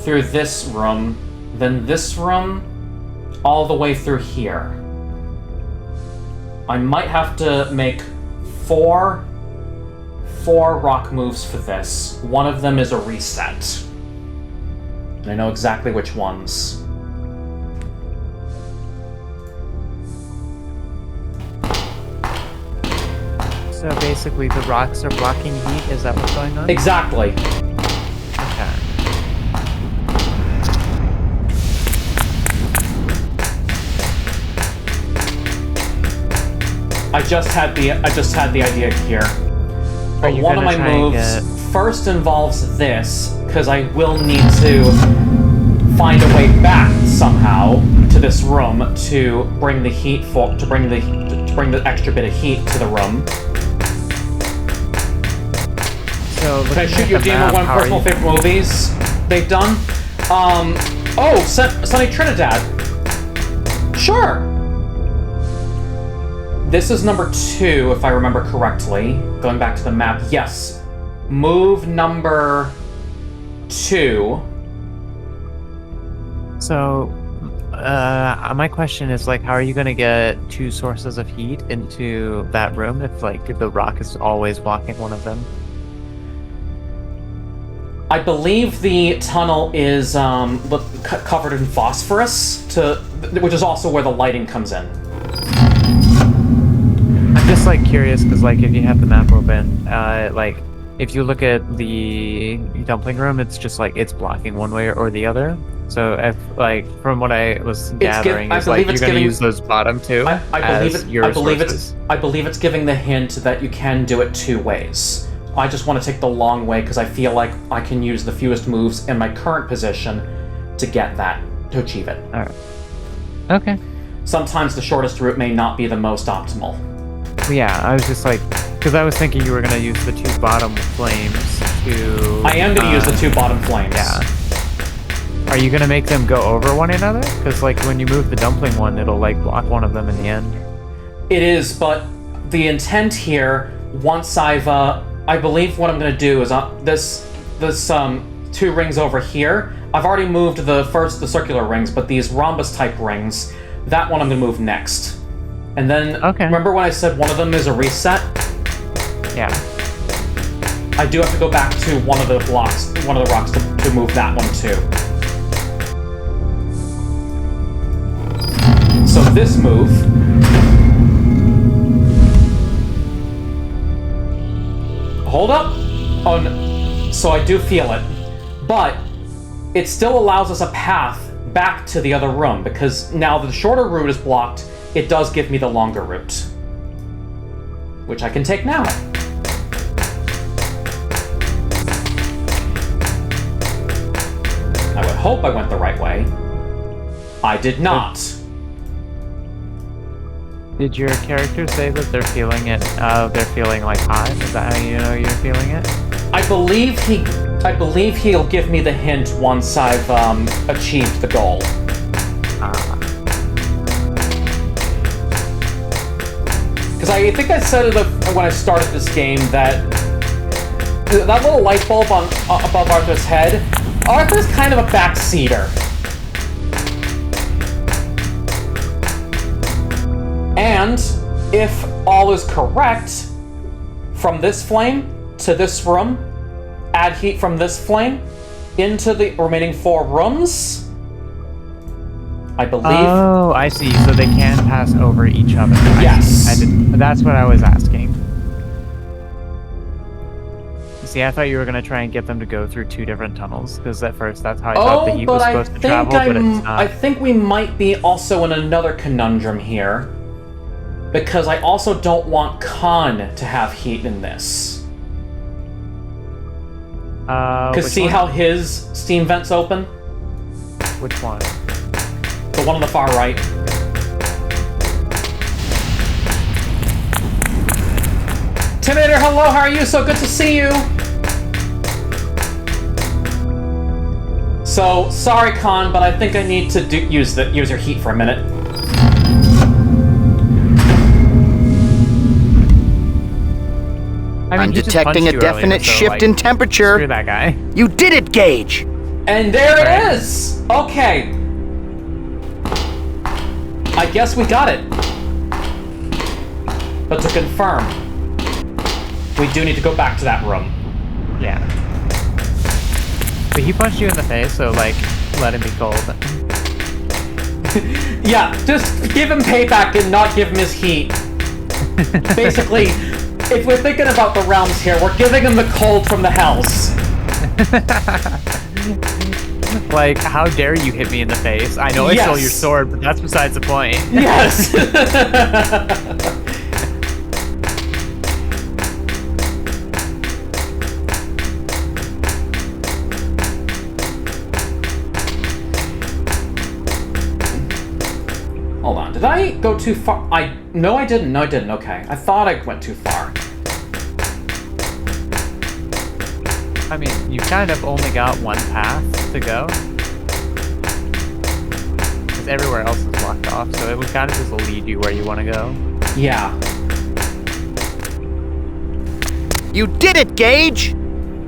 through this room, then this room, all the way through here. I might have to make four rock moves for this. One of them is a reset. And I know exactly which ones. So basically the rocks are blocking heat, is that what's going on? Exactly. Okay. I just had the idea here. But you one of gonna my try and moves first involves this, because I will need to find a way back somehow to this room to bring the heat to bring the extra bit of heat to the room. So can I shoot you a DM of one of my personal favorite movies they've done? Sunny Trinidad. Sure. This is number 2, if I remember correctly. Going back to the map, yes. Move number 2. So, my question is, like, how are you going to get 2 sources of heat into that room if, like, the rock is always blocking one of them? I believe the tunnel is covered in phosphorus, which is also where the lighting comes in. I'm just like curious because like if you have the map open, like if you look at the dumpling room, it's just like it's blocking one way or the other. So if like from what I was gathering, is like you're going to use those bottom two as your sources. I believe it's giving the hint that you can do it 2 ways. I just want to take the long way because I feel like I can use the fewest moves in my current position to get that, to achieve it. All right. Okay. Sometimes the shortest route may not be the most optimal. Yeah, I was just like, because I was thinking you were going to use the 2 bottom flames to... I am going to use the 2 bottom flames. Yeah. Are you going to make them go over one another? Because like when you move the dumpling one, it'll like block one of them in the end. It is, but the intent here, once I believe what I'm going to do is this 2 rings over here. I've already moved the circular rings, but these rhombus type rings, that one I'm going to move next. And then, remember when I said one of them is a reset? Yeah. I do have to go back to one of the rocks to move that one too. So this move... Hold up! Oh, no. So I do feel it. But it still allows us a path back to the other room, because now the shorter route is blocked, it does give me the longer route. Which I can take now. I would hope I went the right way. I did not. Did your character say that they're feeling it, they're feeling like hot? Is that how you know you're feeling it? I believe he'll give me the hint once I've achieved the goal. Because I think I said it when I started this game that little light bulb above Arthur's head, Arthur's kind of a backseater. And if all is correct, from this flame to this room, add heat from this flame into the remaining 4 rooms, I believe. Oh, I see. So they can pass over each other. Yes. That's what I was asking. See, I thought you were going to try and get them to go through 2 different tunnels, because at first that's how I thought the heat was supposed to travel, but it's not. I think we might be also in another conundrum here, because I also don't want Khan to have heat in this. Because see how his steam vents open? Which one? The one on the far right. Timidator, hello, how are you? So good to see you! So, sorry Khan, but I think I need to use your heat for a minute. I'm detecting a definite shift in temperature. Screw that guy. You did it, Gage! And there it is! Okay, I guess we got it. But to confirm, we do need to go back to that room. Yeah. But he punched you in the face, so, like, let him be cold. Yeah, just give him payback and not give him his heat. Basically, if we're thinking about the realms here, we're giving him the cold from the hells. Like, how dare you hit me in the face? I know I stole your sword, but that's besides the point. Yes! Hold on, did I go too far? No, I didn't. No, I didn't. Okay. I thought I went too far. I mean, you kind of only got one path to go. Because everywhere else is blocked off, so it would kind of just lead you where you want to go. Yeah. You did it, Gage!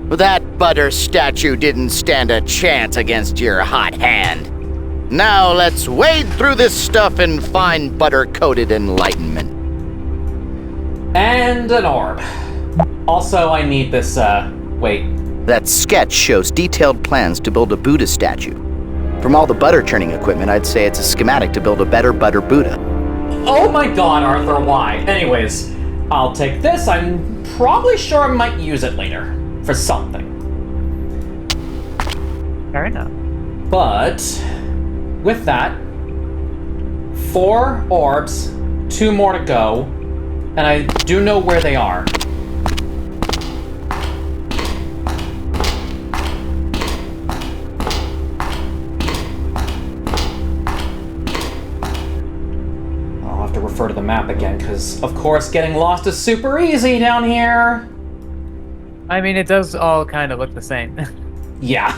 That butter statue didn't stand a chance against your hot hand. Now let's wade through this stuff and find butter-coated enlightenment. And an orb. Also, I need this, wait. That sketch shows detailed plans to build a Buddha statue. From all the butter churning equipment, I'd say it's a schematic to build a better butter Buddha. Oh my god, Arthur, why? Anyways, I'll take this. I'm probably sure I might use it later. For something. Fair enough. But, with that, 4 orbs, 2 more to go, and I do know where they are. I'll have to refer to the map again, because, of course, getting lost is super easy down here. I mean, it does all kind of look the same. Yeah.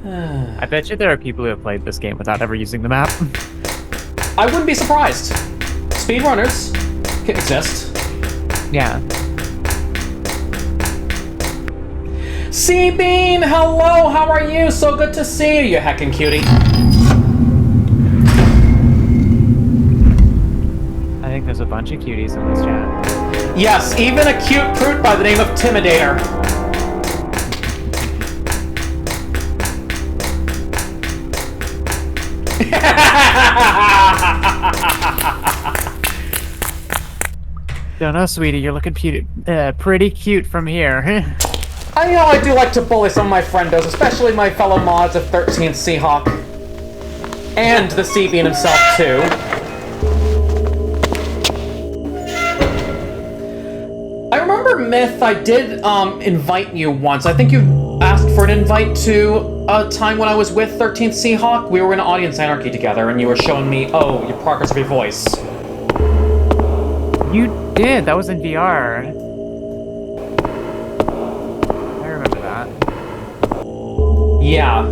I bet you there are people who have played this game without ever using the map. I wouldn't be surprised. Speedrunners can exist. Yeah. Seabean, hello, how are you? So good to see you, you heckin' cutie. I think there's a bunch of cuties in this chat. Yes, even a cute prude by the name of Timidator. Don't know, sweetie, you're looking pretty cute from here. I know I do like to bully some of my friendos, especially my fellow mods of 13th Seahawk. And the Seabean himself, too. I remember, Myth, I did invite you once. I think you asked for an invite to a time when I was with 13th Seahawk. We were in Audience Anarchy together, and you were showing me, oh, your progress of your voice. You did, that was in VR. I remember that. Yeah.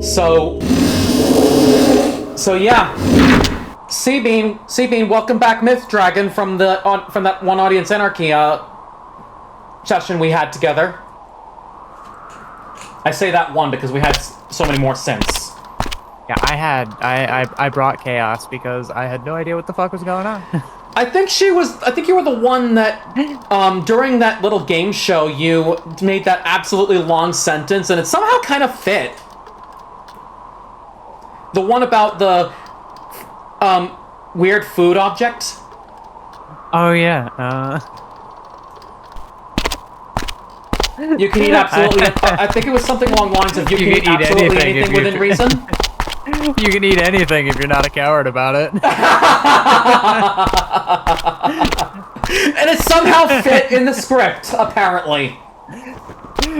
So yeah. Seabean, welcome back, Myth Dragon, from that one Audience Anarchy session we had together. I say that one because we had so many more since. Yeah, I brought chaos because I had no idea what the fuck was going on. I think you were the one that, during that little game show, you made that absolutely long sentence, and it somehow kind of fit. The one about the, weird food object. Oh, yeah, You can eat absolutely, I think it was something along the lines of you can eat absolutely anything within reason. You can eat anything if you're not a coward about it. And it somehow fit in the script, apparently.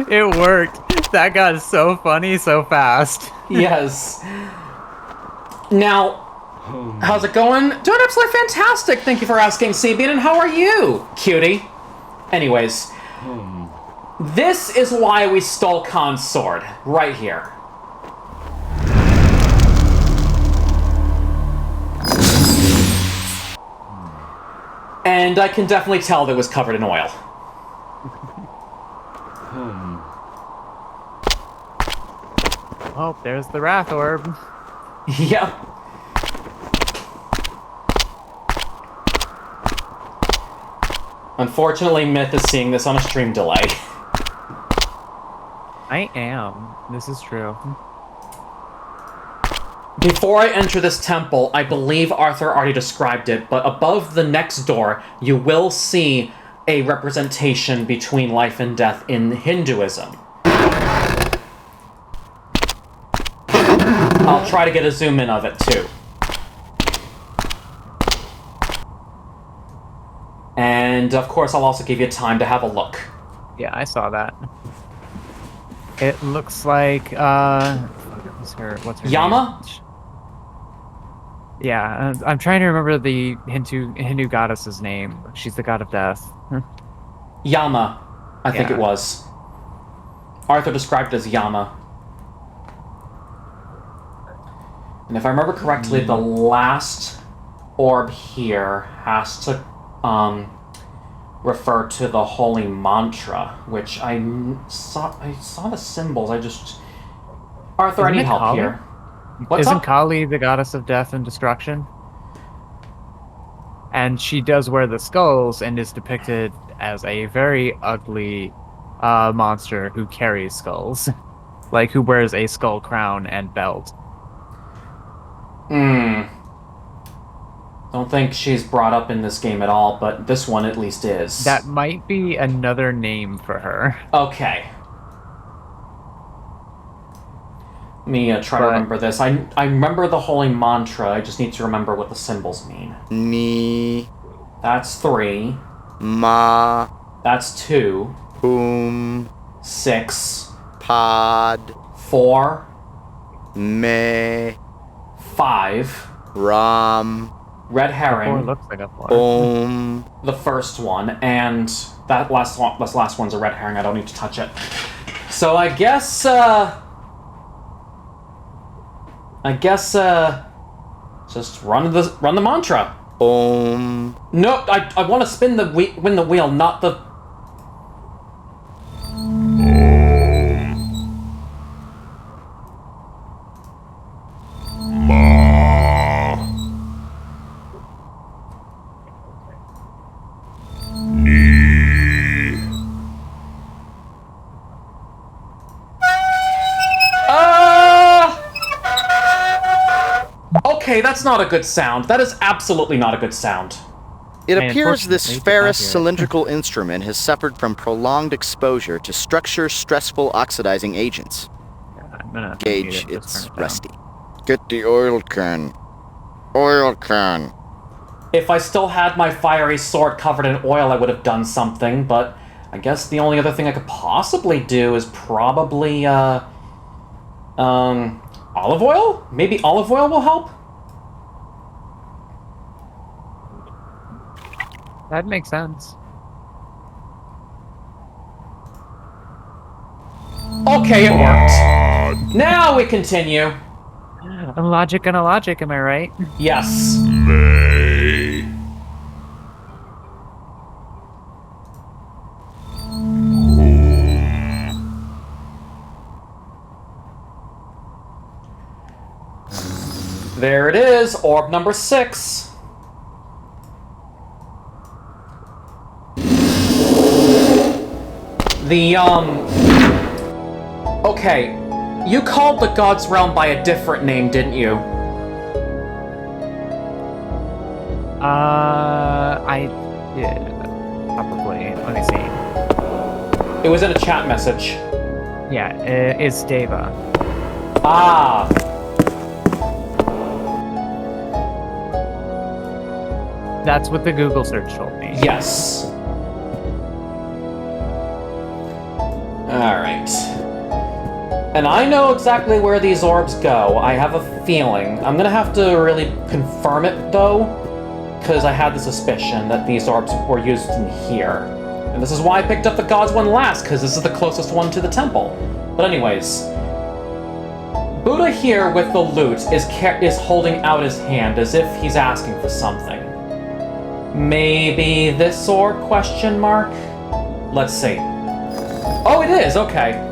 It worked. That got so funny so fast. Yes. Now, how's it going? Doing absolutely fantastic. Thank you for asking, Seabean. And how are you, cutie? Anyways, this is why we stole Khan's sword. Right here. And I can definitely tell that it was covered in oil. Oh, there's the Wrath Orb. Yep. Unfortunately, Myth is seeing this on a stream delay. I am. This is true. Before I enter this temple, I believe Arthur already described it, but above the next door, you will see a representation between life and death in Hinduism. I'll try to get a zoom in of it, too. And, of course, I'll also give you time to have a look. Yeah, I saw that. It looks like, what's her Yama? name? Yeah, I'm trying to remember the Hindu goddess's name. She's the god of death. Yama, I think Yeah. it was. Arthur described it as Yama. And if I remember correctly, the last orb here has to refer to the holy mantra, which I saw the symbols. Arthur, I Isn't need it help Kali? here. What's Isn't up? Kali the goddess of death and destruction? And she does wear the skulls and is depicted as a very ugly monster who carries skulls. Like, who wears a skull crown and belt. Don't think she's brought up in this game at all, but this one at least is. That might be another name for her. Okay. Let me try to remember this. I remember the holy mantra, I just need to remember what the symbols mean. Ni. That's 3. Ma. That's 2. 6. Pod. 4. Me. 5. Ram. Red herring. 4 looks like a 4. The first one, and that last one's a red herring. I don't need to touch it. So I guess just run the mantra. No, I want to win the wheel, not the. Okay, that's not a good sound. That is absolutely not a good sound. It appears this ferrous cylindrical instrument has suffered from prolonged exposure to structure-stressful oxidizing agents. Gauge, it's rusty. Get the oil can. Oil can. If I still had my fiery sword covered in oil, I would have done something, but I guess the only other thing I could possibly do is probably, olive oil? Maybe olive oil will help? That makes sense. Okay, it worked. Now we continue. A logic and a logic, am I right? Yes. There it is, orb number 6. Okay, you called the God's Realm by a different name, didn't you? I did. Probably. Let me see. It was in a chat message. Yeah, it's Deva. Ah. That's what the Google search told me. Yes. Alright. And I know exactly where these orbs go. I have a feeling. I'm gonna have to really confirm it, though, because I had the suspicion that these orbs were used in here. And this is why I picked up the God's one last, because this is the closest one to the temple. But anyways, Buddha here with the lute is holding out his hand as if he's asking for something. Maybe this orb, question mark? Let's see. Oh, it is, okay.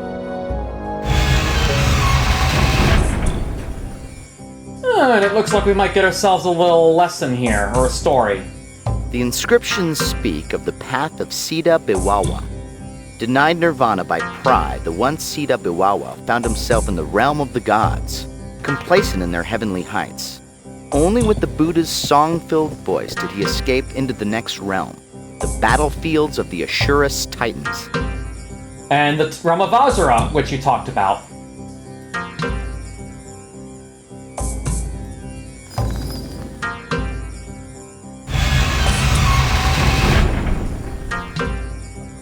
And it looks like we might get ourselves a little lesson here, or a story. The inscriptions speak of the path of Sita Biwawa. Denied nirvana by pride, the one Sita Biwawa found himself in the realm of the gods, complacent in their heavenly heights. Only with the Buddha's song-filled voice did he escape into the next realm, the battlefields of the Ashurus Titans. And the realm of Azura, which you talked about.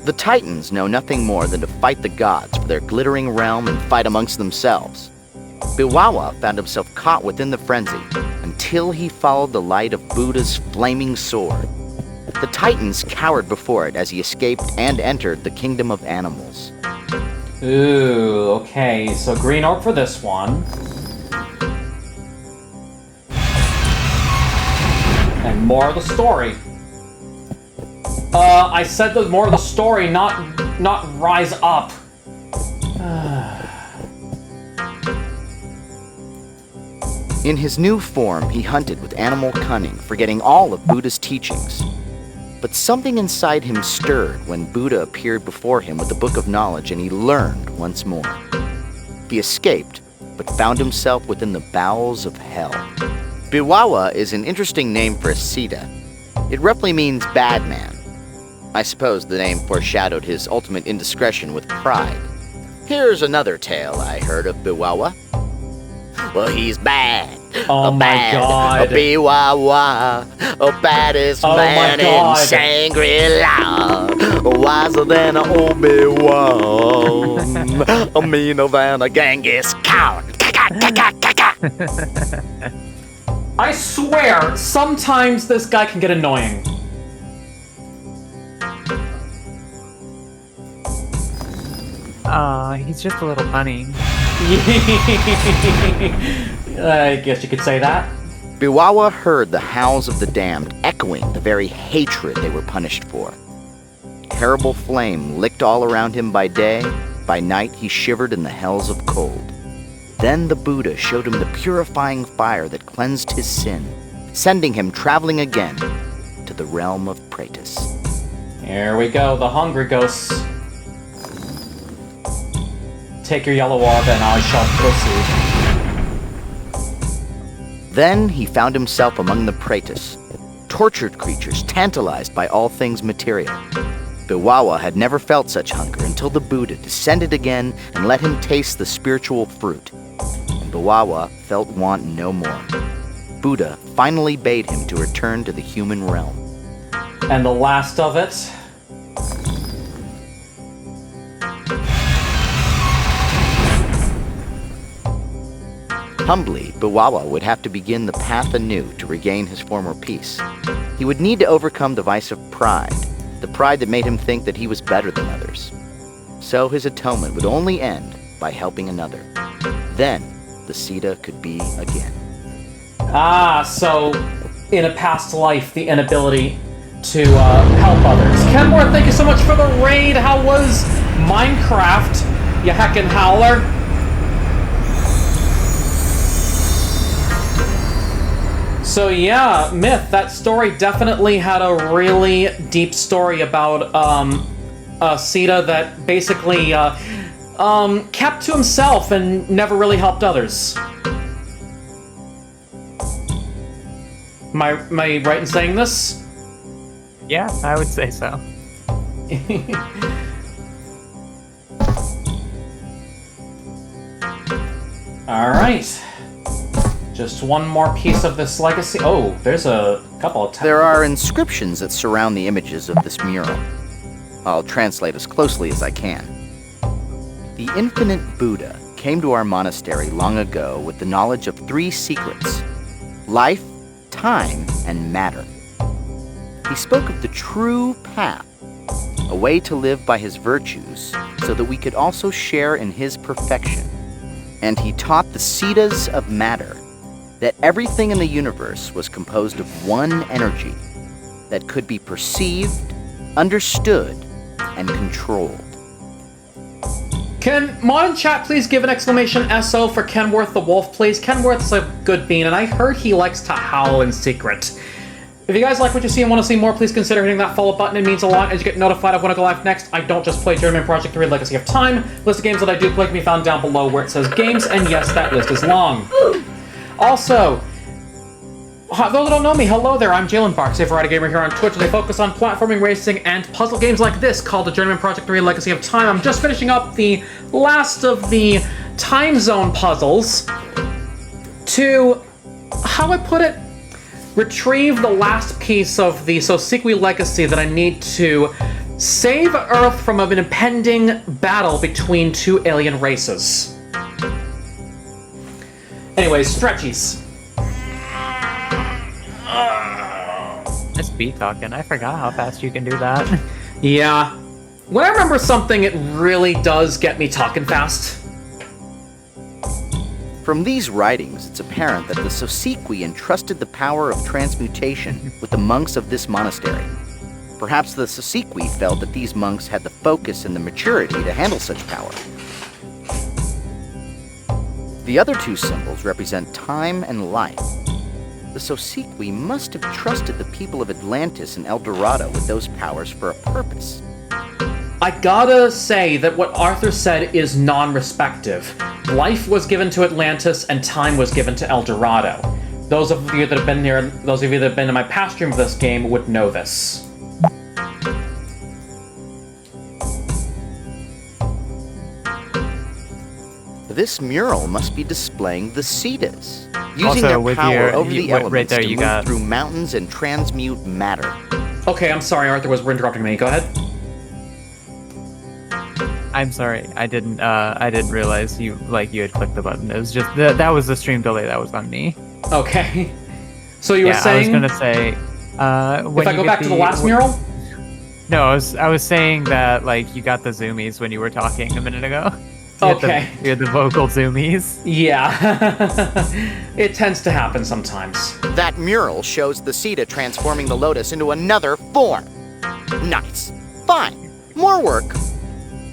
The Titans know nothing more than to fight the gods for their glittering realm and fight amongst themselves. Biwawa found himself caught within the frenzy until he followed the light of Buddha's flaming sword. The Titans cowered before it as he escaped and entered the kingdom of animals. Ooh, okay, so green orb for this one. And more of the story. I said the more of the story, not rise up. In his new form, he hunted with animal cunning, forgetting all of Buddha's teachings. But something inside him stirred when Buddha appeared before him with the Book of Knowledge, and he learned once more. He escaped, but found himself within the bowels of hell. Biwawa is an interesting name for a Sita. It roughly means bad man. I suppose the name foreshadowed his ultimate indiscretion with pride. Here's another tale I heard of Biwawa. Well, he's bad. Oh my god. Biwawa, baddest man in Shangri-La. Wiser than an Obi-Wan. Meaner than a Genghis Khan. I swear, sometimes this guy can get annoying. He's just a little funny. I guess you could say that. Biwawa heard the howls of the damned, echoing the very hatred they were punished for. Terrible flame licked all around him by day. By night, he shivered in the hells of cold. Then the Buddha showed him the purifying fire that cleansed his sin, sending him traveling again to the realm of Praetus. Here we go, the hungry ghosts. Take your yellow orb and I shall proceed. Then he found himself among the Praetus, tortured creatures tantalized by all things material. Biwawa had never felt such hunger until the Buddha descended again and let him taste the spiritual fruit. And Biwawa felt want no more. Buddha finally bade him to return to the human realm. And the last of it. Humbly, Biwawa would have to begin the path anew to regain his former peace. He would need to overcome the vice of pride, the pride that made him think that he was better than others. So his atonement would only end by helping another. Then, the Sita could be again. Ah, so in a past life, the inability to help others. Kenmore, thank you so much for the raid. How was Minecraft, you heckin' howler? So yeah, Myth, that story definitely had a really deep story about a Sita that basically kept to himself and never really helped others. Am I right in saying this? Yeah, I would say so. Alright. Just one more piece of this legacy. Oh, there's a couple of... There are inscriptions that surround the images of this mural. I'll translate as closely as I can. The infinite Buddha came to our monastery long ago with the knowledge of 3 secrets: life, time, and matter. He spoke of the true path, a way to live by his virtues so that we could also share in his perfection. And he taught the Siddhas of matter, that everything in the universe was composed of one energy that could be perceived, understood, and controlled. Can Mod in chat please give an exclamation SO for Kenworth the Wolf, please? Kenworth's a good bean, and I heard he likes to howl in secret. If you guys like what you see and want to see more, please consider hitting that follow button. It means a lot as you get notified of when I go live next. I don't just play Journeyman Project 3 Legacy of Time. List of games that I do play can be found down below where it says games, and yes, that list is long. Also, those that don't know me, hello there, I'm Jalen Barks, a variety gamer here on Twitch. They focus on platforming, racing, and puzzle games like this called the Journeyman Project 3 Legacy of Time. I'm just finishing up the last of the time zone puzzles to, how I put it, retrieve the last piece of the Sosequi legacy that I need to save Earth from an impending battle between two alien races. Anyways, stretchies. It's speed talking. I forgot how fast you can do that. Yeah. When I remember something, it really does get me talking fast. From these writings, it's apparent that the Sosequi entrusted the power of transmutation with the monks of this monastery. Perhaps the Sosequi felt that these monks had the focus and the maturity to handle such power. The other two symbols represent time and life. The Sosequi must have trusted the people of Atlantis and El Dorado with those powers for a purpose. I gotta say that what Arthur said is non-respective. Life was given to Atlantis and time was given to El Dorado. Those of you that have been here, those of you that have been in my past stream of this game would know this. This mural must be displaying the Cetas, using Also, their with power your- over the right elements there to you move got- through mountains and transmute matter. Okay, I'm sorry, Arthur was interrupting me. Go ahead. I'm sorry. I didn't realize you had clicked the button. It was just that was the stream delay. That was on me. Okay. So you were saying? I was gonna say. If I go back to the last mural? No, I was saying that you got the zoomies when you were talking a minute ago. Okay. You had the vocal zoomies. Yeah. It tends to happen sometimes. That mural shows the Ceta transforming the Lotus into another form. Nice. Fine. More work.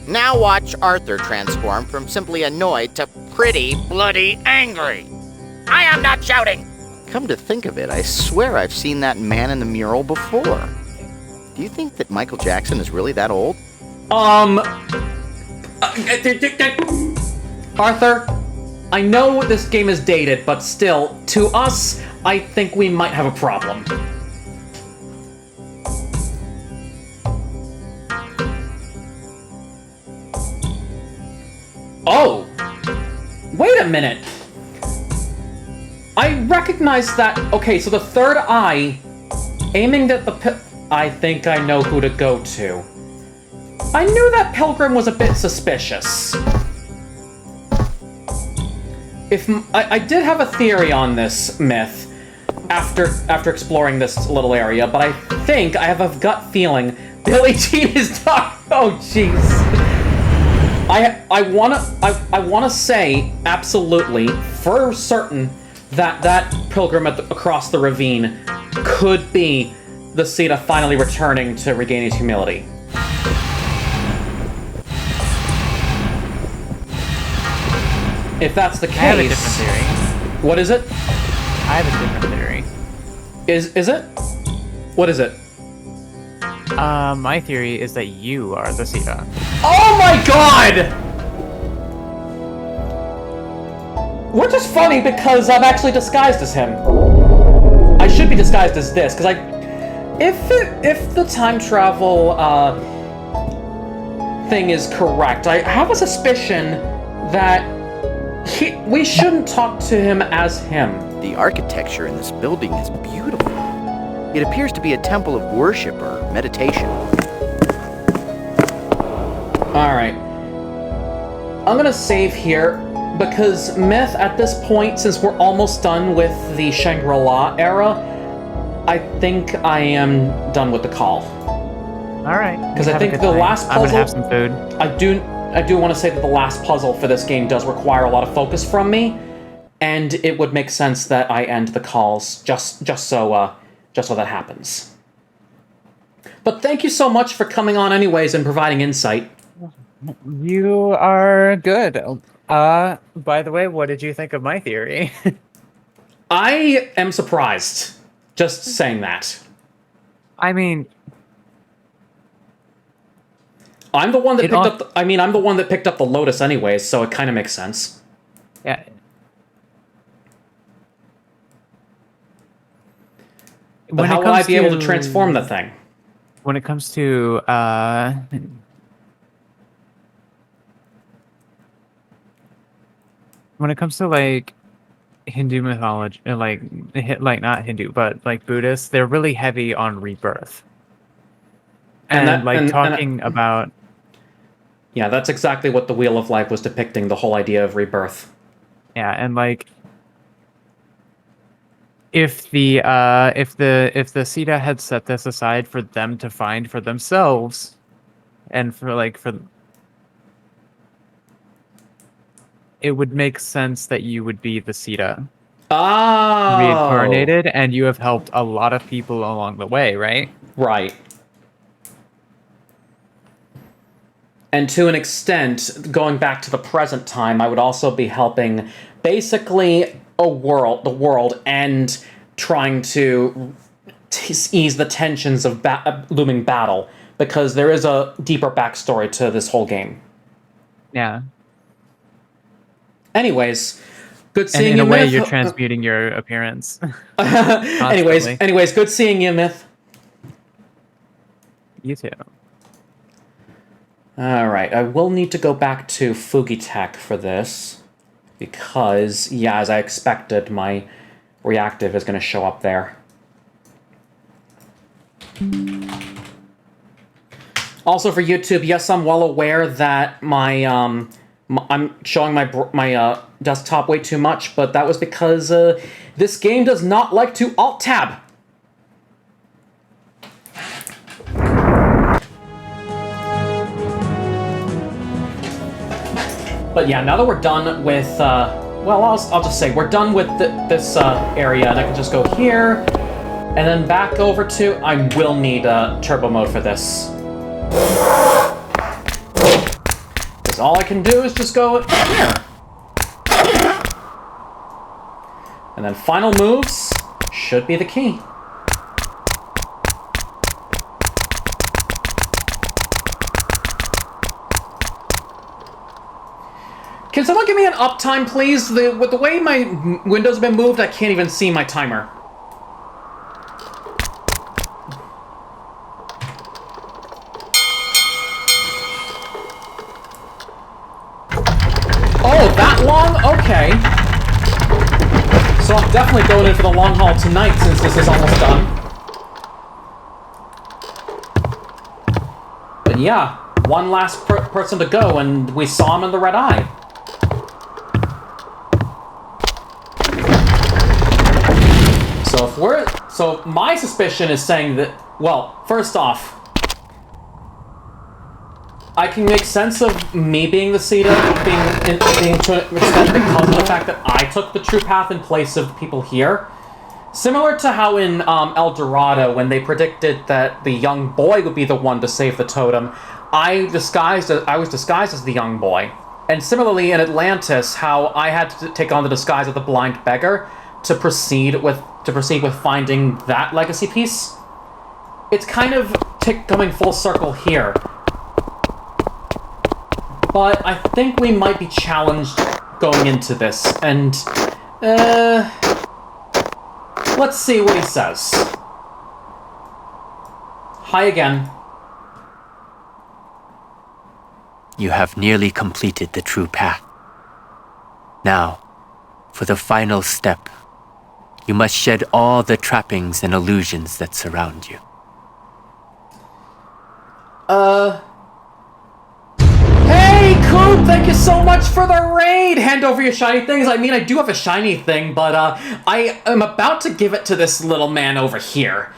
Now watch Arthur transform from simply annoyed to pretty bloody angry. I am not shouting! Come to think of it, I swear I've seen that man in the mural before. Do you think that Michael Jackson is really that old? Arthur, I know this game is dated, but still, to us, I think we might have a problem. Oh! Wait a minute! I recognize that... Okay, so the third eye, aiming at the I think I know who to go to. I knew that pilgrim was a bit suspicious. I did have a theory on this myth after exploring this little area, but I think I have a gut feeling Billie Jean is not... Oh, jeez. I wanna say absolutely for certain that pilgrim across the ravine could be the Ceta finally returning to regain his humility. If that's the case... I have a different theory. What is it? I have a different theory. Is it? What is it? My theory is that you are the Ceta. Oh my god! Which is funny because I'm actually disguised as him. I should be disguised as this, because if the time travel thing is correct, I have a suspicion that we shouldn't talk to him as him. The architecture in this building is beautiful. It appears to be a temple of worship or meditation. Alright. I'm gonna save here, because Myth, at this point, since we're almost done with the Shangri-La era, I think I am done with the call. Alright. Because I think the last puzzle... I'm gonna have some food. I do want to say that the last puzzle for this game does require a lot of focus from me, and it would make sense that I end the calls just so that happens. But thank you so much for coming on anyways and providing insight. You are good. By the way, what did you think of my theory? I am surprised. Just saying that. I mean, I'm the one that picked up. I'm the one that picked up the Lotus, anyways, so it kind of makes sense. Yeah. But how would I be able to transform the thing? When it comes to like Hindu mythology, like not Hindu, but like Buddhists, they're really heavy on rebirth. About. Yeah, that's exactly what the Wheel of Life was depicting, the whole idea of rebirth. Yeah, and like if the Sita had set this aside for them to find for themselves, and it would make sense that you would be the Sita. Oh. Reincarnated, and you have helped a lot of people along the way, right? Right. And to an extent, going back to the present time, I would also be helping basically the world, and trying to ease the tensions of looming battle, because there is a deeper backstory to this whole game. Yeah. Anyways, good seeing you, Myth. In a way, Myth. you're transmuting your appearance. anyways, good seeing you, Myth. You too. Alright, I will need to go back to Fugitech for this, because, yeah, as I expected, my reactive is going to show up there. Also for YouTube, yes, I'm well aware that I'm showing my desktop way too much, but that was because this game does not like to Alt-Tab. But yeah, now that we're done with, well, I'll just say we're done with this area, and I can just go here, and then back over to, I will need turbo mode for this. Because all I can do is just go here. And then final moves should be the key. Can someone give me an uptime, please? With the way my windows have been moved, I can't even see my timer. Oh, that long? Okay. So I'm definitely going in for the long haul tonight, since this is almost done. But yeah, one last person to go, and we saw him in the red eye. So my suspicion is saying that, well, first off, I can make sense of me being the Sita being to an extent because of the fact that I took the true path in place of people here. Similar to how in El Dorado, when they predicted that the young boy would be the one to save the totem, I was disguised as the young boy. And similarly in Atlantis, how I had to take on the disguise of the blind beggar to proceed with finding that legacy piece. It's kind of coming full circle here. But I think we might be challenged going into this, and let's see what he says. Hi again. You have nearly completed the true path. Now, for the final step, you must shed all the trappings and illusions that surround you. Hey, Coop! Thank you so much for the raid! Hand over your shiny things. I mean, I do have a shiny thing, but I am about to give it to this little man over here.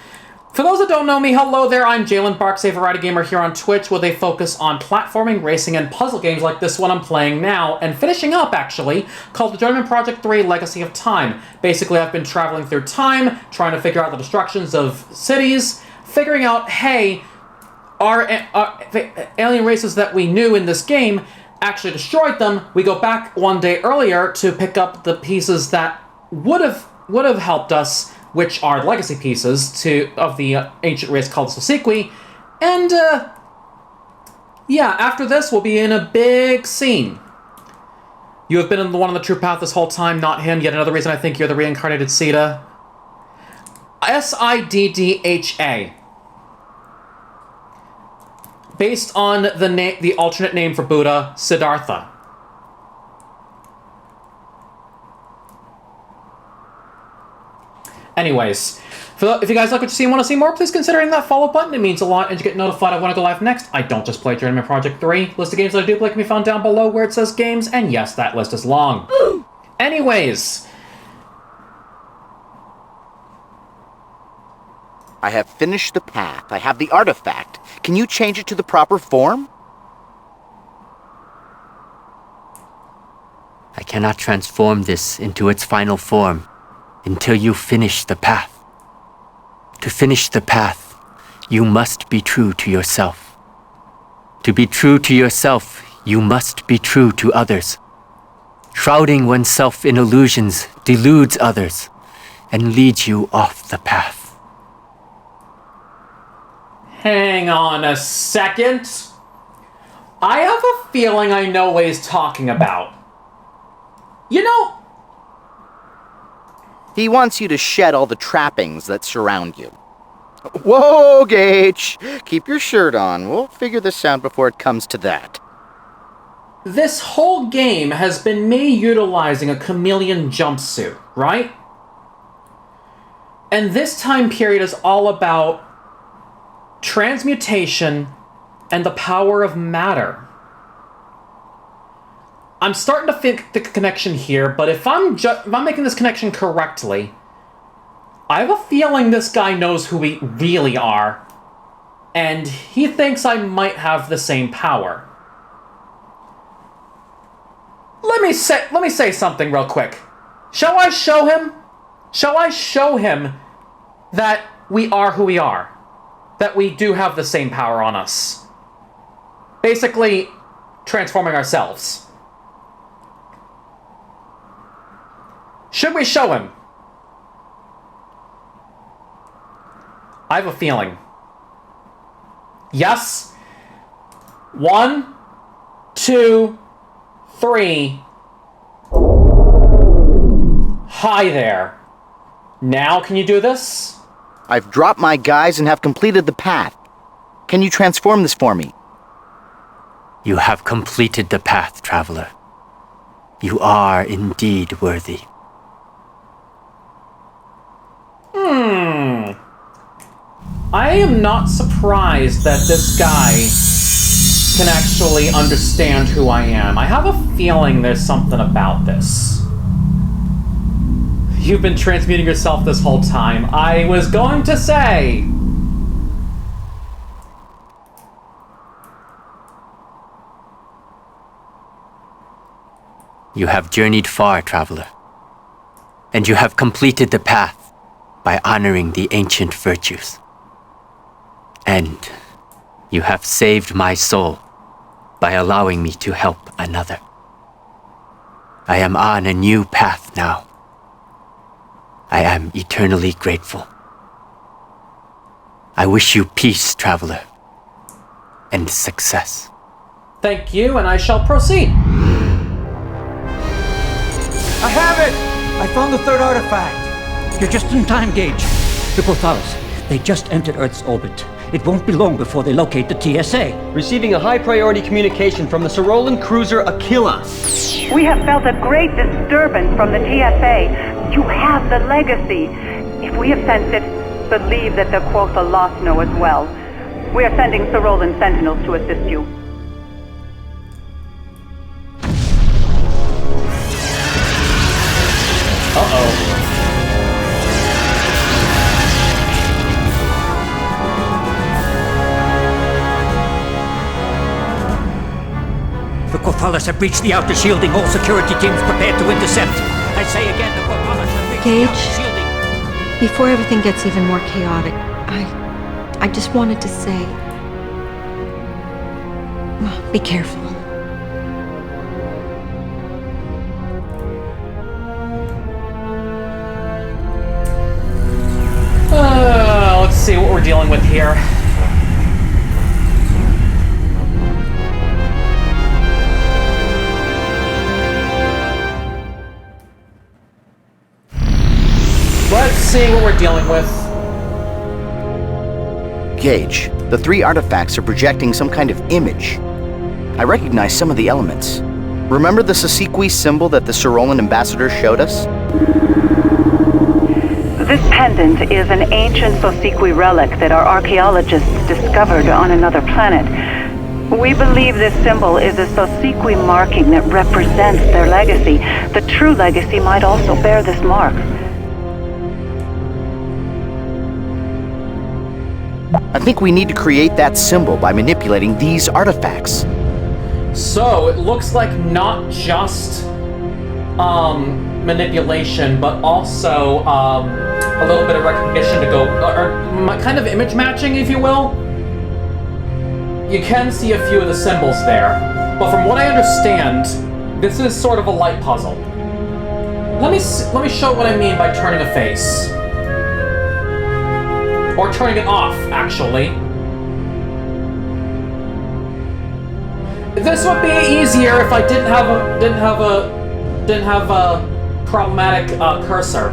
For those that don't know me, hello there, I'm Jalen Barksaver, Rider Gamer here on Twitch, where they focus on platforming, racing, and puzzle games like this one I'm playing now, and finishing up, actually, called the Journeyman Project 3 Legacy of Time. Basically, I've been traveling through time, trying to figure out the destructions of cities, figuring out, hey, our alien races that we knew in this game actually destroyed them. We go back one day earlier to pick up the pieces that would have helped us which are legacy pieces of the ancient race called Sosequi, and yeah, after this we'll be in a big scene. You have been in the one on the true path this whole time, not him. Yet another reason I think you're the reincarnated Sita. Siddha. Based on the alternate name for Buddha, Siddhartha. Anyways, if you guys like what you see and want to see more, please consider hitting that follow button. It means a lot, and you get notified when I go live next. I don't just play Journeyman Project 3. List of games that I do play can be found down below where it says games, and yes, that list is long. Anyways. I have finished the path. I have the artifact. Can you change it to the proper form? I cannot transform this into its final form until you finish the path. To finish the path, you must be true to yourself. To be true to yourself, you must be true to others. Shrouding oneself in illusions deludes others and leads you off the path. Hang on a second. I have a feeling I know what he's talking about. You know... He wants you to shed all the trappings that surround you. Whoa, Gage! Keep your shirt on. We'll figure this out before it comes to that. This whole game has been me utilizing a chameleon jumpsuit, right? And this time period is all about transmutation and the power of matter. I'm starting to think the connection here, but if I'm making this connection correctly, I have a feeling this guy knows who we really are, and he thinks I might have the same power. Let me say something real quick. Shall I show him? Shall I show him that we are who we are? That we do have the same power on us? Basically, transforming ourselves. Should we show him? I have a feeling. Yes? 1, 2, 3. Hi there. Now can you do this? I've dropped my guys and have completed the path. Can you transform this for me? You have completed the path, traveler. You are indeed worthy. I am not surprised that this guy can actually understand who I am. I have a feeling there's something about this. You've been transmuting yourself this whole time. I was going to say... You have journeyed far, traveler. And you have completed the path by honoring the ancient virtues. And you have saved my soul by allowing me to help another. I am on a new path now. I am eternally grateful. I wish you peace, traveler, and success. Thank you, and I shall proceed. I have it! I found the third artifact. You're just in time, Gage. The Quothalas, they just entered Earth's orbit. It won't be long before they locate the TSA. Receiving a high-priority communication from the Cerolan cruiser Aquila. We have felt a great disturbance from the TSA. You have the legacy. If we have sensed it, believe that the Quothalas know as well. We are sending Cerolan sentinels to assist you. Uh-oh. The Quothalas have breached the outer shielding. All security teams prepared to intercept. I say again, the Quothalas have breached the outer shielding. Before everything gets even more chaotic, I just wanted to say, well, be careful. see what we're dealing with here. Let's see what we're dealing with. Gage, the 3 artifacts are projecting some kind of image. I recognize some of the elements. Remember the Sasiqui symbol that the Cerolan ambassador showed us? This pendant is an ancient Sosiqui relic that our archaeologists discovered on another planet. We believe this symbol is a Sosiqui marking that represents their legacy. The true legacy might also bear this mark. I think we need to create that symbol by manipulating these artifacts. So, it looks like not just, manipulation, but also, a little bit of recognition to go, or kind of image matching, if you will. You can see a few of the symbols there, but from what I understand, this is sort of a light puzzle. Let me show what I mean by turning a face. Or turning it off, actually. This would be easier if I didn't have a problematic cursor.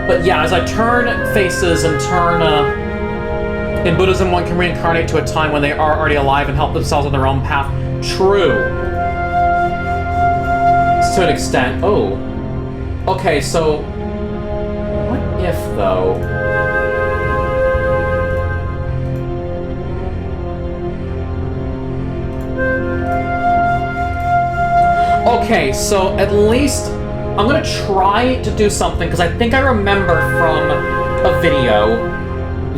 But yeah, as I turn faces and turn in Buddhism, one can reincarnate to a time when they are already alive and help themselves on their own path. True. To an extent. Oh. Okay, so what if though? Okay, so at least I'm gonna try to do something, because I think I remember from a video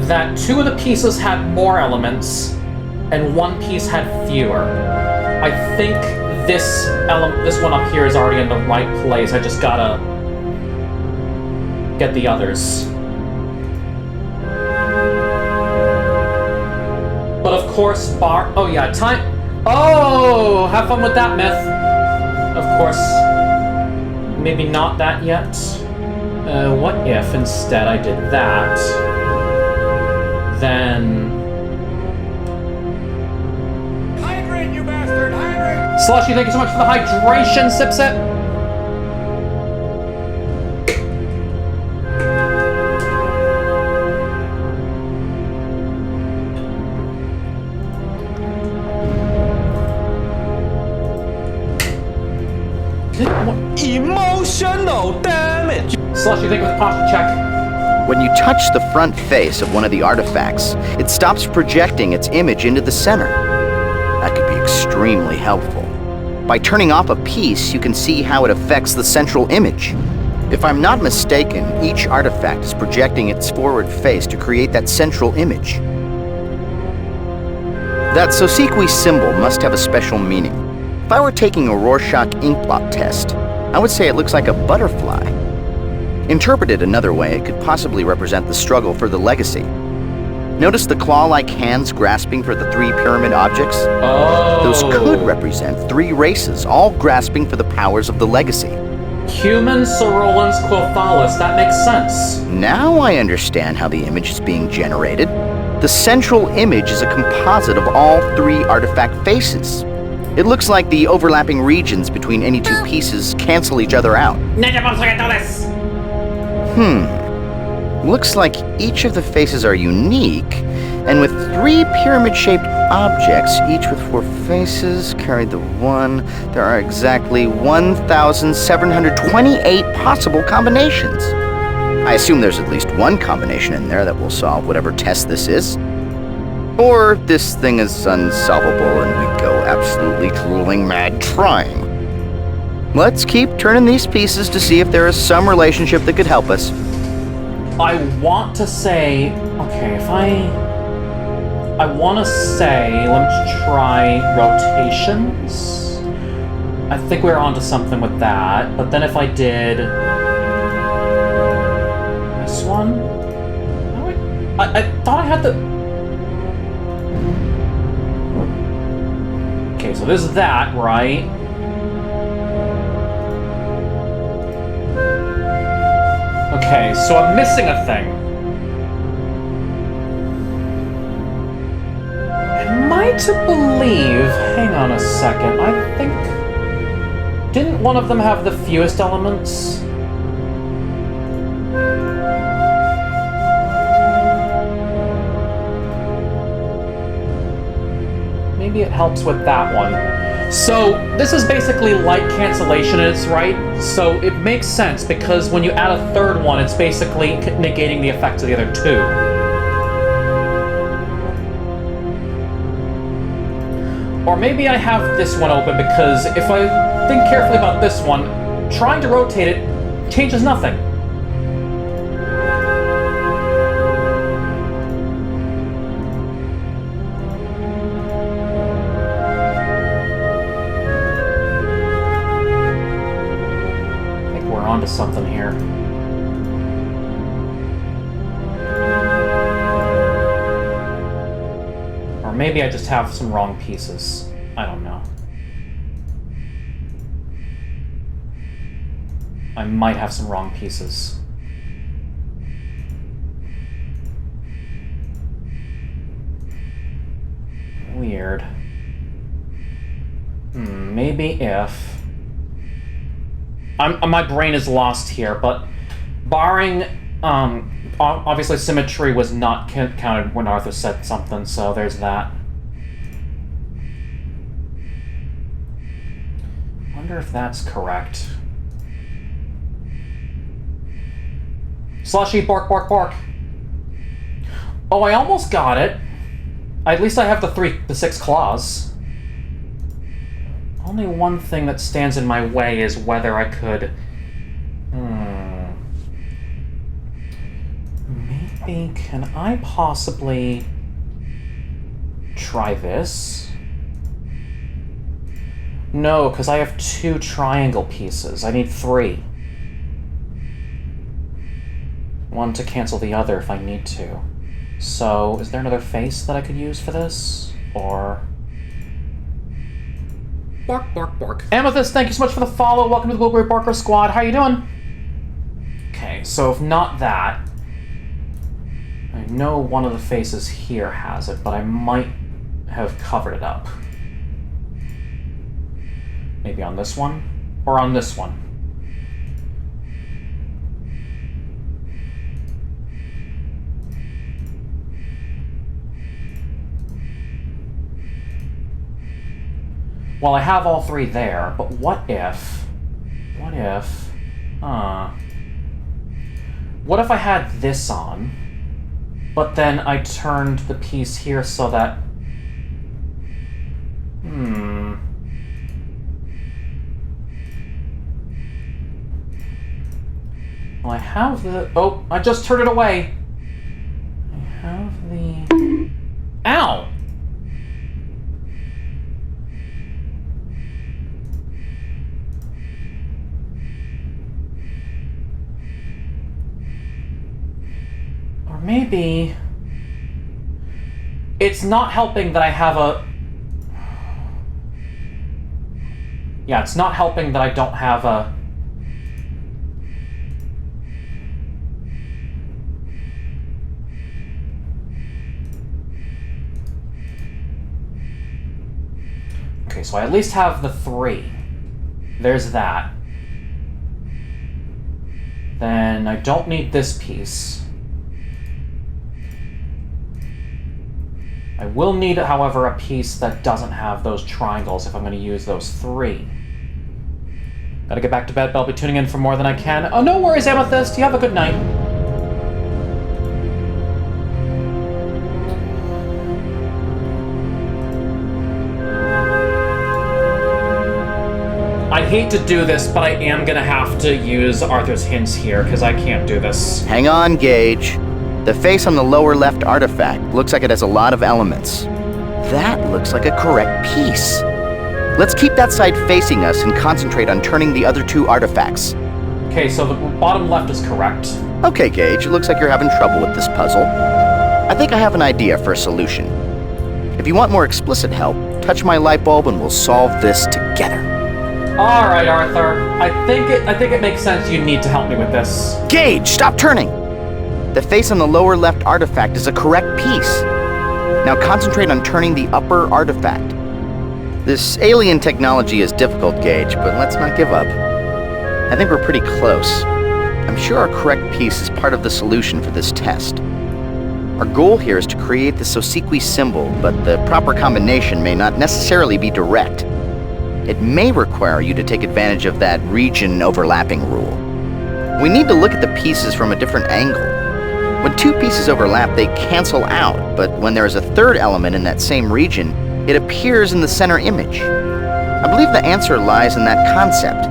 that 2 of the pieces had more elements and 1 piece had fewer. I think this one up here is already in the right place. I just gotta get the others. But of course, oh yeah, time. Oh, have fun with that, Myth. Of course, maybe not that yet. What if instead I did that? Then... Hydrate, you bastard! Hydrate! Slushy, thank you so much for the hydration, Sip Sip. Emotional damage! Slushy, thank you for the posture check. When you touch the front face of one of the artifacts, it stops projecting its image into the center. That could be extremely helpful. By turning off a piece, you can see how it affects the central image. If I'm not mistaken, each artifact is projecting its forward face to create that central image. That Sosiqui symbol must have a special meaning. If I were taking a Rorschach inkblot test, I would say it looks like a butterfly. Interpreted another way, it could possibly represent the struggle for the legacy. Notice the claw-like hands grasping for the 3 pyramid objects? Oh. Those could represent 3 races, all grasping for the powers of the legacy. Humans, Cerolans, Clothalis, that makes sense. Now I understand how the image is being generated. The central image is a composite of all 3 artifact faces. It looks like the overlapping regions between any 2 pieces cancel each other out. Looks like each of the faces are unique, and with 3 pyramid-shaped objects, each with 4 faces, carry the 1, there are exactly 1,728 possible combinations. I assume there's at least one combination in there that will solve whatever test this is. Or this thing is unsolvable and we go absolutely drooling mad trying. Let's keep turning these pieces to see if there is some relationship that could help us. I want to say... Okay, if I want to say... Let's try rotations. I think we're onto something with that. But then if I did... This one? I thought I had the... Okay, so this is that, right? Okay, so I'm missing a thing. led to believe... Hang on a second. I think... Didn't one of them have the fewest elements? Maybe it helps with that one. So, this is basically light cancellation in its right, so it makes sense, because when you add a third one, it's basically negating the effects of the other two. Or maybe I have this one open, because if I think carefully about this one, trying to rotate it changes nothing. Onto something here. Or maybe I just have some wrong pieces. I don't know. I might have some wrong pieces. Weird. Maybe if... my brain is lost here, but barring, obviously symmetry was not counted when Arthur said something, so there's that. Wonder if that's correct. Slushy, bork, bork, bork. Oh, I almost got it. At least I have the 6 claws. Only one thing that stands in my way is whether I could... Maybe... Can I possibly... try this? No, because I have 2 triangle pieces. I need 3. One to cancel the other if I need to. So, is there another face that I could use for this? Or... Bark, bark, bark. Amethyst, thank you so much for the follow. Welcome to the Blueberry Barker Squad. How you doing? Okay, so if not that... I know one of the faces here has it, but I might have covered it up. Maybe on this one? Or on this one? Well, I have all 3 there, but what if... What if I had this on, but then I turned the piece here so that... Well, I have the... Oh, I just turned it away! I have the... Ow! Maybe... It's not helping that I have a... Yeah, it's not helping that I don't have a... Okay, so I at least have the 3. There's that. Then I don't need this piece. I will need, however, a piece that doesn't have those triangles if I'm going to use those 3. Gotta get back to bed, but I'll be tuning in for more than I can. Oh, no worries, Amethyst. You have a good night. I hate to do this, but I am going to have to use Arthur's hints here, because I can't do this. Hang on, Gage. The face on the lower left artifact looks like it has a lot of elements. That looks like a correct piece. Let's keep that side facing us and concentrate on turning the other 2 artifacts. Okay, so the bottom left is correct. Okay, Gage, it looks like you're having trouble with this puzzle. I think I have an idea for a solution. If you want more explicit help, touch my light bulb and we'll solve this together. All right, Arthur. I think it makes sense you need to help me with this. Gage, stop turning! The face on the lower left artifact is a correct piece. Now concentrate on turning the upper artifact. This alien technology is difficult, Gage, but let's not give up. I think we're pretty close. I'm sure our correct piece is part of the solution for this test. Our goal here is to create the Sosequi symbol, but the proper combination may not necessarily be direct. It may require you to take advantage of that region overlapping rule. We need to look at the pieces from a different angle. When two pieces overlap, they cancel out, but when there is a third element in that same region, it appears in the center image. I believe the answer lies in that concept.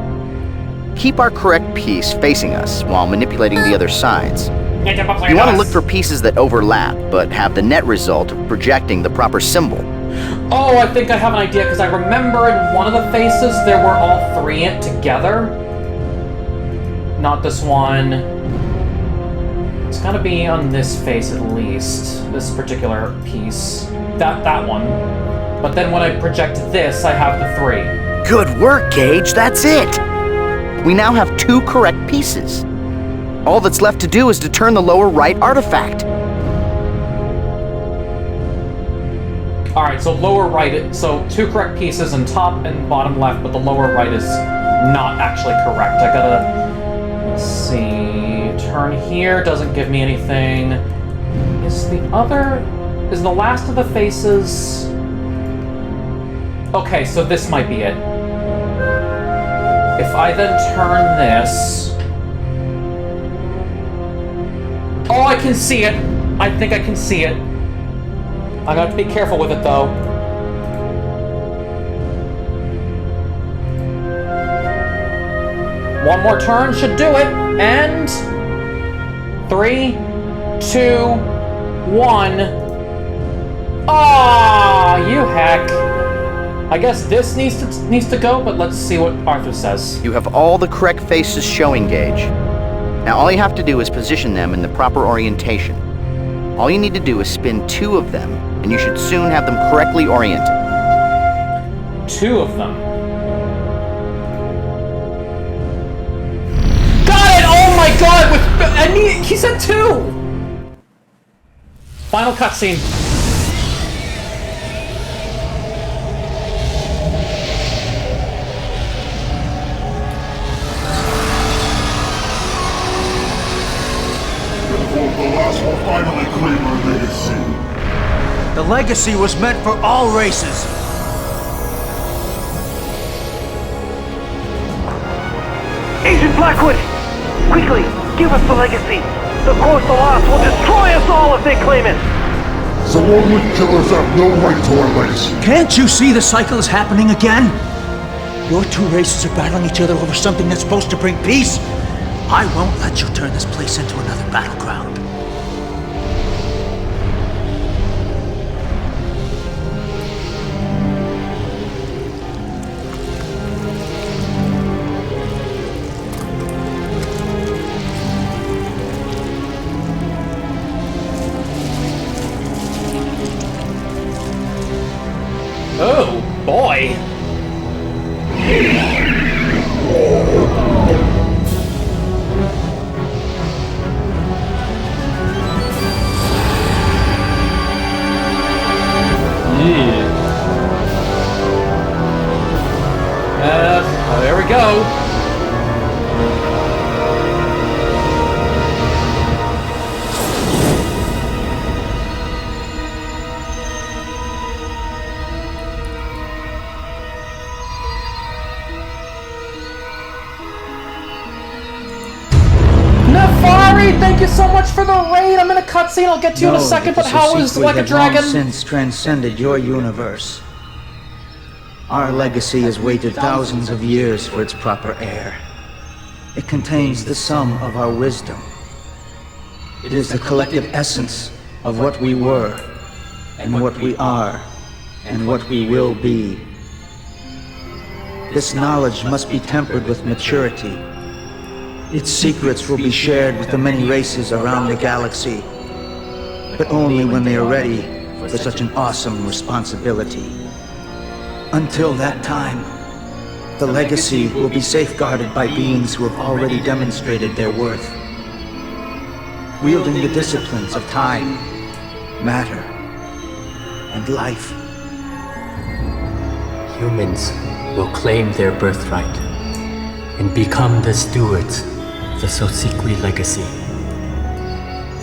Keep our correct piece facing us while manipulating the other sides. You want to look for pieces that overlap, but have the net result of projecting the proper symbol. Oh, I think I have an idea, because I remember in one of the faces there were all three together. Not this one. It's gotta be on this face at least. This particular piece. That one. But then when I project this, I have the three. Good work, Gage. That's it. We now have two correct pieces. All that's left to do is to turn the lower right artifact. Alright, so lower right, so two correct pieces in top and bottom left, but the lower right is not actually correct. I gotta, let's see, turn here, doesn't give me anything. Is the last of the faces... Okay, so this might be it. If I then turn this... Oh, I can see it! I think I can see it. I'm gonna have to be careful with it, though. One more turn should do it. And... 3, 2, 1... Ah, you heck. I guess this needs to go, but let's see what Arthur says. You have all the correct faces showing, Gage. Now all you have to do is position them in the proper orientation. All you need to do is spin 2 of them, and you should soon have them correctly oriented. 2 of them. Got it! Oh my god! He said 2! Final cutscene. Will finally claim our legacy. The legacy was meant for all races. Agent Blackwood! Quickly, give us the legacy! The Colossus will destroy us all if they claim it! Zerolian killers have no right to our legacy. Can't you see the cycle is happening again? Your two races are battling each other over something that's supposed to bring peace. I won't let you turn this place into another battleground. Oh, boy. There we go. Nefari, thank you so much for the raid. I'm in a cutscene. I'll get to you in a second. But how is Like a Dragon? Since transcended your universe. Our legacy has waited thousands of years for its proper heir. It contains the sum of our wisdom. It is the collective essence of what we were, and what we are, and what we will be. This knowledge must be tempered with maturity. Its secrets will be shared with the many races around the galaxy, but only when they are ready for such an awesome responsibility. Until that time, the legacy will be safeguarded by beings who have already demonstrated their worth. Wielding the disciplines of time, matter, and life. Humans will claim their birthright and become the stewards of the Sosikwi legacy.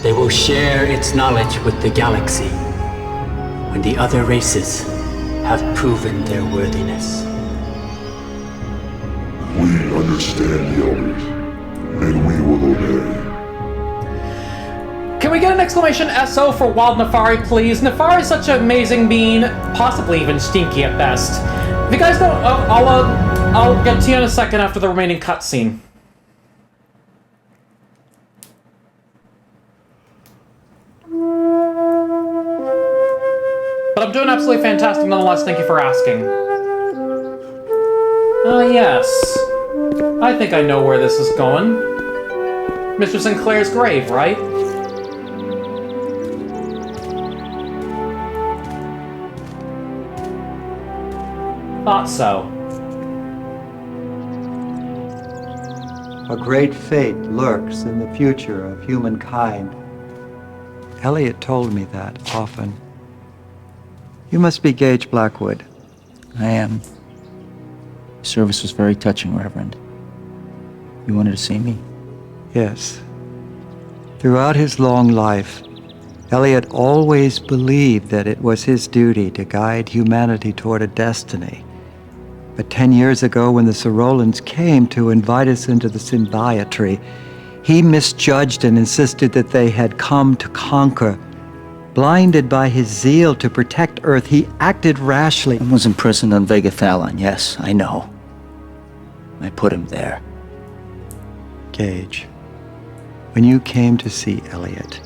They will share its knowledge with the galaxy when the other races have proven their worthiness. We understand the elders, and we will obey. Can we get an exclamation SO for Wild Nefari, please? Nefari is such an amazing being, possibly even stinky at best. If you guys don't, I'll get to you in a second after the remaining cutscene. But I'm doing absolutely fantastic nonetheless, thank you for asking. Yes. I think I know where this is going. Mr. Sinclair's grave, right? Thought so. A great fate lurks in the future of humankind. Elliot told me that often. You must be Gage Blackwood. I am. Your service was very touching, Reverend. You wanted to see me? Yes. Throughout his long life, Elliot always believed that it was his duty to guide humanity toward a destiny. But 10 years ago, when the Sorolans came to invite us into the symbiotree, he misjudged and insisted that they had come to conquer. Blinded by his zeal to protect Earth, he acted rashly. I was imprisoned on Vega Thalon, yes, I know. I put him there. Gage, when you came to see Elliot,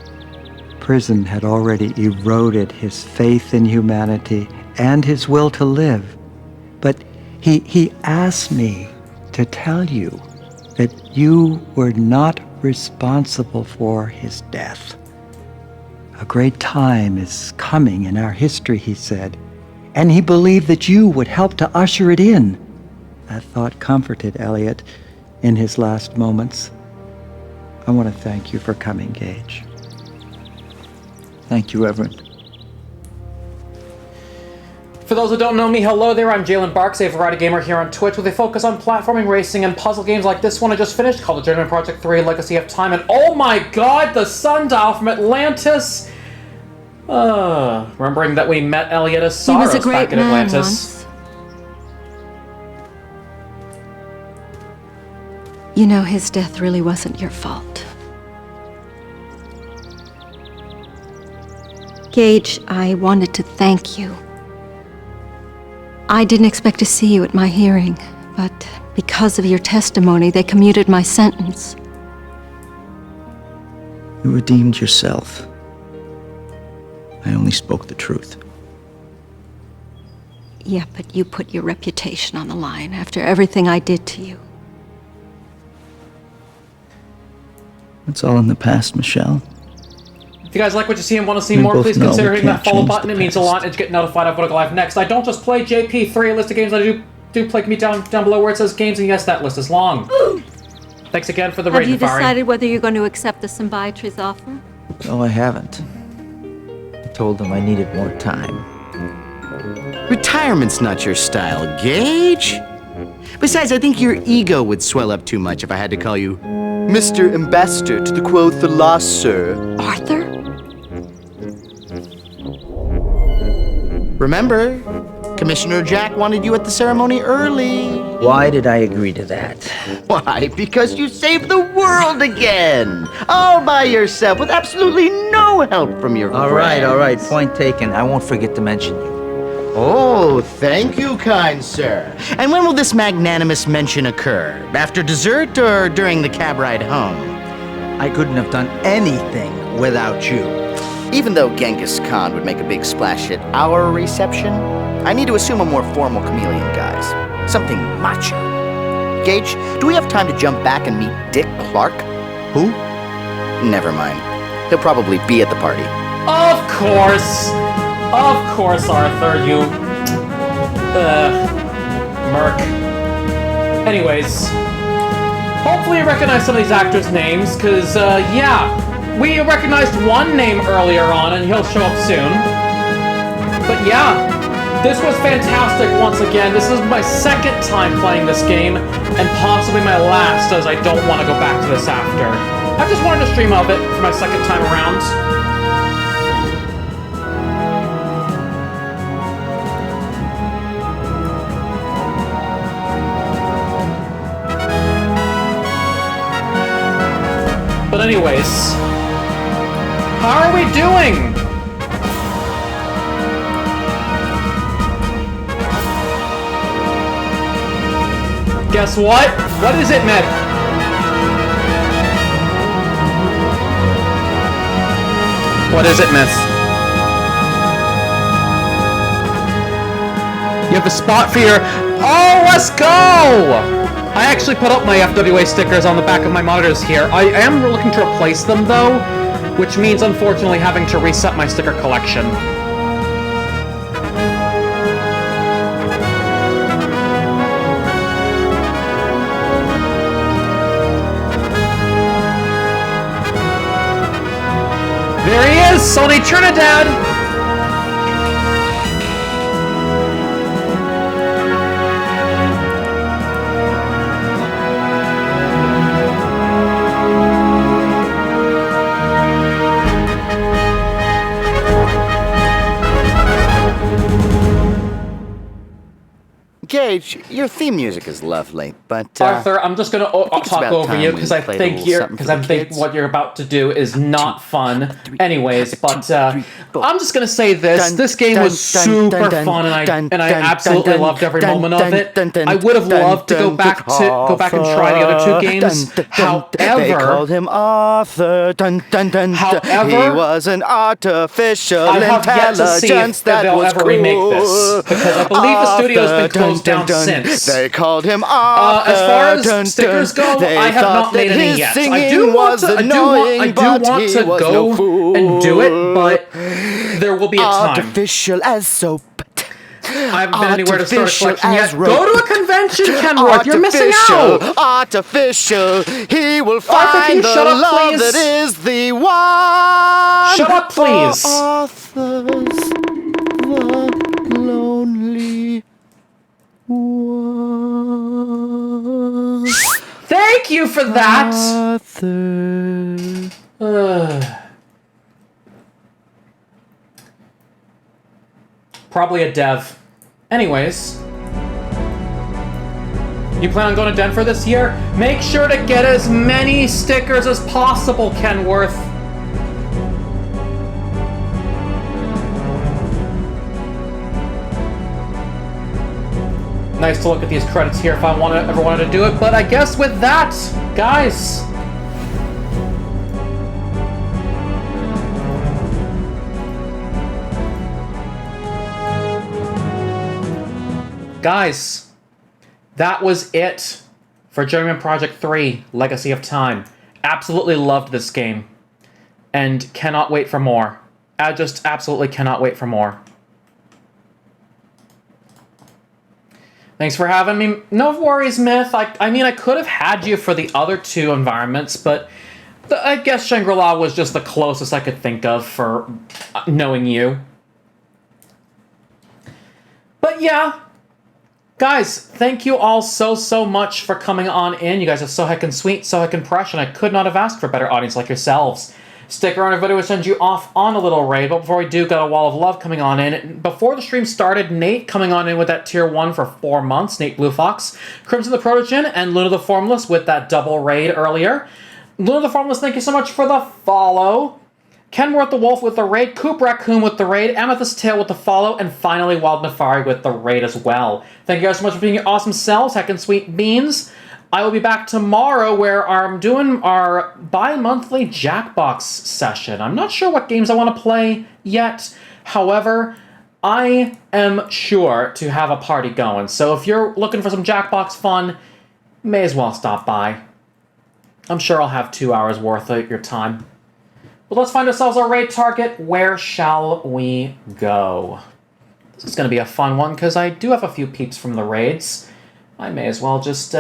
prison had already eroded his faith in humanity and his will to live. But he asked me to tell you that you were not responsible for his death. A great time is coming in our history, he said, and he believed that you would help to usher it in. That thought comforted Elliot in his last moments. I want to thank you for coming, Gage. Thank you, Reverend. For those who don't know me, hello there, I'm Jalen Barks, a variety gamer here on Twitch with a focus on platforming, racing, and puzzle games like this one I just finished called the Journeyman Project 3 Legacy of Time, and oh my god, the sundial from Atlantis! Remembering that we met Elliot as Saros back in Atlantis. You know, his death really wasn't your fault. Gage, I wanted to thank you. I didn't expect to see you at my hearing, but because of your testimony, they commuted my sentence. You redeemed yourself. I only spoke the truth. Yeah, but you put your reputation on the line after everything I did to you. It's all in the past, Michelle. If you guys like what you see and want to see We more, both please know consider we hitting that can't follow change button. the It means a lot and to get notified of when I go live next. I don't just play JP3, a list of games I do play. Me down below where it says games, and yes, that list is long. Thanks again for the Have rating, you Nefari. decided whether you're going to accept the Symbiotrie's offer? No, I haven't. I told them I needed more time. Retirement's not your style, Gage. Besides, I think your ego would swell up too much if I had to call you Mr. Ambassador to the Quoth the Lost, sir. Arthur? Remember, Commissioner Jack wanted you at the ceremony early. Why did I agree to that? Why? Because you saved the world again! All by yourself, with absolutely no help from your friends. All right, point taken. I won't forget to mention you. Oh, thank you, kind sir. And when will this magnanimous mention occur? After dessert or during the cab ride home? I couldn't have done anything without you. Even though Genghis Khan would make a big splash at our reception, I need to assume a more formal chameleon guise. Something macho. Gage, do we have time to jump back and meet Dick Clark? Who? Never mind. He'll probably be at the party. Of course! Of course, Arthur, you... Merc. Anyways, hopefully you recognize some of these actors' names, because, yeah, we recognized one name earlier on, and he'll show up soon. But yeah, this was fantastic once again. This is my second time playing this game, and possibly my last, as I don't want to go back to this after. I just wanted to stream of it for my second time around. But anyways, how are we doing? Guess what? What is it, Myth? What is it, Myth? You have a spot for your... Oh, let's go! I actually put up my FWA stickers on the back of my monitors here. I am looking to replace them, though, which means, unfortunately, having to reset my sticker collection. There he is, Sonny Trinidad! Gage, your theme music is lovely, but Arthur, I'm just gonna talk over you because I think what you're about to do is not fun. Anyways, but I'm just gonna say this: this game was super fun, and I absolutely loved every moment of it. I would have loved to go back and try the other two games. However, they called him Arthur. However, he was an artificial I have yet to see intelligence if that they'll was ever remake this because I believe the studio's been closed down since. They called him Arthur. As far as stickers go, I have not made any yet. I do want to go and do it, but there will be a time. Artificial as soap. I haven't been anywhere to start a collection yet. Go to a convention, Kenworth. You're missing out. Artificial. He will find Arthur, can you the shut up, love please? that is the one. Shut up, please. Arthur's the lonely one. Thank you for that. Arthur. Probably a dev. Anyways. You plan on going to Denver this year? Make sure to get as many stickers as possible, Kenworth. Nice to look at these credits here if I ever wanted to do it, but I guess with that, guys... Guys, that was it for Journeyman Project 3, Legacy of Time. Absolutely loved this game. And cannot wait for more. I just absolutely cannot wait for more. Thanks for having me. No worries, Myth. I mean, I could have had you for the other two environments, but I guess Shangri-La was just the closest I could think of for knowing you. But yeah. Guys, thank you all so much for coming on in. You guys are so heckin' sweet, so heckin' fresh, and I could not have asked for a better audience like yourselves. Stick around, everybody. We'll send you off on a little raid, but before we do, got a wall of love coming on in. Before the stream started, Nate coming on in with that tier 1 for 4 months, Nate Blue Fox, Crimson the Protogen, and Luna the Formless with that double raid earlier. Luna the Formless, thank you so much for the follow. Kenworth the Wolf with the raid, Coop Raccoon with the raid, Amethyst Tail with the follow, and finally Wild Nefari with the raid as well. Thank you guys so much for being your awesome selves, heckin' sweet beans. I will be back tomorrow where I'm doing our bi-monthly Jackbox session. I'm not sure what games I want to play yet. However, I am sure to have a party going. So if you're looking for some Jackbox fun, may as well stop by. I'm sure I'll have 2 hours worth of your time. But let's find ourselves a raid target. Where shall we go? This is going to be a fun one because I do have a few peeps from the raids. I may as well just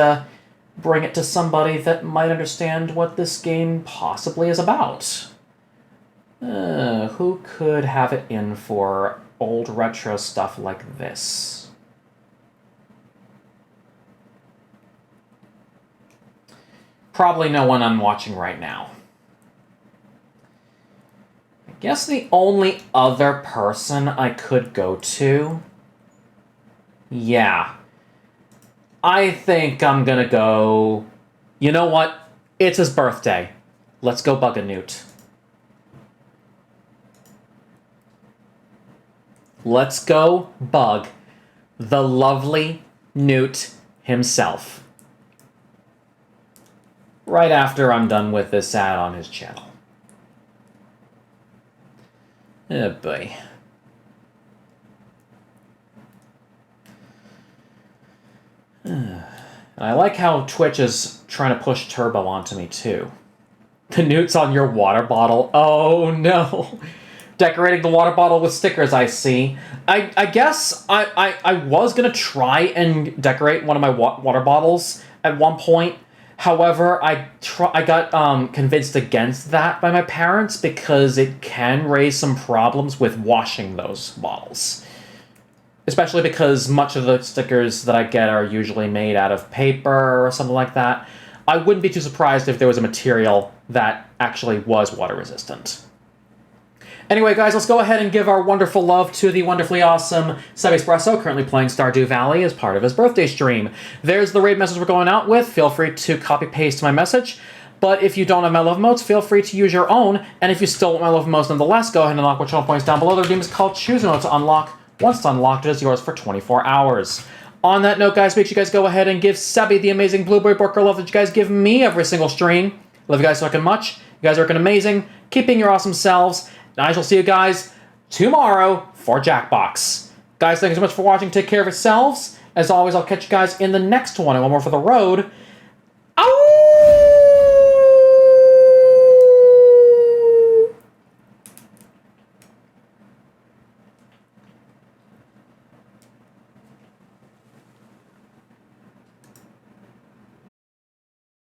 bring it to somebody that might understand what this game possibly is about. Who could have it in for old retro stuff like this. Probably no one I'm watching right now. I guess the only other person I could go to... Yeah. I think I'm gonna go... You know what? It's his birthday. Let's go bug a newt. Let's go bug the lovely newt himself. Right after I'm done with this ad on his channel. Oh boy. I like how Twitch is trying to push Turbo onto me too. The newt's on your water bottle. Oh no. Decorating the water bottle with stickers, I see. I guess I was going to try and decorate one of my water bottles at one point. However, I got convinced against that by my parents because it can raise some problems with washing those bottles. Especially because much of the stickers that I get are usually made out of paper or something like that. I wouldn't be too surprised if there was a material that actually was water resistant. Anyway, guys, let's go ahead and give our wonderful love to the wonderfully awesome Seb Espresso, currently playing Stardew Valley as part of his birthday stream. There's the raid message we're going out with. Feel free to copy-paste my message. But if you don't have my love emotes, feel free to use your own. And if you still want my love emotes nonetheless, go ahead and unlock what channel points down below. The redeem is called Choose Emote to unlock. Once it's unlocked, it is yours for 24 hours. On that note, guys, make sure you guys go ahead and give Sebby the amazing Blueberry Burger love that you guys give me every single stream. Love you guys so fucking much. You guys are fucking amazing. Keep being your awesome selves. And I shall see you guys tomorrow for Jackbox. Guys, thank you so much for watching. Take care of yourselves. As always, I'll catch you guys in the next one. And one more for the road.